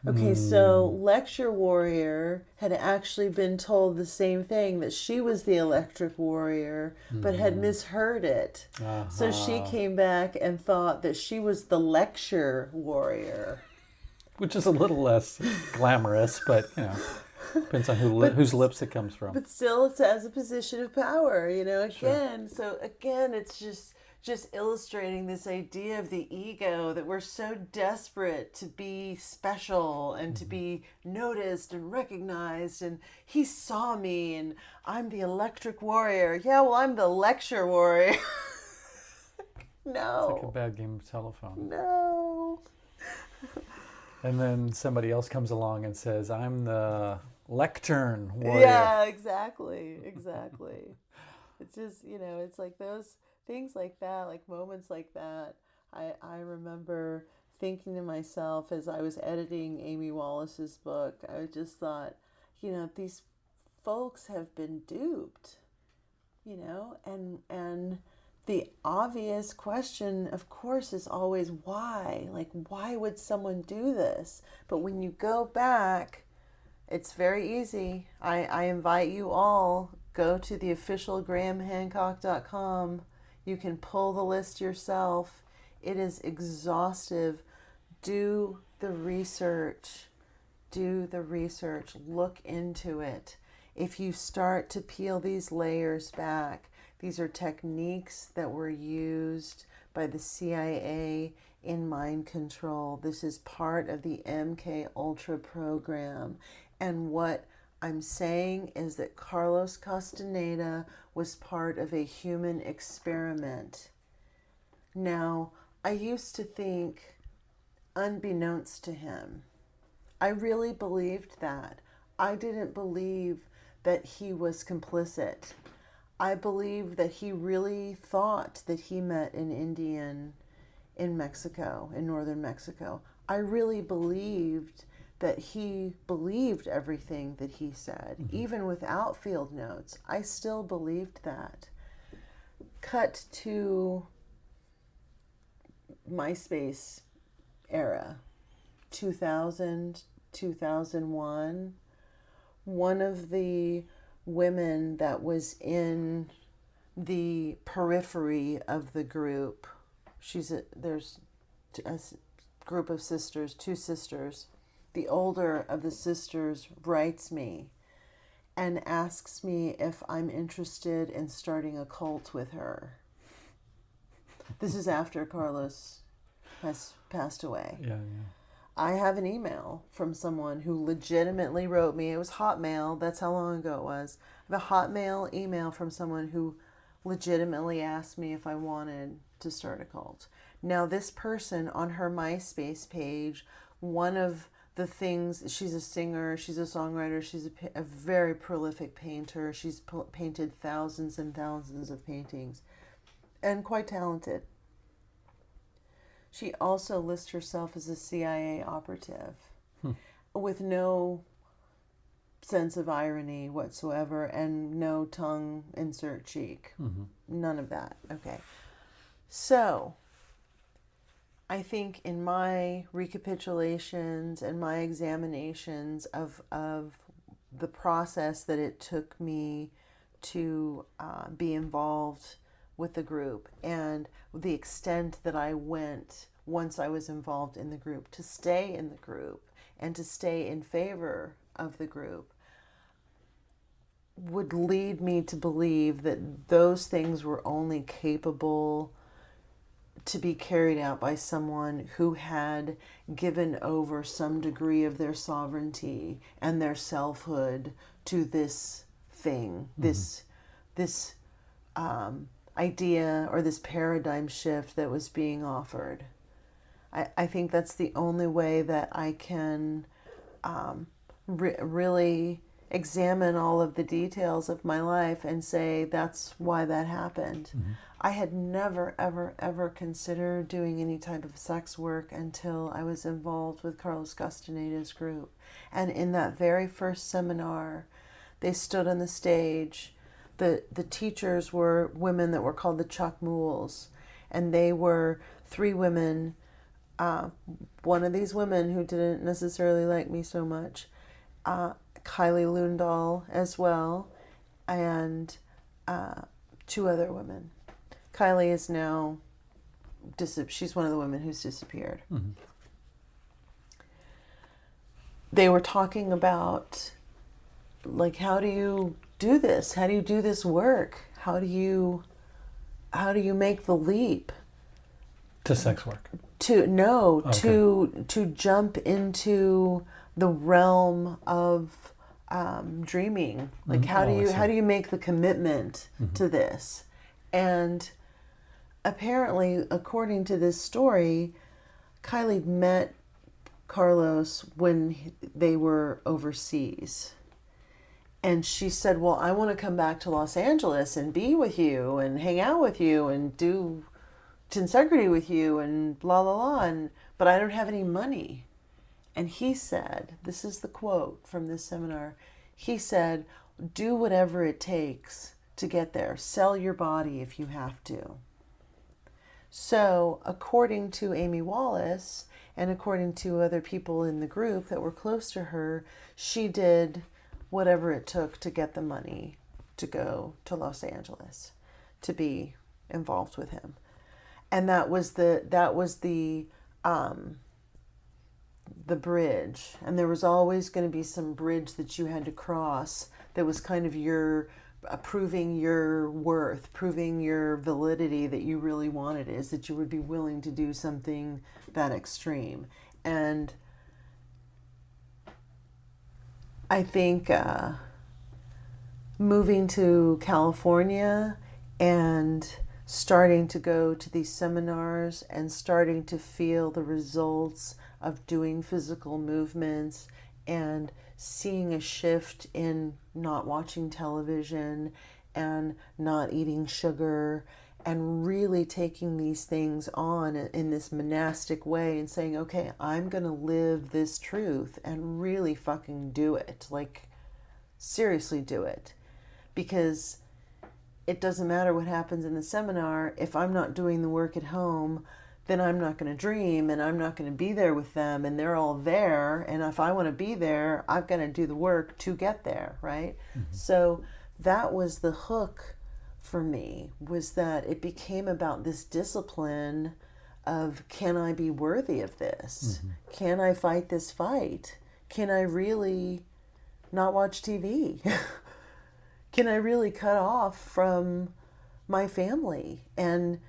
Okay, so lecture warrior had actually been told the same thing, that she was the electric warrior, but had misheard it. Uh-huh. So she came back and thought that she was the lecture warrior. Which is a little less glamorous, but, you know, depends on whose lips it comes from. But still, it's as a position of power, you know, again. Sure. So again, it's just illustrating this idea of the ego, that we're so desperate to be special and to be noticed and recognized, and he saw me and I'm the electric warrior. Yeah, well, I'm the lecture warrior. No. It's like a bad game of telephone. No. And then somebody else comes along and says, I'm the lectern warrior. Yeah, exactly. It's just, you know, it's like those things like that, like moments like that. I remember thinking to myself as I was editing Amy Wallace's book, I just thought, you know, these folks have been duped, you know, and the obvious question, of course, is always why? Like, why would someone do this? But when you go back, it's very easy. I invite you all, go to the official grahamhancock.com. You can pull the list yourself. It is exhaustive. Do the research. Look into it. If you start to peel these layers back, these are techniques that were used by the CIA in mind control. This is part of the MK Ultra program. And what I'm saying is that Carlos Castaneda was part of a human experiment. Now, I used to think, unbeknownst to him, I really believed that. I didn't believe that he was complicit. I believe that he really thought that he met an Indian in Mexico, in northern Mexico. I really believed that he believed everything that he said, even without field notes. I still believed that. Cut to MySpace era, 2000, 2001. One of the women that was in the periphery of the group, there's a group of sisters, two sisters. The older of the sisters writes me and asks me if I'm interested in starting a cult with her. This is after Carlos has passed away. Yeah. I have an email from someone who legitimately wrote me. It was Hotmail. That's how long ago it was. I have a Hotmail email from someone who legitimately asked me if I wanted to start a cult. Now, this person on her MySpace page, one of the things, she's a singer, she's a songwriter, she's a very prolific painter. She's painted thousands and thousands of paintings and quite talented. She also lists herself as a CIA operative with no sense of irony whatsoever, and no tongue insert cheek. None of that. Okay. So I think in my recapitulations and my examinations of the process that it took me to be involved with the group, and the extent that I went once I was involved in the group, to stay in the group and to stay in favor of the group, would lead me to believe that those things were only capable to be carried out by someone who had given over some degree of their sovereignty and their selfhood to this thing, this idea or this paradigm shift that was being offered. I think that's the only way that I can really examine all of the details of my life and say that's why that happened. I had never, ever, ever considered doing any type of sex work until I was involved with Carlos Castaneda's group. And in that very first seminar, they stood on the stage. The teachers were women that were called the Chuck Mules. And they were 3 women. One of these women who didn't necessarily like me so much, Kylie Lundahl as well, and 2 other women. Kylie is now, she's one of the women who's disappeared. They were talking about, like, how do you do this? How do you do this work? How do you make the leap? To sex work? To jump into the realm of dreaming. Like, how do you make the commitment to this? And apparently, according to this story, Kylie met Carlos when they were overseas. And she said, well, I want to come back to Los Angeles and be with you and hang out with you and do tensegrity with you and blah, blah, blah. But I don't have any money. And he said, this is the quote from this seminar, he said, do whatever it takes to get there. Sell your body if you have to. So according to Amy Wallace and according to other people in the group that were close to her, she did whatever it took to get the money to go to Los Angeles to be involved with him. And that was the bridge. And there was always going to be some bridge that you had to cross that was kind of your proving your worth, proving your validity, that you really wanted it, is that you would be willing to do something that extreme. And I think moving to California and starting to go to these seminars and starting to feel the results of doing physical movements and seeing a shift in not watching television and not eating sugar and really taking these things on in this monastic way and saying, okay, I'm going to live this truth and really fucking do it. Like, seriously do it. Because it doesn't matter what happens in the seminar. If I'm not doing the work at home, then I'm not going to dream and I'm not going to be there with them, and they're all there. And if I want to be there, I've got to do the work to get there, right? So that was the hook for me, was that it became about this discipline of, can I be worthy of this? Can I fight this fight? Can I really not watch TV? Can I really cut off from my family and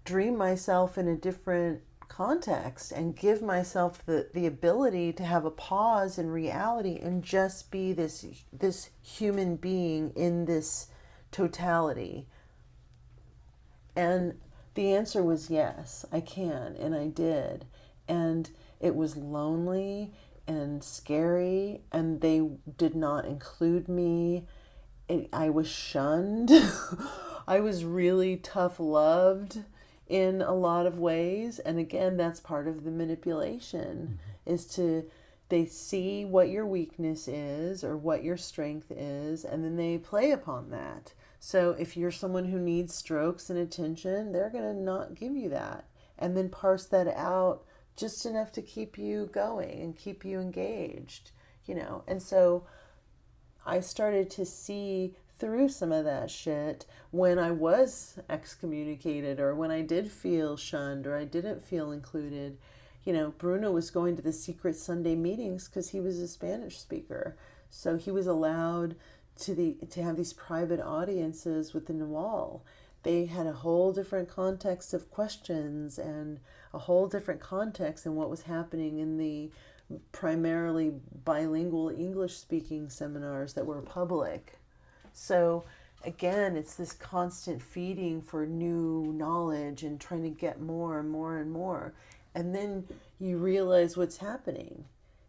dream myself in a different context and give myself the ability to have a pause in reality and just be this human being in this totality? And the answer was yes, I can, and I did. And it was lonely and scary, and they did not include me. I was shunned. I was really tough loved in a lot of ways. And again, that's part of the manipulation, is they see what your weakness is or what your strength is, and then they play upon that. So if you're someone who needs strokes and attention, they're going to not give you that, and then parse that out just enough to keep you going and keep you engaged, you know. And so I started to see through some of that shit when I was excommunicated, or when I did feel shunned, or I didn't feel included. You know, Bruno was going to the secret Sunday meetings because he was a Spanish speaker. So he was allowed to have these private audiences within the wall. They had a whole different context of questions and a whole different context in what was happening in the primarily bilingual English speaking seminars that were public. So again, it's this constant feeding for new knowledge and trying to get more and more and more. And then you realize what's happening.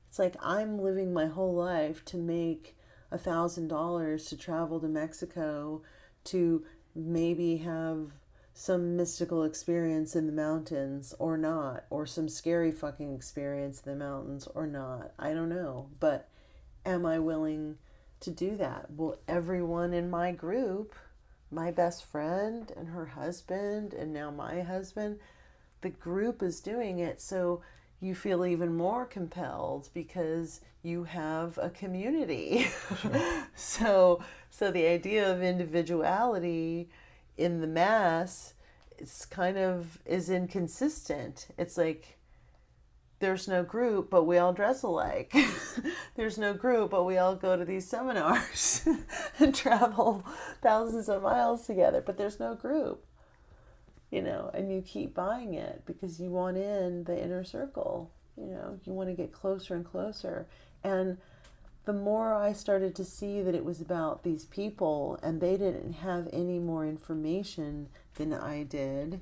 It's like, I'm living my whole life to make $1,000 to travel to Mexico to maybe have some mystical experience in the mountains or not, or some scary fucking experience in the mountains or not. I don't know. But am I willing to do that? Well, everyone in my group, my best friend and her husband, and now my husband, the group is doing it. So you feel even more compelled because you have a community. Sure. So the idea of individuality in the mass, it's kind of is inconsistent. It's like, there's no group, but we all dress alike. There's no group, but we all go to these seminars and travel thousands of miles together, but there's no group, you know, and you keep buying it because you want in the inner circle, you know, you want to get closer and closer. And the more I started to see that it was about these people and they didn't have any more information than I did,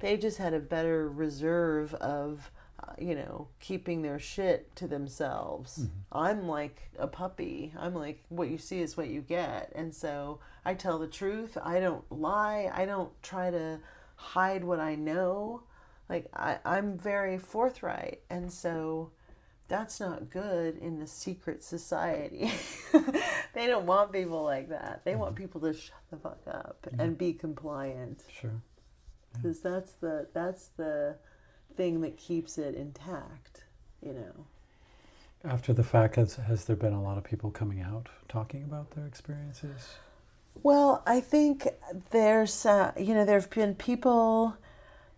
they just had a better reserve of, you know, keeping their shit to themselves. Mm-hmm. I'm like a puppy. I'm like, what you see is what you get. And so I tell the truth. I don't lie. I don't try to hide what I know. Like, I'm very forthright. And so that's not good in a secret society. They don't want people like that. They want people to shut the fuck up and be compliant. Sure. Because that's the thing that keeps it intact, you know. After the fact, has there been a lot of people coming out talking about their experiences? Well, I think there's, you know, there have been people.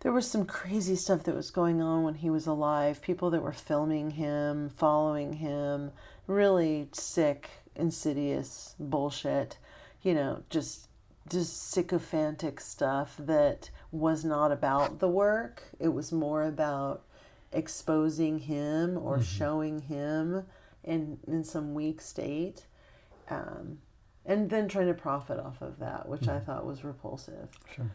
There was some crazy stuff that was going on when he was alive. People that were filming him, following him, really sick, insidious bullshit. You know, just sycophantic stuff that was not about the work. It was more about exposing him or showing him in some weak state, and then trying to profit off of that, which I thought was repulsive. Sure.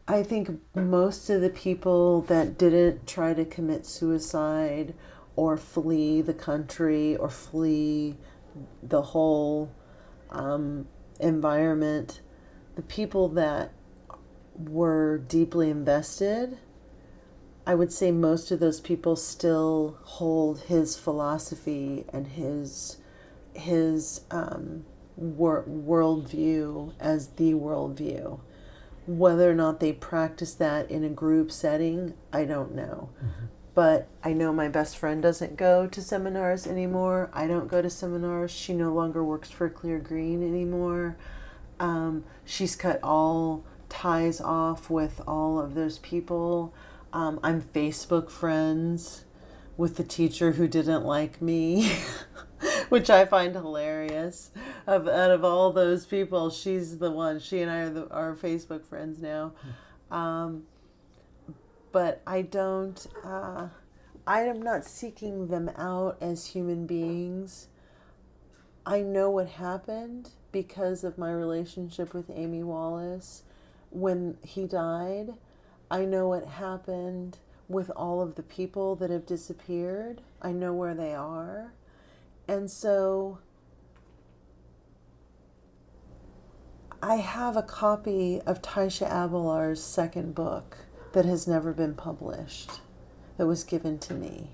I think most of the people that didn't try to commit suicide or flee the country or flee the whole environment, the people that were deeply invested, I would say most of those people still hold his philosophy and his worldview as the worldview. Whether or not they practice that in a group setting, I don't know. Mm-hmm. But I know my best friend doesn't go to seminars anymore. I don't go to seminars. She no longer works for Clear Green anymore. She's cut all ties off with all of those people. I'm Facebook friends with the teacher who didn't like me, which I find hilarious. Out of all those people, she's the one. She and I are Facebook friends now. But I don't, I am not seeking them out as human beings. I know what happened because of my relationship with Amy Wallace when he died. I know what happened with all of the people that have disappeared. I know where they are. And so I have a copy of Taisha Abelar's second book that has never been published that was given to me.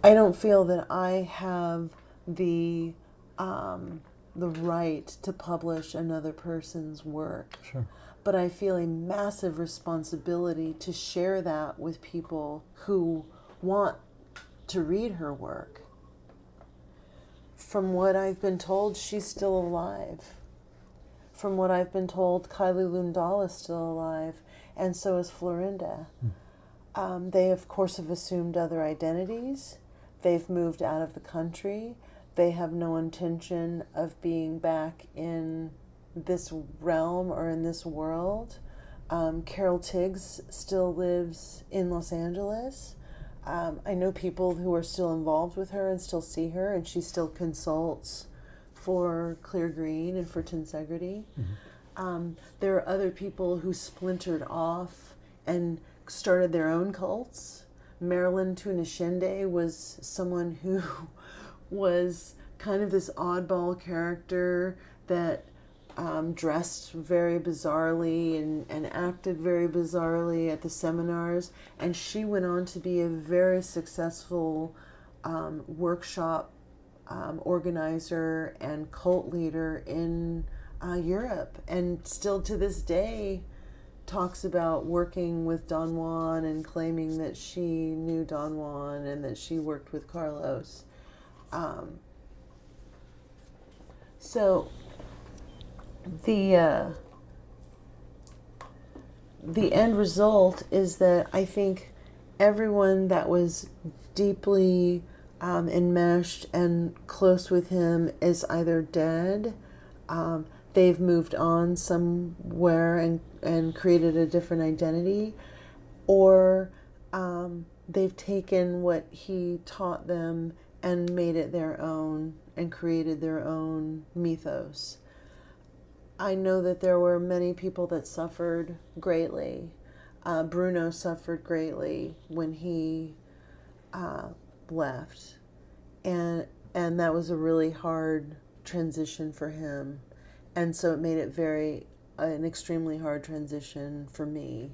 I don't feel that I have the right to publish another person's work. Sure. But I feel a massive responsibility to share that with people who want to read her work. From what I've been told, she's still alive. From what I've been told, Kylie Lundahl is still alive, and so is Florinda. They, of course, have assumed other identities. They've moved out of the country. They have no intention of being back in this realm or in this world. Carol Tiggs still lives in Los Angeles. I know people who are still involved with her and still see her, and she still consults for Clear Green and for Tensegrity. There are other people who splintered off and started their own cults. Marilyn Tunishinde was someone who was kind of this oddball character that dressed very bizarrely and acted very bizarrely at the seminars, and she went on to be a very successful workshop organizer and cult leader in Europe, and still to this day talks about working with Don Juan and claiming that she knew Don Juan and that she worked with Carlos. So the end result is that I think everyone that was deeply enmeshed and close with him is either dead, they've moved on somewhere and created a different identity, or they've taken what he taught them and made it their own and created their own mythos. I know that there were many people that suffered greatly. Bruno suffered greatly when he left, and that was a really hard transition for him, and so it made it an extremely hard transition for me.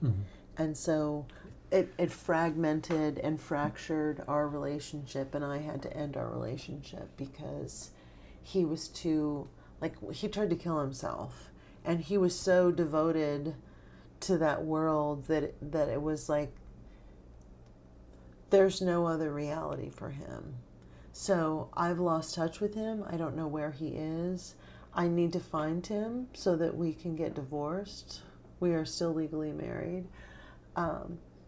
And so it fragmented and fractured our relationship, and I had to end our relationship because he was too, he tried to kill himself, and he was so devoted to that world that it was like there's no other reality for him. So I've lost touch with him. I don't know where he is. I need to find him so that we can get divorced. We are still legally married.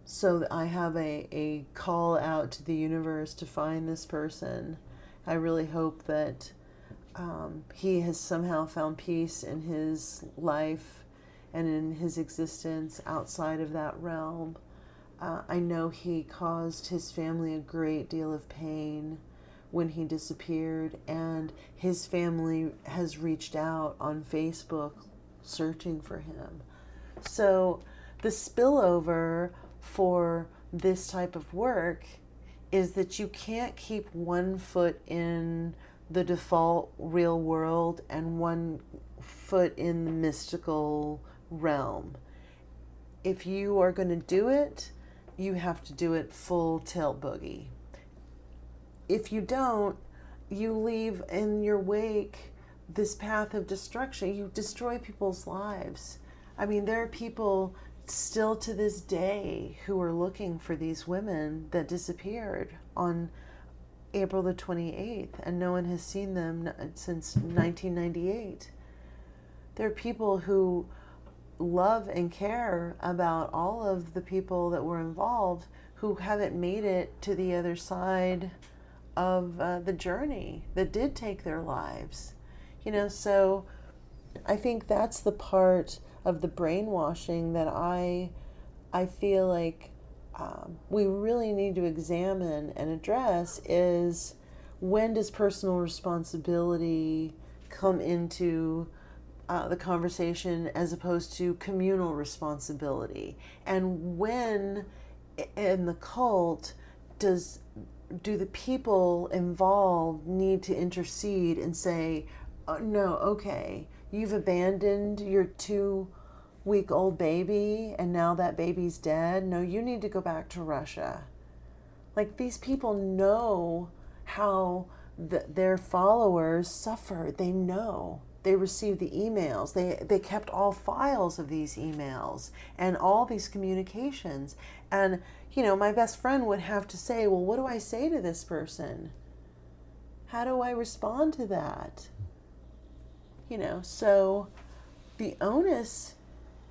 So I have a call out to the universe to find this person. I really hope that he has somehow found peace in his life and in his existence outside of that realm. I know he caused his family a great deal of pain when he disappeared, and his family has reached out on Facebook searching for him. So the spillover for this type of work is that you can't keep one foot in the default real world and one foot in the mystical realm. If you are going to do it, you have to do it full tilt boogie. If you don't, you leave in your wake this path of destruction. You destroy people's lives. I mean, there are people still to this day who are looking for these women that disappeared on April the 28th, and no one has seen them since 1998. There are people who love and care about all of the people that were involved who haven't made it to the other side of the journey, that did take their lives. So I think that's the part of the brainwashing that I feel like we really need to examine and address is, when does personal responsibility come into the conversation as opposed to communal responsibility? And when in the cult do the people involved need to intercede and say, no, okay, you've abandoned your two week-old baby and now that baby's dead. No, you need to go back to Russia. Like, these people know how their followers suffer. They know. They receive the emails. They kept all files of these emails and all these communications. And, you know, my best friend would have to say, well, what do I say to this person? How do I respond to that? You know, so the onus,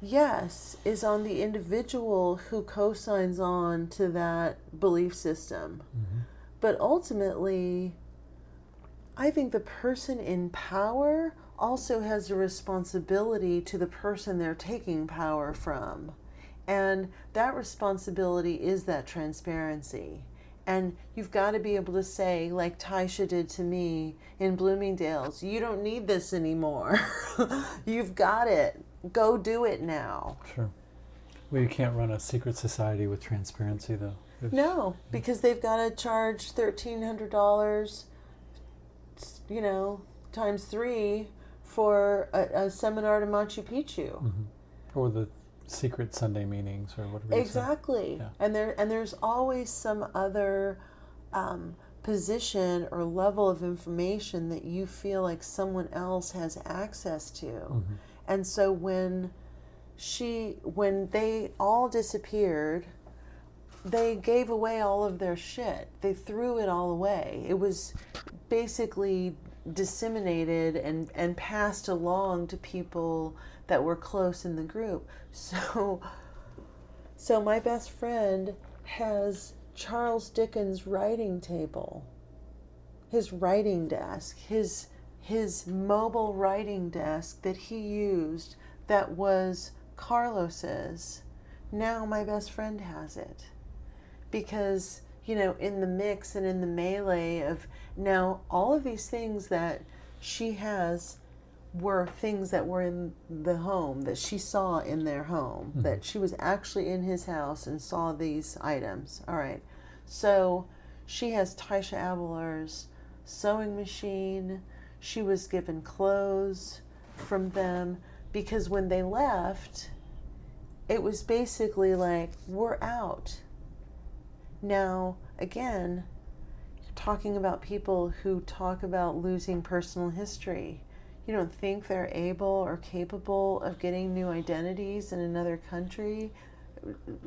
yes, is on the individual who co-signs on to that belief system. Mm-hmm. But ultimately, I think the person in power also has a responsibility to the person they're taking power from. And that responsibility is that transparency. And you've got to be able to say, like Taisha did to me in Bloomingdale's, you don't need this anymore. You've got it. Go do it now. Sure. Well, you can't run a secret society with transparency, though. No, because they've got to charge $1,300, you know, times 3 for a seminar to Machu Picchu. Mm-hmm. Or the secret Sunday meetings or whatever. Exactly. Yeah. And there's always some other position or level of information that you feel like someone else has access to. Mm-hmm. And so when they all disappeared, they gave away all of their shit. They threw it all away. It was basically disseminated and passed along to people that were close in the group. So my best friend has Charles Dickens' writing table, his writing desk, his mobile writing desk that he used that was Carlos's. Now my best friend has it. Because, you know, in the mix and in the melee of now all of these things that she has were things that were in the home, that she saw in their home, mm-hmm. that she was actually in his house and saw these items. All right. So she has Taisha Abelar's sewing machine. She was given clothes from them because when they left, it was basically like, we're out. Now, again, you're talking about people who talk about losing personal history. You don't think they're able or capable of getting new identities in another country,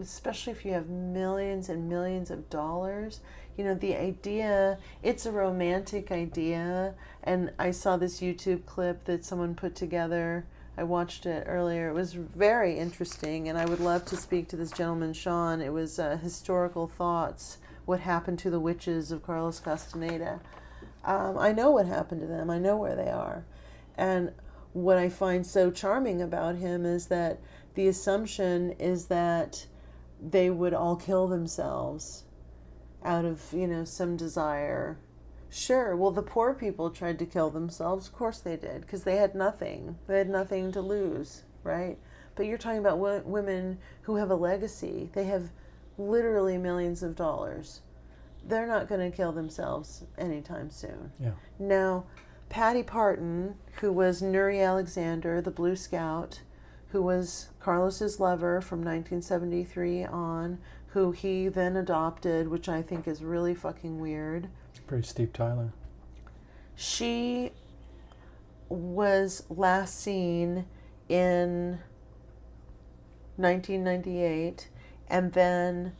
especially if you have millions and millions of dollars. You know, the idea, it's a romantic idea. And I saw this YouTube clip that someone put together. I watched it earlier. It was very interesting, and I would love to speak to this gentleman, Sean. It was Historical Thoughts, What Happened to the Witches of Carlos Castaneda. I know what happened to them. I know where they are. And what I find so charming about him is that the assumption is that they would all kill themselves out of, you know, some desire. Sure, well, the poor people tried to kill themselves. Of course they did, because they had nothing. They had nothing to lose, right? But you're talking about women who have a legacy. They have literally millions of dollars. They're not going to kill themselves anytime soon. Yeah. Now, Patty Parton, who was Nuri Alexander, the Blue Scout, who was Carlos's lover from 1973 on, who he then adopted, which I think is really fucking weird. Very Steve Tyler. She was last seen in 1998, and then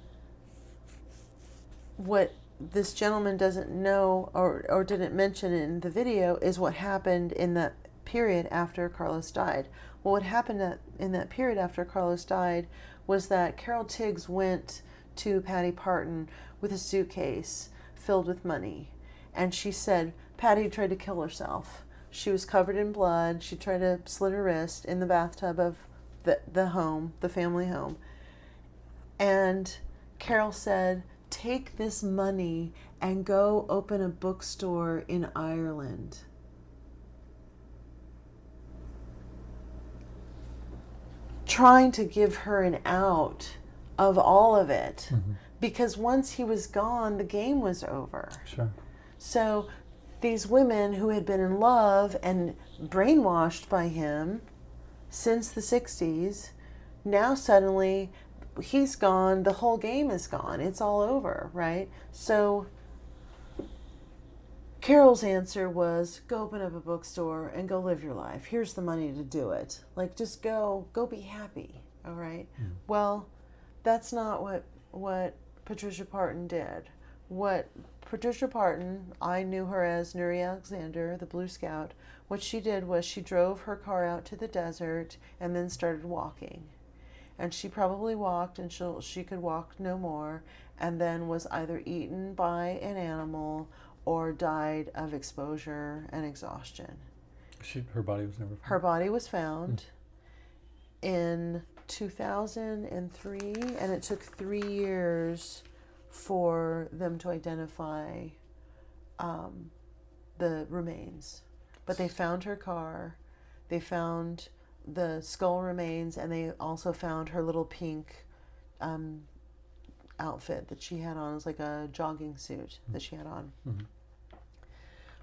what this gentleman doesn't know or didn't mention in the video is what happened in that period after Carlos died. Well, what happened in that period after Carlos died was that Carol Tiggs went to Patty Parton with a suitcase filled with money. And she said Patty tried to kill herself. She was covered in blood. She tried to slit her wrist in the bathtub of the home, the family home. And Carol said, take this money and go open a bookstore in Ireland. Trying to give her an out of all of it. Mm-hmm. Because once he was gone, the game was over. Sure. So these women who had been in love and brainwashed by him since the 60s now suddenly he's gone, the whole game is gone, it's all over, right? So Carol's answer was, go open up a bookstore and go live your life. Here's the money to do it. Like, just go be happy, all right? Well, that's not what Patricia Parton did. What Patricia Parton, I knew her as Nuri Alexander, the Blue Scout. What she did was she drove her car out to the desert and then started walking. And she probably walked until she could walk no more, and then was either eaten by an animal or died of exposure and exhaustion. Her body was never found. Her body was found in 2003, and it took 3 years for them to identify the remains. But they found her car, they found the skull remains, and they also found her little pink outfit that she had on. It was like a jogging suit that she had on. Mm-hmm.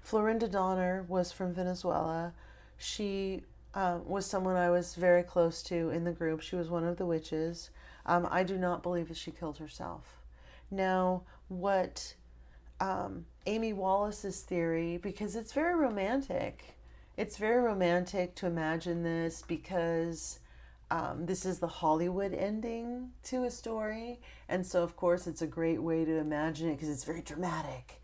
Florinda Donner was from Venezuela. She was someone I was very close to in the group. She was one of the witches. I do not believe that she killed herself. Now, what Amy Wallace's theory, because it's very romantic. It's very romantic to imagine this because this is the Hollywood ending to a story. And so, of course, it's a great way to imagine it because it's very dramatic.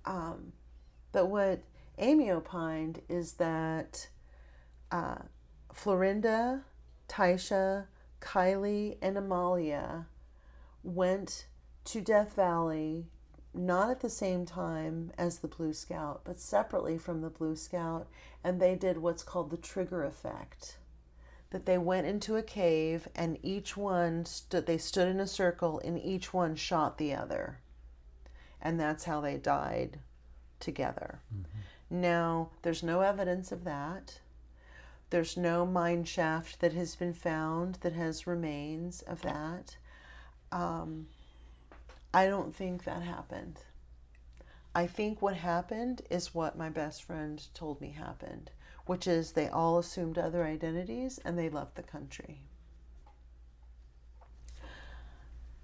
But what Amy opined is that Florinda, Taisha, Kylie, and Amalia went to Death Valley not at the same time as the Blue Scout, but separately from the Blue Scout, and they did what's called the trigger effect. That they went into a cave and each one they stood in a circle and each one shot the other. And that's how they died together. Mm-hmm. Now, there's no evidence of that. There's no mine shaft that has been found that has remains of that. I don't think that happened. I think what happened is what my best friend told me happened, which is they all assumed other identities and they left the country.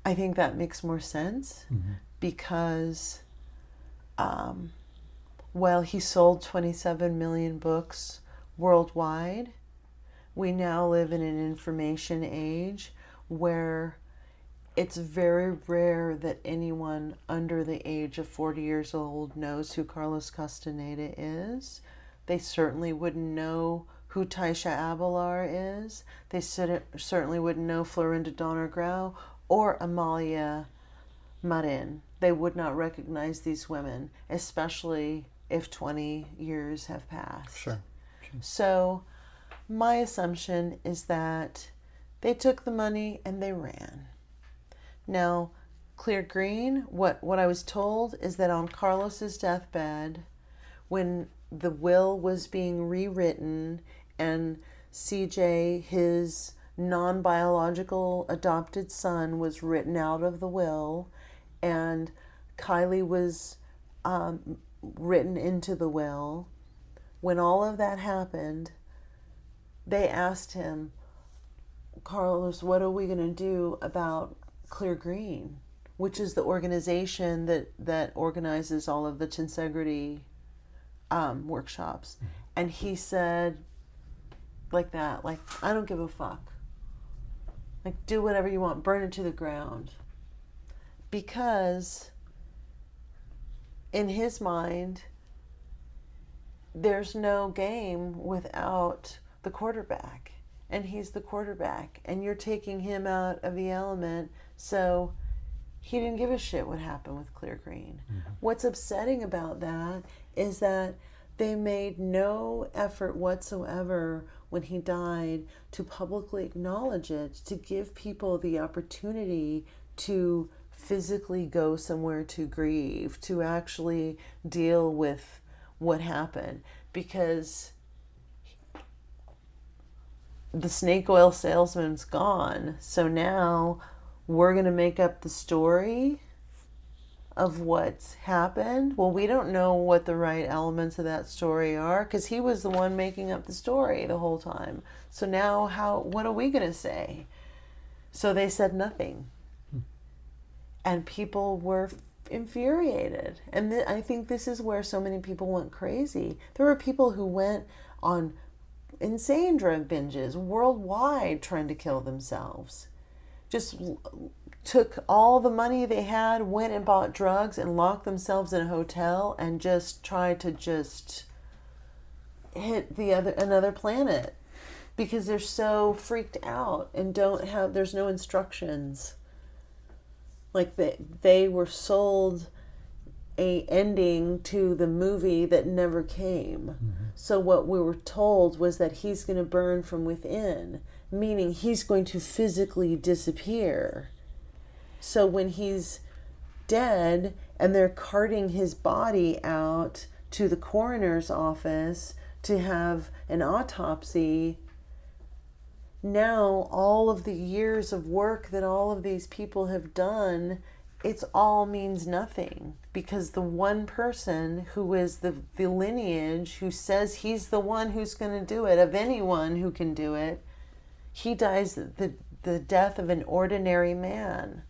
I think that makes more sense because while he sold 27 million books worldwide, we now live in an information age where it's very rare that anyone under the age of 40 years old knows who Carlos Castaneda is. They certainly wouldn't know who Taisha Abelar is. They certainly wouldn't know Florinda Donner Grau or Amalia Marin. They would not recognize these women, especially if 20 years have passed. Sure. So my assumption is that they took the money and they ran. Now, Clear Green, what I was told is that on Carlos's deathbed, when the will was being rewritten and CJ, his non-biological adopted son, was written out of the will and Kylie was written into the will, when all of that happened, they asked him, Carlos, what are we going to do about Clear Green, which is the organization that organizes all of the Tensegrity workshops. And he said like that, like, I don't give a fuck. Like, do whatever you want, burn it to the ground. Because in his mind, there's no game without the quarterback. And he's the quarterback. And you're taking him out of the element. So he didn't give a shit what happened with Clear Green. Mm-hmm. What's upsetting about that is that they made no effort whatsoever when he died to publicly acknowledge it, to give people the opportunity to physically go somewhere to grieve, to actually deal with what happened. Because the snake oil salesman's gone. So now we're going to make up the story of what's happened. Well, we don't know what the right elements of that story are because he was the one making up the story the whole time. So now what are we going to say? So they said nothing. And people were infuriated. And I think this is where so many people went crazy. There were people who went on insane drug binges worldwide trying to kill themselves. Just took all the money they had, went and bought drugs and locked themselves in a hotel and just tried to just hit another planet because they're so freaked out and there's no instructions. Like they were sold a ending to the movie that never came. Mm-hmm. So what we were told was that he's going to burn from within, meaning he's going to physically disappear. So when he's dead and they're carting his body out to the coroner's office to have an autopsy, now all of the years of work that all of these people have done, it all means nothing, because the one person who is the lineage, who says he's the one who's going to do it, of anyone who can do it, he dies the death of an ordinary man.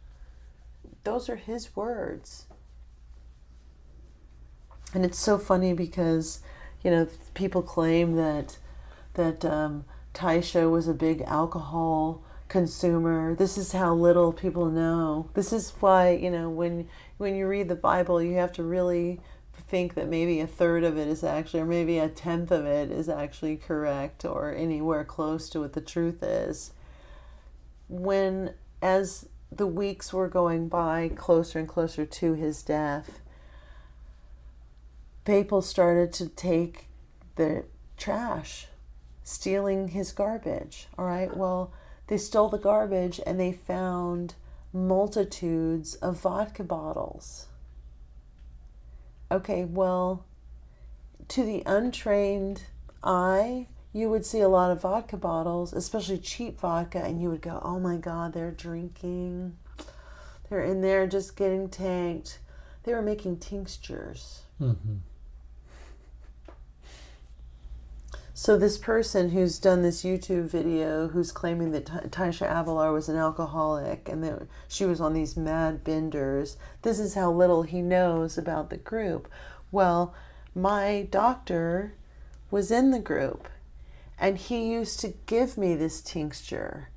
Those are his words. And it's so funny because, people claim that Taisha was a big alcohol consumer. This is how little people know. This is why, when you read the Bible, you have to really think that maybe a third of it is actually, or maybe a tenth of it is actually correct or anywhere close to what the truth is. As the weeks were going by closer and closer to his death, people started to take the trash, stealing his garbage. All right, well, they stole the garbage and they found multitudes of vodka bottles. Okay, well, to the untrained eye, you would see a lot of vodka bottles, especially cheap vodka, and you would go, oh my God, they're drinking. They're in there just getting tanked. They were making tinctures. Mm-hmm. So this person who's done this YouTube video, who's claiming that Taisha Avalar was an alcoholic and that she was on these mad benders, this is how little he knows about the group. Well, my doctor was in the group, and he used to give me this tincture,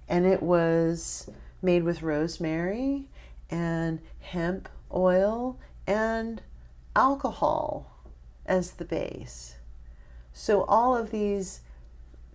and it was made with rosemary and hemp oil and alcohol as the base. So all of these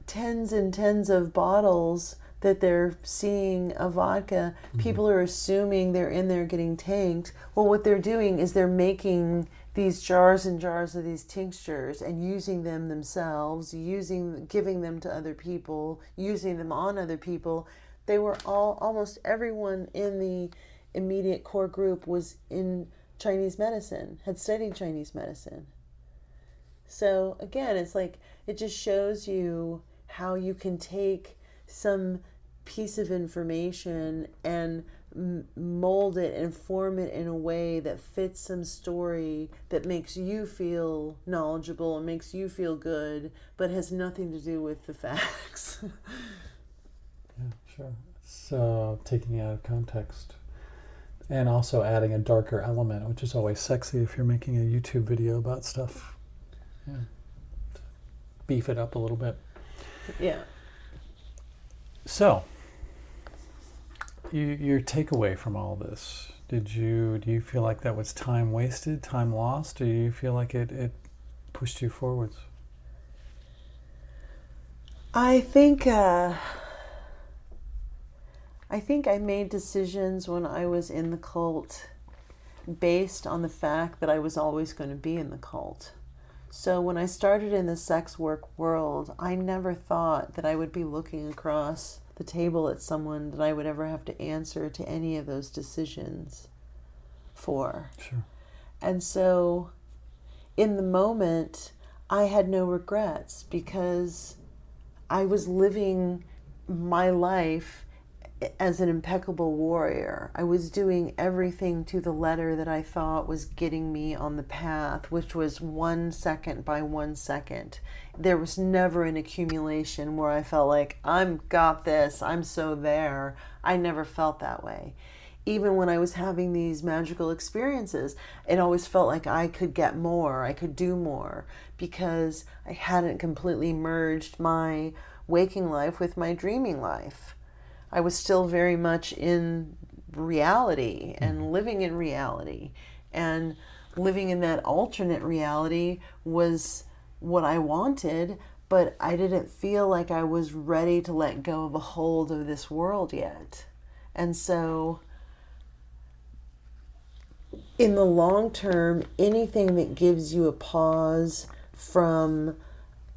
tens and tens of bottles that they're seeing of vodka, people are assuming they're in there getting tanked. Well, what they're doing is they're making these jars and jars of these tinctures and using them themselves, giving them to other people, using them on other people. They were almost everyone in the immediate core group was in Chinese medicine, had studied Chinese medicine. So again, it's like, it just shows you how you can take some piece of information and mold it and form it in a way that fits some story that makes you feel knowledgeable and makes you feel good, but has nothing to do with the facts. Yeah, sure. So taking it out of context and also adding a darker element, which is always sexy if you're making a YouTube video about stuff. Yeah. Beef it up a little bit. Yeah. So, your takeaway from all this, do you feel like that was time wasted, time lost, or do you feel like it pushed you forwards? I think I made decisions when I was in the cult based on the fact that I was always going to be in the cult. So when I started in the sex work world, I never thought that I would be looking across the table at someone that I would ever have to answer to any of those decisions for. Sure. And so in the moment, I had no regrets because I was living my life as an impeccable warrior. I was doing everything to the letter that I thought was getting me on the path, which was 1 second by 1 second. There was never an accumulation where I felt like, I'm got this, I'm so there. I never felt that way. Even when I was having these magical experiences, it always felt like I could get more, I could do more, because I hadn't completely merged my waking life with my dreaming life. I was still very much in reality and living in reality. And living in that alternate reality was what I wanted, but I didn't feel like I was ready to let go of a hold of this world yet. And so in the long term, anything that gives you a pause from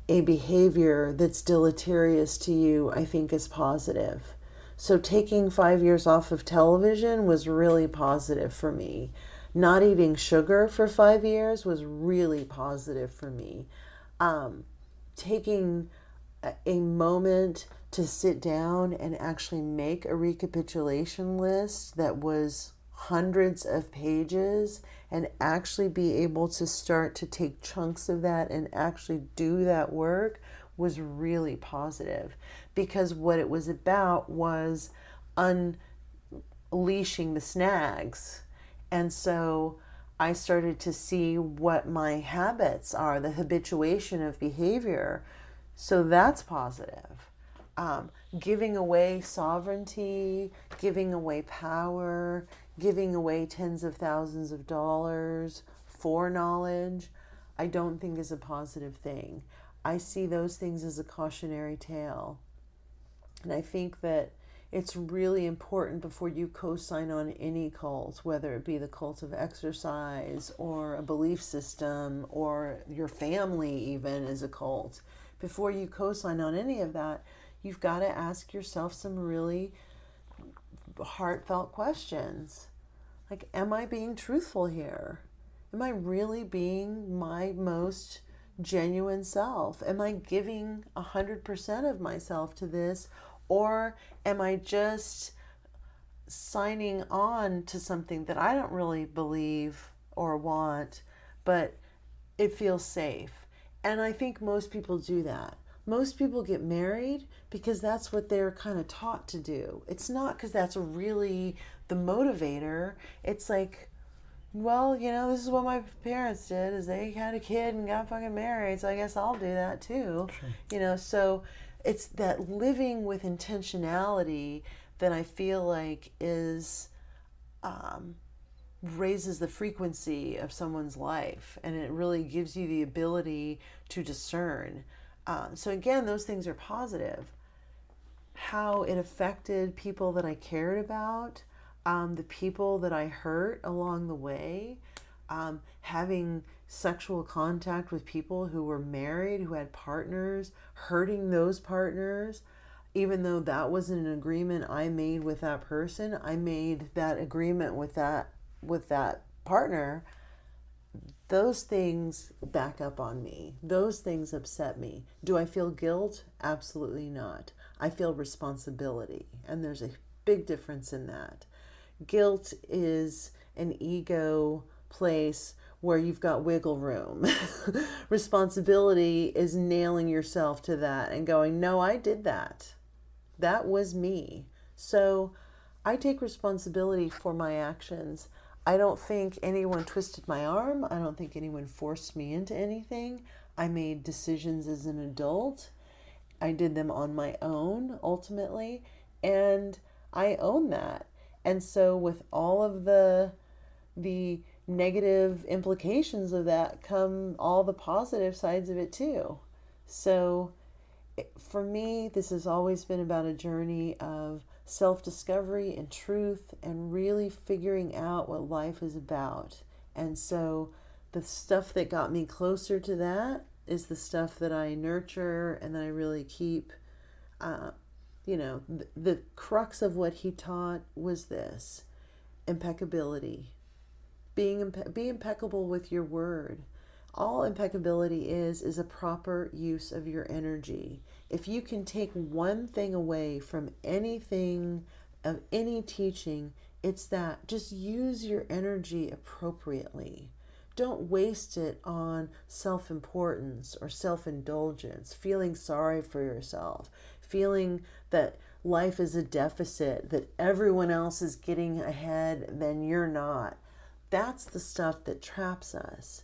a behavior that's deleterious to you, I think is positive. So taking 5 years off of television was really positive for me. Not eating sugar for 5 years was really positive for me. Taking a moment to sit down and actually make a recapitulation list that was hundreds of pages and actually be able to start to take chunks of that and actually do that work was really positive, because what it was about was unleashing the snags. And so I started to see what my habits are, the habituation of behavior. So that's positive. Giving away sovereignty, giving away power, giving away tens of thousands of dollars for knowledge, I don't think is a positive thing. I see those things as a cautionary tale. And I think that it's really important before you co-sign on any cult, whether it be the cult of exercise or a belief system or your family even is a cult. Before you co-sign on any of that, you've got to ask yourself some really heartfelt questions. Like, am I being truthful here? Am I really being my most genuine self? Am I giving 100% of myself to this? Or am I just signing on to something that I don't really believe or want, but it feels safe? And I think most people do that. Most people get married because that's what they're kind of taught to do. It's not because that's really the motivator. It's like, well, you know, this is what my parents did, is they had a kid and got fucking married, so I guess I'll do that too. Sure. You know, so it's that living with intentionality that I feel like is raises the frequency of someone's life, and it really gives you the ability to discern. So again, those things are positive. How it affected people that I cared about, the people that I hurt along the way, having sexual contact with people who were married, who had partners, hurting those partners, even though that wasn't an agreement I made with that person, I made that agreement with that partner. Those things back up on me. Those things upset me. Do I feel guilt? Absolutely not. I feel responsibility, and there's a big difference in that. Guilt is an ego place where you've got wiggle room. Responsibility is nailing yourself to that and going, no, I did that. That was me. So I take responsibility for my actions. I don't think anyone twisted my arm. I don't think anyone forced me into anything. I made decisions as an adult. I did them on my own, ultimately, and I own that. And so with all of the negative implications of that come all the positive sides of it too. So for me, this has always been about a journey of self-discovery and truth and really figuring out what life is about. And so the stuff that got me closer to that is the stuff that I nurture and that I really keep. The crux of what he taught was this: impeccability. Be impeccable with your word. All impeccability is a proper use of your energy. If you can take one thing away from anything of any teaching, it's that just use your energy appropriately. Don't waste it on self-importance or self-indulgence, feeling sorry for yourself, feeling that life is a deficit, that everyone else is getting ahead, then you're not. That's the stuff that traps us.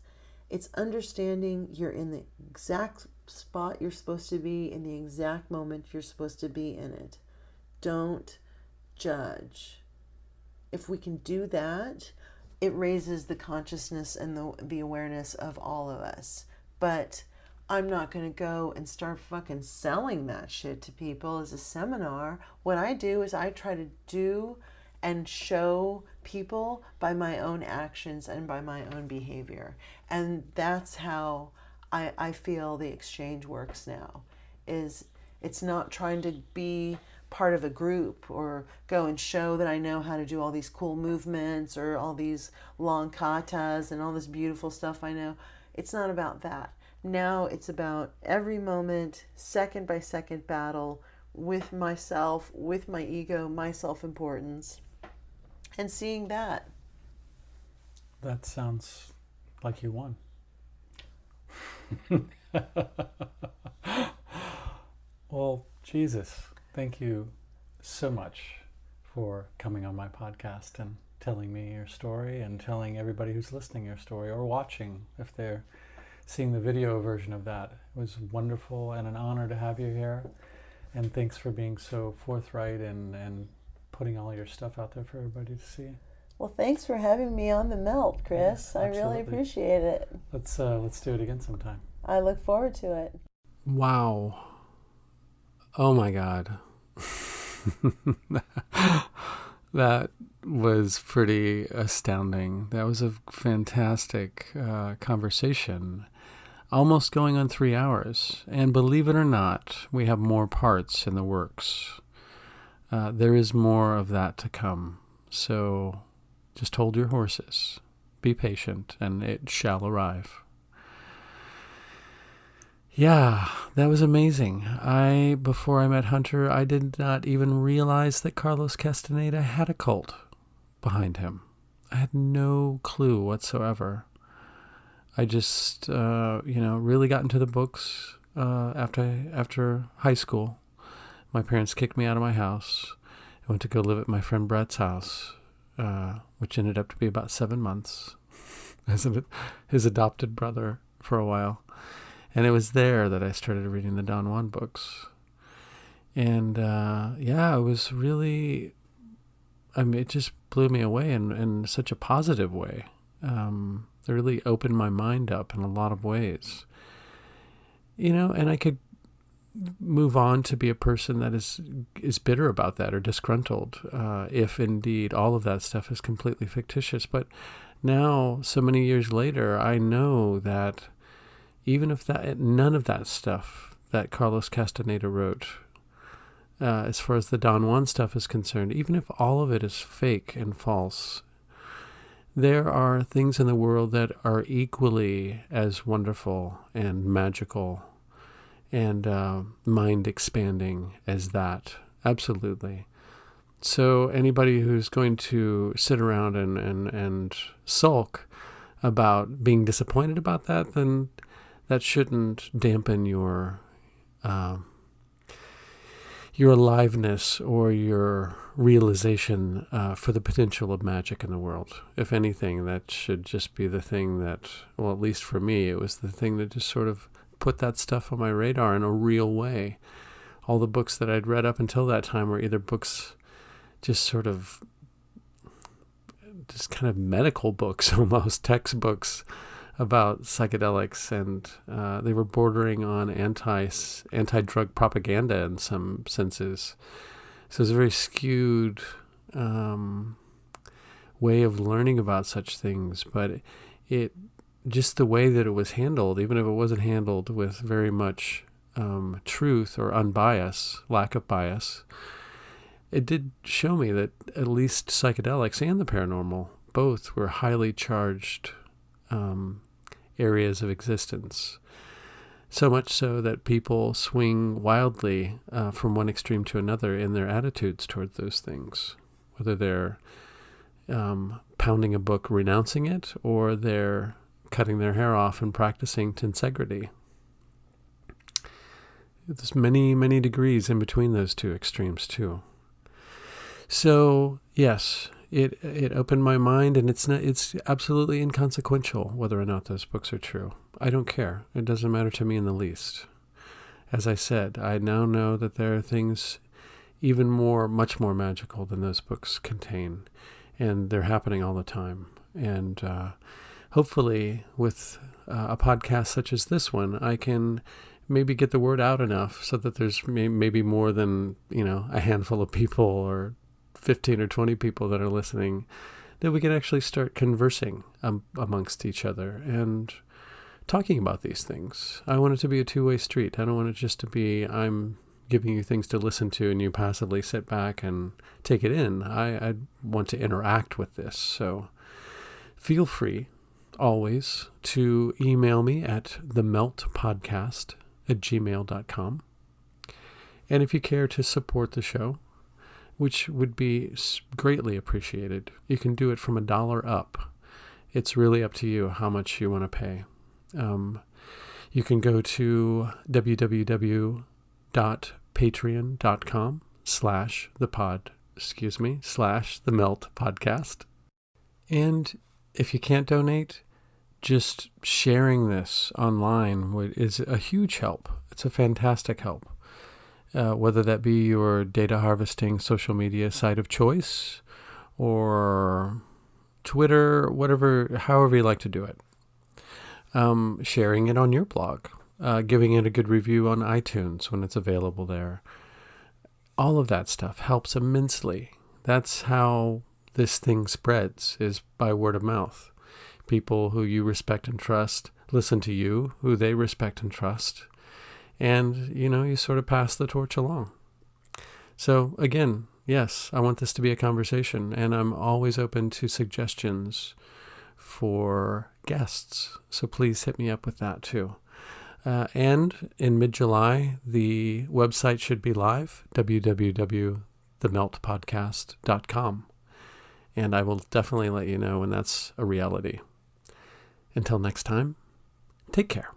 It's understanding you're in the exact spot you're supposed to be in the exact moment you're supposed to be in it. Don't judge. If we can do that, it raises the consciousness and the awareness of all of us. But I'm not going to go and start fucking selling that shit to people as a seminar. What I do is I try to do and show people by my own actions and by my own behavior. And that's how I feel the exchange works now. It's not trying to be part of a group or go and show that I know how to do all these cool movements or all these long katas and all this beautiful stuff I know. It's not about that. Now it's about every moment, second by second battle with myself, with my ego, my self-importance, and seeing that. That sounds like you won. Well, Jesus, thank you so much for coming on my podcast and telling me your story and telling everybody who's listening your story or watching if they're seeing the video version of that. It was wonderful and an honor to have you here. And thanks for being so forthright and putting all your stuff out there for everybody to see. Well, thanks for having me on the melt, Chris. Yeah, I really appreciate it. Let's do it again sometime. I look forward to it. Wow. Oh my God. That was pretty astounding. That was a fantastic conversation. Almost going on 3 hours. And believe it or not, we have more parts in the works. There is more of that to come. So just hold your horses. Be patient, and it shall arrive. Yeah, that was amazing. Before I met Hunter, I did not even realize that Carlos Castaneda had a cult behind him. I had no clue whatsoever. I just, really got into the books after high school. My parents kicked me out of my house. I went to go live at my friend Brett's house, which ended up to be about 7 months as his adopted brother for a while. And it was there that I started reading the Don Juan books. And it was really, it just blew me away in such a positive way. It really opened my mind up in a lot of ways. And I could move on to be a person that is bitter about that or disgruntled, if indeed all of that stuff is completely fictitious. But now, so many years later, I know that even if none of that stuff that Carlos Castaneda wrote, as far as the Don Juan stuff is concerned, even if all of it is fake and false, there are things in the world that are equally as wonderful and magical and mind-expanding as that. Absolutely. So anybody who's going to sit around and sulk about being disappointed about that, then that shouldn't dampen your aliveness or your realization for the potential of magic in the world. If anything, that should just be the thing that, well, at least for me, it was the thing that just sort of put that stuff on my radar in a real way. All the books that I'd read up until that time were either books just kind of medical books, almost textbooks about psychedelics, and they were bordering on anti-drug propaganda in some senses. So it's a very skewed way of learning about such things, but it just the way that it was handled, even if it wasn't handled with very much truth or lack of bias, it did show me that at least psychedelics and the paranormal both were highly charged areas of existence. So much so that people swing wildly from one extreme to another in their attitudes toward those things, whether they're pounding a book, renouncing it, or they're cutting their hair off and practicing tensegrity. There's many, many degrees in between those two extremes too. So yes, it opened my mind, and it's absolutely inconsequential whether or not those books are true. I don't care. It doesn't matter to me in the least. As I said, I now know that there are things even much more magical than those books contain, and they're happening all the time. And hopefully with a podcast such as this one, I can maybe get the word out enough so that there's maybe more than, a handful of people or 15 or 20 people that are listening, that we can actually start conversing amongst each other and talking about these things. I want it to be a two-way street. I don't want it just to be I'm giving you things to listen to and you passively sit back and take it in. I want to interact with this. So feel free always to email me at themeltpodcast@gmail.com. And if you care to support the show, which would be greatly appreciated, you can do it from $1 up. It's really up to you how much you want to pay. You can go to www.patreon.com/themeltpodcast. And if you can't donate, just sharing this online is a huge help. It's a fantastic help. Whether that be your data harvesting social media site of choice or Twitter, however you like to do it. Sharing it on your blog, giving it a good review on iTunes when it's available there. All of that stuff helps immensely. That's how this thing spreads, is by word of mouth. People who you respect and trust listen to you, who they respect and trust. And, you sort of pass the torch along. So again, yes, I want this to be a conversation, and I'm always open to suggestions for guests. So please hit me up with that too. And in mid-July, the website should be live, www.themeltpodcast.com. And I will definitely let you know when that's a reality. Until next time, take care.